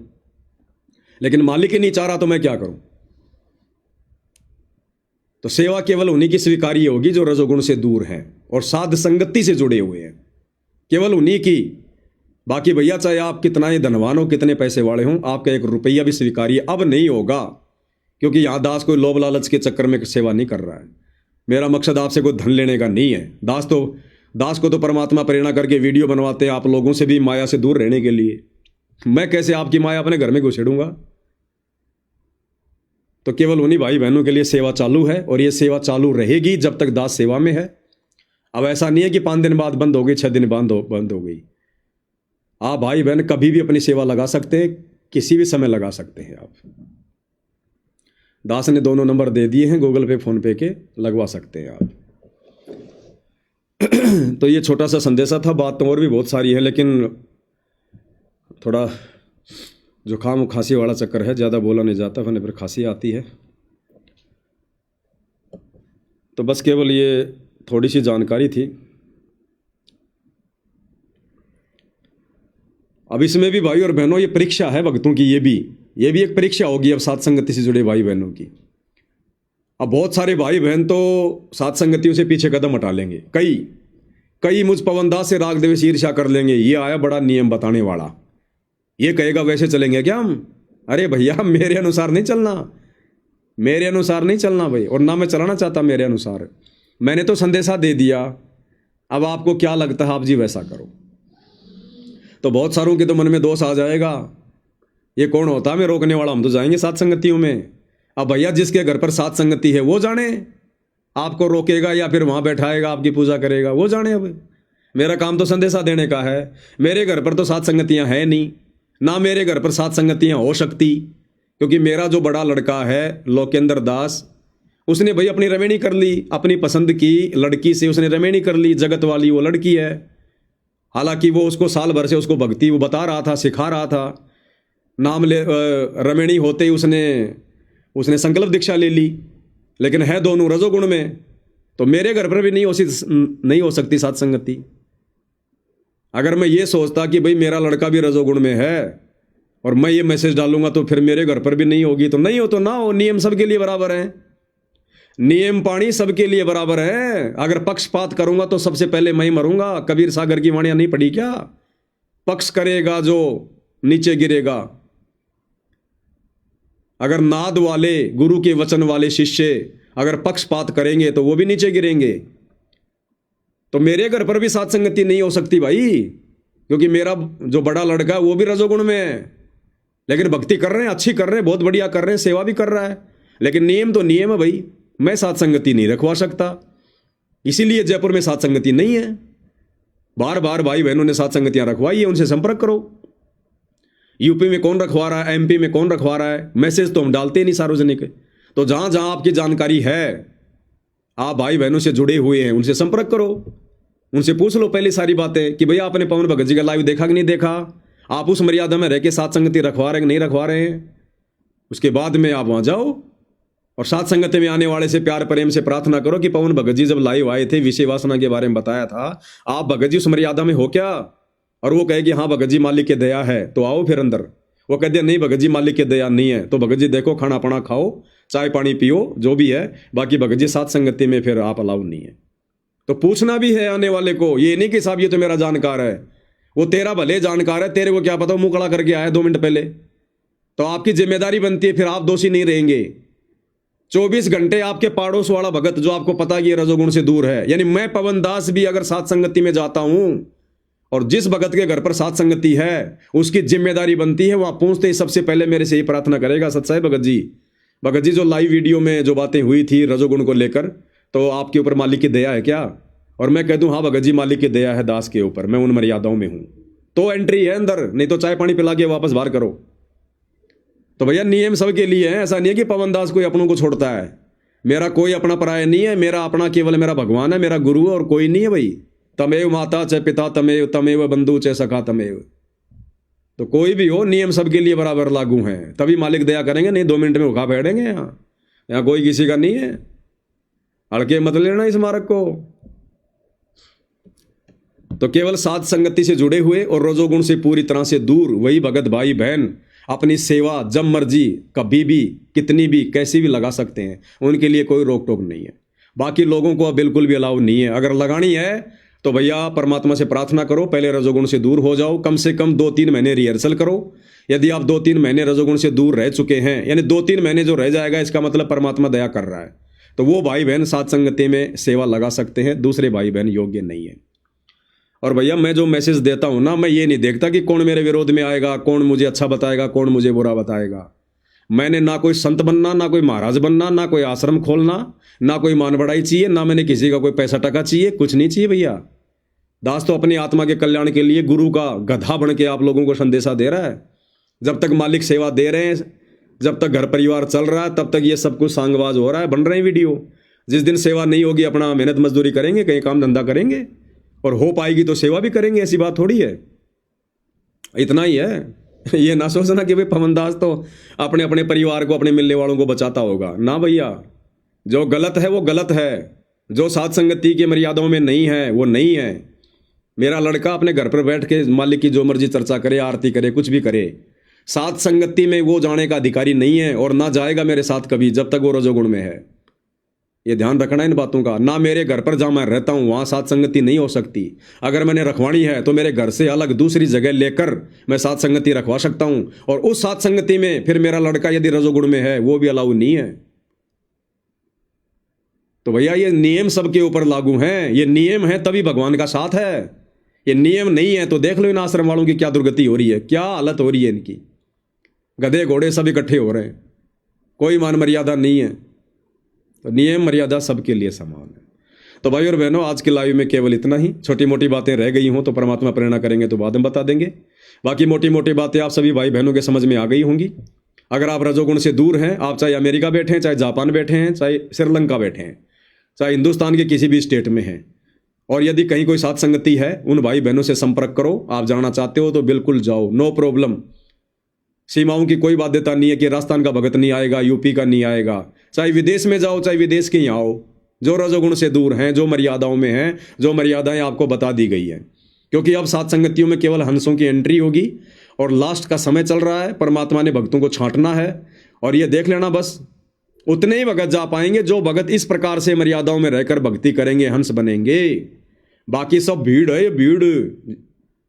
Speaker 1: लेकिन मालिक ही नहीं चाह रहा तो मैं क्या करूं? तो सेवा केवल उन्हीं की स्वीकार्य होगी जो रजोगुण से दूर हैं और साध संगति से जुड़े हुए हैं, केवल उन्हीं की। बाकी भैया चाहे आप कितना ही धनवान हो, कितने पैसे वाले हों, आपका 1 रुपया भी स्वीकार्य अब नहीं होगा, क्योंकि यहां दास कोई लोभ लालच के चक्कर में सेवा नहीं कर रहा है। मेरा मकसद आपसे कोई धन लेने का नहीं है। दास को तो परमात्मा प्रेरणा करके वीडियो बनवाते हैं आप लोगों से भी माया से दूर रहने के लिए। मैं कैसे आपकी माया अपने घर में घुसेड़ूंगा? तो केवल उन्हीं भाई बहनों के लिए सेवा चालू है, और ये सेवा चालू रहेगी जब तक दास सेवा में है। अब ऐसा नहीं है कि 5 दिन बाद बंद हो गई, 6 दिन बंद हो गई। आप भाई बहन कभी भी अपनी सेवा लगा सकते हैं, किसी भी समय लगा सकते हैं आप। दास ने दोनों नंबर दे दिए हैं, गूगल पे फोन पे के, लगवा सकते हैं आप। तो ये छोटा सा संदेशा था। बात तो और भी बहुत सारी है, लेकिन थोड़ा जुकाम खांसी वाला चक्कर है, ज़्यादा बोला नहीं जाता, वरना फिर खांसी आती है। तो बस केवल ये थोड़ी सी जानकारी थी। अब इसमें भी भाई और बहनों ये परीक्षा है भक्तों की, ये भी एक परीक्षा होगी अब साथ संगति से जुड़े भाई बहनों की। अब बहुत सारे भाई बहन तो साथ संगतियों से पीछे कदम हटा लेंगे। कई मुझ पवन दास से राग द्वेष ईर्ष्या कर लेंगे। ये आया बड़ा नियम बताने वाला, ये कहेगा वैसे चलेंगे क्या हम? अरे भैया मेरे अनुसार नहीं चलना, मेरे अनुसार नहीं चलना भाई, और ना मैं चलाना चाहता मेरे अनुसार। मैंने तो संदेशा दे दिया, अब आपको क्या लगता है आप जी वैसा करो। तो बहुत सारों के तो मन में दोष आ जाएगा, ये कौन होता है मैं रोकने वाला, हम तो जाएंगे साथ संगतियों में। अब भैया जिसके घर पर साथ संगति है वो जाने, आपको रोकेगा या फिर वहां बैठाएगा आपकी पूजा करेगा, वो जाने। अब मेरा काम तो संदेशा देने का है। मेरे घर पर तो साथ संगतियां हैं नहीं, ना मेरे घर पर साथ संगतियां हो सकती, क्योंकि मेरा जो बड़ा लड़का है लोकेंद्र दास, उसने भाई अपनी रमेणी कर ली, अपनी पसंद की लड़की से उसने रमेणी कर ली, जगत वाली वो लड़की है। हालांकि वो उसको साल भर से उसको भक्ति वो बता रहा था, सिखा रहा था। नाम ले रमेणी होते ही उसने संकल्प दीक्षा ले ली, लेकिन है दोनों रजोगुण में। तो मेरे घर पर भी नहीं हो सकती साथ संगति। अगर मैं ये सोचता कि भाई मेरा लड़का भी रजोगुण में है और मैं ये मैसेज डालूंगा तो फिर मेरे घर पर भी नहीं होगी, तो नहीं हो तो ना हो। नियम सबके लिए बराबर है, नियम पानी सबके लिए बराबर है। अगर पक्षपात करूंगा तो सबसे पहले मैं ही मरूंगा। कबीर सागर की वाणियां नहीं पढ़ी क्या? पक्ष करेगा जो नीचे गिरेगा। अगर नाद वाले गुरु के वचन वाले शिष्य अगर पक्षपात करेंगे तो वो भी नीचे गिरेंगे। तो मेरे घर पर भी साथ संगति नहीं हो सकती भाई, क्योंकि मेरा जो बड़ा लड़का है वो भी रजोगुण में है, लेकिन भक्ति कर रहे हैं, अच्छी कर रहे हैं, बहुत बढ़िया कर रहे हैं, सेवा भी कर रहा है। लेकिन नियम तो नियम है भाई, मैं साथ संगति नहीं रखवा सकता। इसीलिए जयपुर में साथ संगति नहीं है। बार बार भाई बहनों ने साथ संगतियां रखवाई है, उनसे संपर्क करो। यूपी में कौन रखवा रहा है, एमपी में कौन रखवा रहा है, मैसेज तो हम डालते ही नहीं सार्वजनिक। तो जहां जहां आपकी जानकारी है आप भाई बहनों से जुड़े हुए हैं, उनसे संपर्क करो, उनसे पूछ लो पहले सारी बातें कि भैया आपने पवन भगत जी का लाइव देखा कि नहीं देखा, आप उस मर्यादा में रह के साथ संगति रखवा रहे हैं कि नहीं रखवा रहे हैं। उसके बाद में आप वहां जाओ और साथ संगति में आने वाले से प्यार प्रेम से प्रार्थना करो कि पवन भगत जी जब लाइव आए थे विषय वासना के बारे में बताया था, आप भगत जी उस मर्यादा में हो क्या? और वो कहे कि हाँ भगत जी मालिक की दया है, तो आओ फिर अंदर। वो कहते नहीं भगत जी मालिक की दया नहीं है, तो भगत जी देखो खाना पाना खाओ, चाय पानी पियो, जो भी है, बाकी भगत जी साथ संगति में फिर आप अलाउ नहीं है। तो पूछना भी है आने वाले को, ये नहीं कि साहब ये तो मेरा जानकार है, वो तेरा भले जानकार है, तेरे को क्या पता मुंह खड़ा करके आया 2 मिनट पहले। तो आपकी जिम्मेदारी बनती है, फिर आप दोषी नहीं रहेंगे। 24 घंटे आपके पाड़ोस वाला भगत जो आपको पता कि ये रजोगुण से दूर है, यानी मैं पवन दास भी अगर साथ संगति में जाता हूं और जिस भगत के घर पर साथ संगति है उसकी जिम्मेदारी बनती है वहां पहुंचते ही सबसे पहले मेरे से ही प्रार्थना करेगा, सच्चाई भगत जी जो लाइव वीडियो में जो बातें हुई थी रजोगुण को लेकर, तो आपके ऊपर मालिक की दया है क्या? और मैं कह दूं हाँ भगत जी मालिक की दया है दास के ऊपर, मैं उन मर्यादाओं में हूं, तो एंट्री है अंदर, नहीं तो चाय पानी पिला के वापस बाहर करो। तो भैया नियम सबके लिए है, ऐसा नहीं है कि पवन दास कोई अपनों को छोड़ता है। मेरा कोई अपना पराया नहीं है, मेरा अपना केवल मेरा भगवान है, मेरा गुरु है, और कोई नहीं है भाई। तमेव माता च पिता तमेव, तमेव बंधु च सखा तमेव। तो कोई भी हो नियम सबके लिए बराबर लागू हैं, तभी मालिक दया करेंगे, नहीं 2 मिनट में उठा बैठेंगे। यहाँ कोई किसी का नहीं है, हड़के मत लेना इस मार्ग को। तो केवल साध संगति से जुड़े हुए और रजोगुण से पूरी तरह से दूर वही भगत भाई बहन अपनी सेवा जब मर्जी कभी भी कितनी भी कैसी भी लगा सकते हैं, उनके लिए कोई रोक टोक नहीं है। बाकी लोगों को बिल्कुल भी अलाउ नहीं है। अगर लगानी है तो भैया परमात्मा से प्रार्थना करो, पहले रजोगुण से दूर हो जाओ, कम से कम 2-3 महीने रिहर्सल करो। यदि आप 2-3 महीने रजोगुण से दूर रह चुके हैं, यानी 2-3 महीने जो रह जाएगा इसका मतलब परमात्मा दया कर रहा है, तो वो भाई बहन साथ संगति में सेवा लगा सकते हैं, दूसरे भाई बहन योग्य नहीं है। और भैया मैं जो मैसेज देता हूं ना, मैं ये नहीं देखता कि कौन मेरे विरोध में आएगा, कौन मुझे अच्छा बताएगा, कौन मुझे बुरा बताएगा। मैंने ना कोई संत बनना, ना कोई महाराज बनना, ना कोई आश्रम खोलना, ना कोई मान बढ़ाई चाहिए, ना मैंने किसी का कोई पैसा टका चाहिए, कुछ नहीं चाहिए भैया। दास तो अपनी आत्मा के कल्याण के लिए गुरु का गधा बन के आप लोगों को संदेशा दे रहा है। जब तक मालिक सेवा दे रहे हैं, जब तक घर परिवार चल रहा है, तब तक ये सब कुछ सांगबाज हो रहा है, बन रहे हैं वीडियो। जिस दिन सेवा नहीं होगी अपना मेहनत मजदूरी करेंगे, कहीं काम धंधा करेंगे, और हो पाएगी तो सेवा भी करेंगे, ऐसी बात थोड़ी है। इतना ही है। ये ना सोचना कि भाई पवन दास तो अपने अपने परिवार को, अपने मिलने वालों को बचाता होगा, ना भैया। जो गलत है वो गलत है, जो साथ संगति की मर्यादाओं में नहीं है वो नहीं है। मेरा लड़का अपने घर पर बैठ के मालिक की जो मर्जी चर्चा करे, आरती करे, कुछ भी करे, साथ संगति में वो जाने का अधिकारी नहीं है, और ना जाएगा मेरे साथ कभी, जब तक वो रजोगुण में है। ये ध्यान रखना इन बातों का। ना मेरे घर पर जहां मैं रहता हूं वहां साथ संगति नहीं हो सकती। अगर मैंने रखवानी है तो मेरे घर से अलग दूसरी जगह लेकर मैं साथ संगति रखवा सकता हूं, और उस साथ संगति में फिर मेरा लड़का यदि रजोगुण में है वो भी अलाउ नहीं है। तो भैया ये नियम सबके ऊपर लागू हैं। ये नियम है तभी भगवान का साथ है। ये नियम नहीं है तो देख लो इन आश्रम वालों की क्या दुर्गति हो रही है, क्या हालत हो रही है इनकी। गधे घोड़े सब इकट्ठे हो रहे हैं, कोई मान मर्यादा नहीं है। तो नियम मर्यादा सबके लिए समान है। तो भाई और बहनों, आज के लाइव में केवल इतना ही। छोटी मोटी बातें रह गई हों तो परमात्मा प्रेरणा करेंगे तो बाद में बता देंगे। बाकी मोटी मोटी बातें आप सभी भाई बहनों के समझ में आ गई होंगी। अगर आप रजोगुण से दूर हैं, आप चाहे अमेरिका बैठे हैं, चाहे जापान बैठे हैं, चाहे श्रीलंका बैठे हैं, चाहे हिंदुस्तान के किसी भी स्टेट में हैं, और यदि कहीं कोई साथ संगति है, उन भाई बहनों से संपर्क करो। आप जाना चाहते हो तो बिल्कुल जाओ, नो प्रॉब्लम। सीमाओं की कोई बाध्यता नहीं है कि राजस्थान का भगत नहीं आएगा, यूपी का नहीं आएगा। चाहे विदेश में जाओ, चाहे विदेश के यहाँ आओ, जो रजोगुण से दूर हैं, जो मर्यादाओं में हैं, जो मर्यादाएं आपको बता दी गई हैं। क्योंकि अब सात संगतियों में केवल हंसों की एंट्री होगी, और लास्ट का समय चल रहा है। परमात्मा ने भक्तों को छांटना है, और ये देख लेना बस उतने ही भगत जा पाएंगे जो भगत इस प्रकार से मर्यादाओं में रहकर भक्ति करेंगे, हंस बनेंगे। बाकी सब भीड़ है, ये भीड़।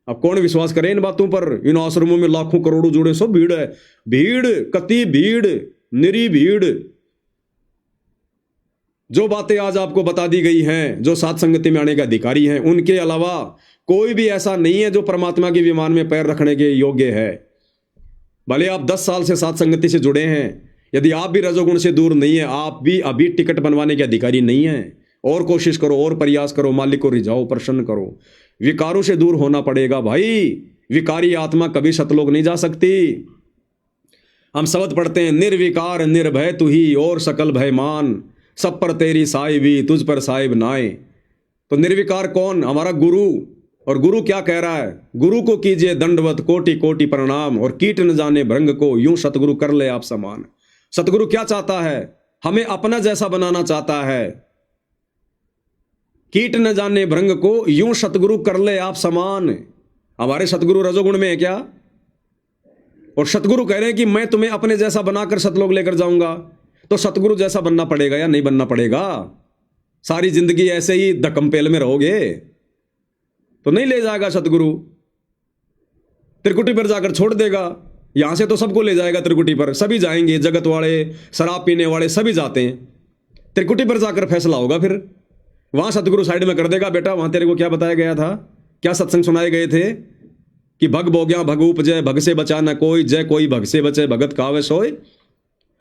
Speaker 1: अब कौन विश्वास करे इन बातों पर? इन आश्रमों में लाखों करोड़ों जुड़े, सब भीड़ है। भीड़, कति भीड़, निरी भीड़। जो बातें आज आपको बता दी गई हैं, जो साथ संगति में आने के अधिकारी हैं, उनके अलावा कोई भी ऐसा नहीं है जो परमात्मा के विमान में पैर रखने के योग्य है। भले आप 10 साल से साथ संगति से जुड़े हैं, यदि आप भी रजोगुण से दूर नहीं है, आप भी अभी टिकट बनवाने के अधिकारी नहीं हैं। और कोशिश करो, और प्रयास करो, मालिक को रिझाओ, प्रसन्न करो। विकारों से दूर होना पड़ेगा भाई। विकारी आत्मा कभी सतलोक नहीं जा सकती। हम शब्द पढ़ते हैं, निर्विकार निर्भय तू ही और सकल भय मान। सब पर तेरी साहिबी, तुझ पर साहिब नाए। तो निर्विकार कौन? हमारा गुरु। और गुरु क्या कह रहा है? गुरु को कीजिए दंडवत कोटि कोटि प्रणाम, और कीट न जाने भृंग को यूं सतगुरु कर ले आप समान। सतगुरु क्या चाहता है? हमें अपना जैसा बनाना चाहता है। कीट न जाने भृंग को यूं सतगुरु कर ले आप समान। हमारे सतगुरु रजोगुण में है क्या? और सतगुरु कह रहे हैं कि मैं तुम्हें अपने जैसा बनाकर सतलोक लेकर जाऊंगा। तो सतगुरु जैसा बनना पड़ेगा या नहीं बनना पड़ेगा? सारी जिंदगी ऐसे ही धक्कमपेल में रहोगे तो नहीं ले जाएगा सतगुरु। त्रिकुटी पर जाकर छोड़ देगा। यहां से तो सबको ले जाएगा त्रिकुटी पर, सभी जाएंगे, जगत वाले, शराब पीने वाले सभी जाते हैं। त्रिकुटी पर जाकर फैसला होगा। फिर वहां सतगुरु साइड में कर देगा, बेटा वहां तेरे को क्या बताया गया था, क्या सत्संग सुनाए गए थे कि भग भोग्या भग उपजय, भग से बचा न कोई, जय कोई भग से बचे, भगत कावे सोए।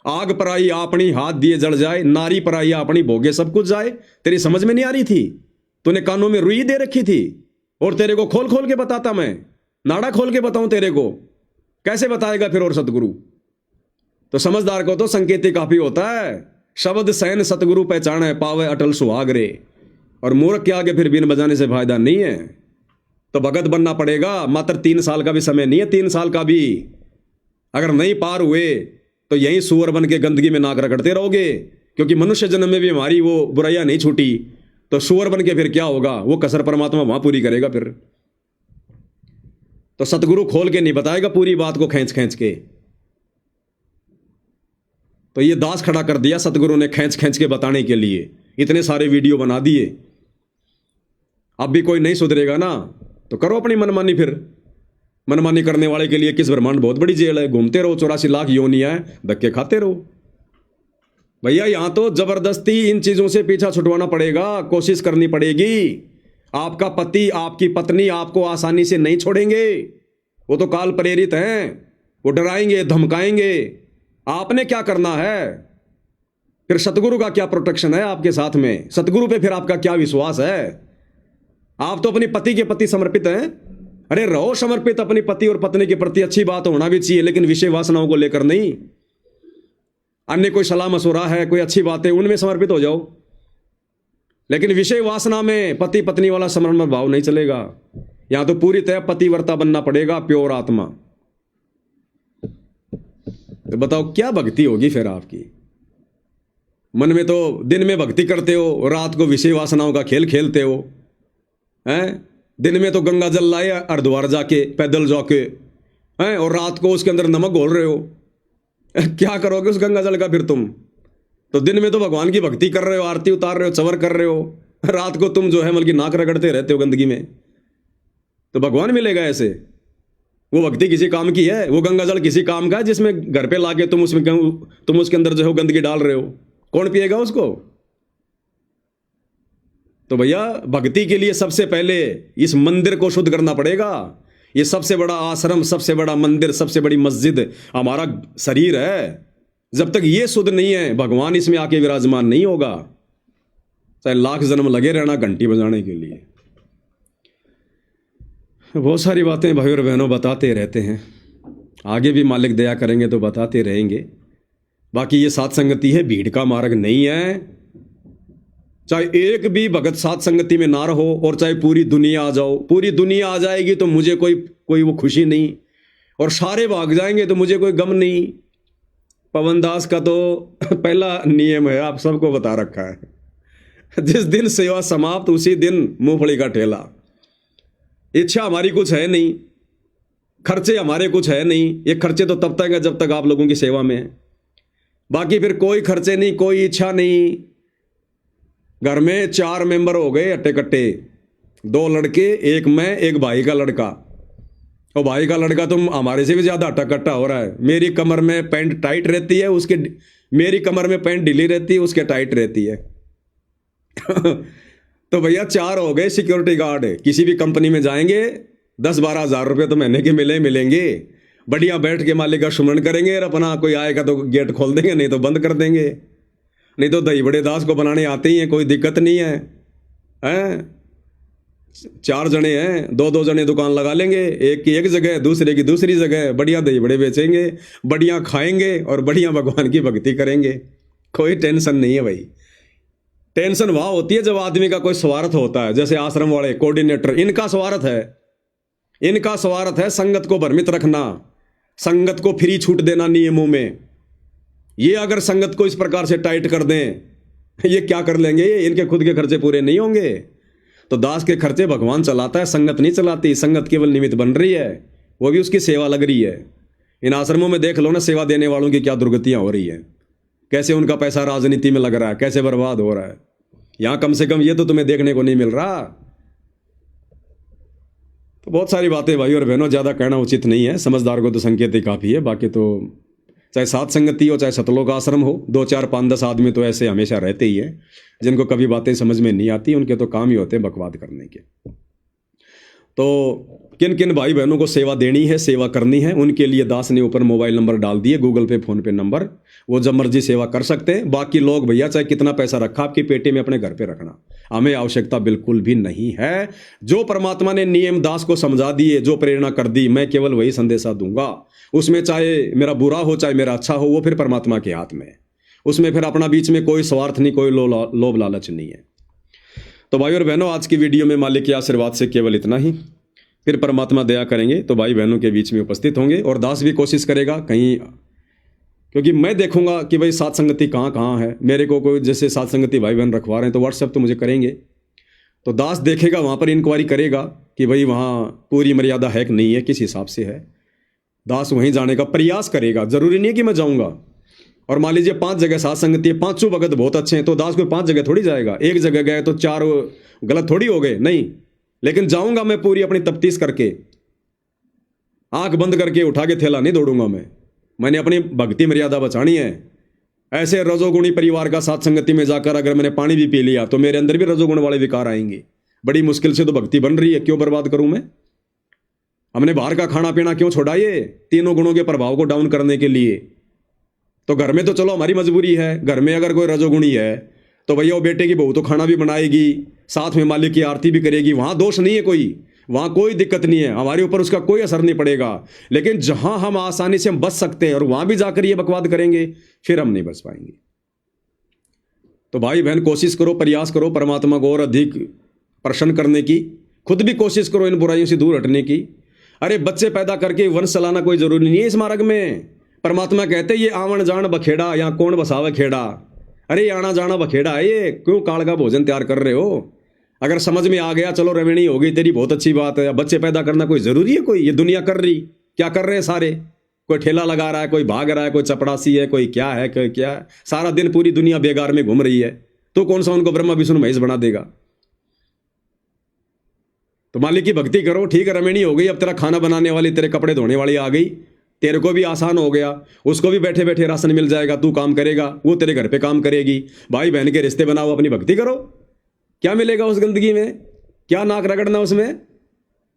Speaker 1: आग पराई आपनी हाथ दिए जल जाए, नारी पराई अपनी भोगे सब कुछ जाए। तेरी समझ में नहीं आ रही थी? तूने कानों में रुई दे रखी थी, और तेरे को खोल खोल के बताता मैं, नाड़ा खोल के बताऊं तेरे को, कैसे बताएगा फिर और सतगुरु? तो समझदार को तो संकेत काफी होता है। शब्द सैन सतगुरु पहचाने, पावे अटल सुहागरे। और मूर्ख के आगे फिर बीन बजाने से फायदा नहीं है। तो भगत बनना पड़ेगा। मात्र 3 साल का भी समय नहीं है, 3 साल का भी अगर नहीं पार हुए तो यहीं सुअर बन के गंदगी में नाक रगड़ते रहोगे। क्योंकि मनुष्य जन्म में भी हमारी वो बुराइयां नहीं छूटी, तो सुअर बन के फिर क्या होगा? वो कसर परमात्मा वहां पूरी करेगा फिर। तो सतगुरु खोल के नहीं बताएगा पूरी बात को, खींच खींच के। तो ये दास खड़ा कर दिया सतगुरु ने खींच खींच के बताने के लिए। इतने सारे वीडियो बना दिए। अब भी कोई नहीं सुधरेगा ना, तो करो अपनी मनमानी। फिर मनमानी करने वाले के लिए किस ब्रह्मांड बहुत बड़ी जेल है। घूमते रहो, 84 लाख योनियां है, धक्के खाते रहो। भैया यहां तो जबरदस्ती इन चीजों से पीछा छुटवाना पड़ेगा, कोशिश करनी पड़ेगी। आपका पति, आपकी पत्नी आपको आसानी से नहीं छोड़ेंगे। वो तो काल प्रेरित हैं, वो डराएंगे, धमकाएंगे। आपने क्या करना है? फिर सतगुरु का क्या प्रोटेक्शन है आपके साथ में? सतगुरु पे फिर आपका क्या विश्वास है? आप तो अपनी पति के प्रति समर्पित हैं। अरे रहो समर्पित अपनी पति और पत्नी के प्रति, अच्छी बात होना भी चाहिए, लेकिन विषय वासनाओं को लेकर नहीं। अन्य कोई सलाह मशवरा है, कोई अच्छी बात है, उनमें समर्पित हो जाओ, लेकिन विषय वासना में पति पत्नी वाला समर्पण भाव नहीं चलेगा। यहां तो पूरी तरह पतिव्रता बनना पड़ेगा, प्योर आत्मा। तो बताओ क्या भक्ति होगी फिर आपकी? मन में तो दिन में भक्ति करते हो, रात को विषय वासनाओं का खेल खेलते हो हैं। दिन में तो गंगा जल लाए हरिद्वार जाके, पैदल जाके हैं, और रात को उसके अंदर नमक घोल रहे हो। क्या करोगे उस गंगा जल का फिर तुम? तो दिन में तो भगवान की भक्ति कर रहे हो, आरती उतार रहे हो, चवर कर रहे हो, रात को तुम जो है मतलब नाक रगड़ते रहते हो गंदगी में। तो भगवान मिलेगा ऐसे? वो भक्ति किसी काम की है? वो गंगा जल किसी काम का है जिसमें घर पे लाके तुम उसके अंदर जो है गंदगी डाल रहे हो? कौन पिएगा उसको? तो भैया भक्ति के लिए सबसे पहले इस मंदिर को शुद्ध करना पड़ेगा। ये सबसे बड़ा आश्रम, सबसे बड़ा मंदिर, सबसे बड़ी मस्जिद हमारा शरीर है। जब तक ये शुद्ध नहीं है, भगवान इसमें आके विराजमान नहीं होगा, चाहे लाख जन्म लगे रहना घंटी बजाने के लिए। बहुत सारी बातें भाई और बहनों बताते रहते हैं, आगे भी मालिक दया करेंगे तो बताते रहेंगे। बाकी ये साथ संगति है, भीड़ का मार्ग नहीं है। चाहे एक भी भगत साथ संगति में ना रहो, और चाहे पूरी दुनिया आ जाओ, पूरी दुनिया आ जाएगी तो मुझे कोई वो खुशी नहीं, और सारे भाग जाएंगे तो मुझे कोई गम नहीं। पवन दास का तो पहला नियम है, आप सबको बता रखा है, जिस दिन सेवा समाप्त उसी दिन मूंगफली का ठेला। इच्छा हमारी कुछ है नहीं, खर्चे हमारे कुछ है नहीं। ये खर्चे तो तब तक है जब तक आप लोगों की सेवा में है। बाकी फिर कोई खर्चे नहीं, कोई इच्छा नहीं। घर में 4 मेंबर हो गए अट्टे कट्टे, 2 लड़के, एक मैं, एक भाई का लड़का। और भाई का लड़का तुम हमारे से भी ज्यादा अट्टा कट्टा हो रहा है। मेरी कमर में पैंट टाइट रहती है, उसके मेरी कमर में पैंट ढीली रहती है, उसके टाइट रहती है। तो भैया 4 हो गए सिक्योरिटी गार्ड। किसी भी कंपनी में जाएंगे 10-12 हज़ार रुपये तो महीने के मिलेंगे। बढ़िया बैठ के मालिक का सुमरण करेंगे, और अपना कोई आएगा तो गेट खोल देंगे, नहीं तो बंद कर देंगे। नहीं तो दही बड़े दास को बनाने आते ही हैं, कोई दिक्कत नहीं है। 4 जने हैं, 2-2 जने दुकान लगा लेंगे, एक की एक जगह, दूसरे की दूसरी जगह। बढ़िया दही बड़े बेचेंगे, बढ़िया खाएंगे और बढ़िया भगवान की भक्ति करेंगे। कोई टेंशन नहीं है भाई। टेंशन वहां होती है जब आदमी का कोई स्वार्थ होता है, जैसे आश्रम वाले कोऑर्डिनेटर, इनका स्वार्थ है, इनका स्वार्थ है संगत को भ्रमित रखना, संगत को फ्री छूट देना नियमों में। ये अगर संगत को इस प्रकार से टाइट कर दें, ये क्या कर लेंगे, इनके खुद के खर्चे पूरे नहीं होंगे। तो दास के खर्चे भगवान चलाता है, संगत नहीं चलाती। संगत केवल निमित्त बन रही है, वो भी उसकी सेवा लग रही है। इन आश्रमों में देख लो ना, सेवा देने वालों की क्या दुर्गतियां हो रही है, कैसे उनका पैसा राजनीति में लग रहा है, कैसे बर्बाद हो रहा है। यहां कम से कम ये तो तुम्हें देखने को नहीं मिल रहा। तो बहुत सारी बातें भाई और बहनों, ज़्यादा कहना उचित नहीं है, समझदार को तो संकेत ही काफ़ी है। बाकी तो चाहे सात संगति हो, चाहे सतलोक आश्रम हो, 2 4 5 10 आदमी तो ऐसे हमेशा रहते ही हैं जिनको कभी बातें समझ में नहीं आती। उनके तो काम ही होते हैं बकवाद करने के। तो किन किन भाई बहनों को सेवा देनी है, सेवा करनी है, उनके लिए दास ने ऊपर मोबाइल नंबर डाल दिए, गूगल पे फोन पे नंबर, वो जब मर्जी सेवा कर सकते हैं। बाकी लोग भैया चाहे कितना पैसा रखा आपकी पेटी में, अपने घर पे रखना, हमें आवश्यकता बिल्कुल भी नहीं है। जो परमात्मा ने नियम दास को समझा दिए, जो प्रेरणा कर दी, मैं केवल वही संदेशा दूंगा। उसमें चाहे मेरा बुरा हो चाहे मेरा अच्छा हो, वो फिर परमात्मा के हाथ में है। उसमें फिर अपना बीच में कोई स्वार्थ नहीं, कोई लोभ लालच नहीं है। तो भाई और बहनों, आज की वीडियो में मालिक के आशीर्वाद से केवल इतना ही। फिर परमात्मा दया करेंगे तो भाई बहनों के बीच में उपस्थित होंगे, और दास भी कोशिश करेगा कहीं, क्योंकि मैं देखूंगा कि भाई सात संगति कहाँ कहाँ है। मेरे को कोई जैसे सात संगति भाई बहन रखवा रहे हैं तो व्हाट्सएप तो मुझे करेंगे, तो दास देखेगा, वहाँ पर इंक्वायरी करेगा कि भाई वहाँ पूरी मर्यादा है कि नहीं है, किस हिसाब से है। दास वहीं जाने का प्रयास करेगा। जरूरी नहीं है कि मैं जाऊँगा। और मान लीजिए 5 जगह सात संगति है, 5 भगत बहुत अच्छे हैं, तो दास कोई 5 जगह थोड़ी जाएगा। एक जगह गए तो 4 गलत थोड़ी हो गए, नहीं। लेकिन जाऊंगा मैं पूरी अपनी तफ्तीश करके, आंख बंद करके उठा के थैला नहीं दौड़ूंगा मैंने अपनी भक्ति मर्यादा बचानी है। ऐसे रजोगुणी परिवार का साथ संगति में जाकर अगर मैंने पानी भी पी लिया तो मेरे अंदर भी रजोगुण वाले विकार आएंगे। बड़ी मुश्किल से तो भक्ति बन रही है, क्यों बर्बाद करूं मैं। हमने बाहर का खाना पीना क्यों छोड़ा, ये तीनों गुणों के प्रभाव को डाउन करने के लिए। तो घर में तो चलो हमारी मजबूरी है, घर में अगर कोई रजोगुणी है तो भैया वो बेटे की बहू तो खाना भी बनाएगी, साथ में मालिक की आरती भी करेगी, वहां दोष नहीं है कोई, वहां कोई दिक्कत नहीं है, हमारे ऊपर उसका कोई असर नहीं पड़ेगा। लेकिन जहां हम आसानी से हम बच सकते हैं और वहां भी जाकर ये बकवाद करेंगे, फिर हम नहीं बच पाएंगे। तो भाई बहन कोशिश करो, प्रयास करो परमात्मा को और अधिक प्रसन्न करने की, खुद भी कोशिश करो इन बुराइयों से दूर हटने की। अरे बच्चे पैदा करके वंश चलाना कोई जरूरी नहीं है इस मार्ग में। परमात्मा कहते ये आवन जान बखेड़ा, या कौन बसावे खेड़ा। अरे ये आना जाना बखेड़ा है, ये क्यों काल का भोजन तैयार कर रहे हो। अगर समझ में आ गया चलो रवेणी हो गई तेरी, बहुत अच्छी बात है। बच्चे पैदा करना कोई जरूरी है, कोई ये दुनिया कर रही, क्या कर रहे हैं सारे, कोई ठेला लगा रहा है, कोई भाग रहा है, कोई चपड़ासी है, कोई क्या है, कोई क्या है। सारा दिन पूरी दुनिया बेगार में घूम रही है, तो कौन सा उनको ब्रह्मा विष्णु महेश बना देगा। तो मालिक की भक्ति करो, ठीक है रवेणी हो गई, अब तेरा खाना बनाने वाली, तेरे कपड़े धोने वाली आ गई, तेरे को भी आसान हो गया, उसको भी बैठे बैठे राशन मिल जाएगा, तू काम करेगा, वो तेरे घर पे काम करेगी। भाई बहन के रिश्ते बनाओ, अपनी भक्ति करो, क्या मिलेगा उस गंदगी में, क्या नाक रगड़ना उसमें।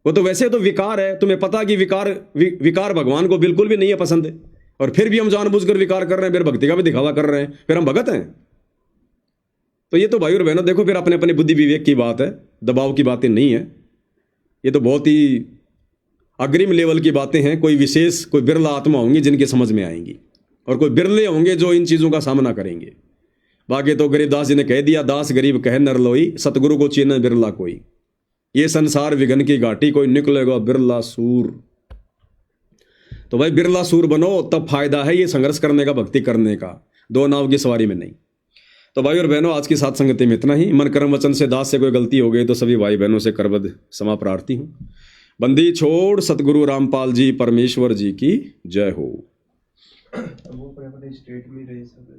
Speaker 1: वो तो वैसे तो विकार है, तुम्हें पता कि विकार भगवान को बिल्कुल भी नहीं है पसंद, और फिर भी हम जानबूझकर विकार कर रहे हैं, फिर भक्ति का भी दिखावा कर रहे हैं, फिर हम भगत हैं। तो ये तो भाई और बहनों देखो, फिर अपने अपने बुद्धि विवेक की बात है, दबाव की बातें नहीं है। ये तो बहुत ही अग्रिम लेवल की बातें हैं। कोई विशेष, कोई बिरला आत्मा होंगी जिनके समझ में आएंगी, और कोई बिरले होंगे जो इन चीज़ों का सामना करेंगे। बाकी तो गरीबदास जी ने कह दिया, दास गरीब कहे नर लोई, सतगुरु को चीन बिरला कोई। ये संसार विघन की घाटी, कोई निकलेगा बिरला सूर। तो भाई बिरला सूर बनो, तब फायदा है ये संघर्ष करने का, भक्ति करने का, 2 नाव की सवारी में नहीं। तो भाई और बहनों आज की साथ संगति में इतना ही। मन कर्म वचन से दास से कोई गलती हो गई तो सभी भाई बहनों से करबद्ध क्षमा प्रार्थी हूँ। बंदी छोड़ सतगुरु रामपाल जी परमेश्वर जी की जय हो।
Speaker 3: वो अपने स्टेट में रहे सब।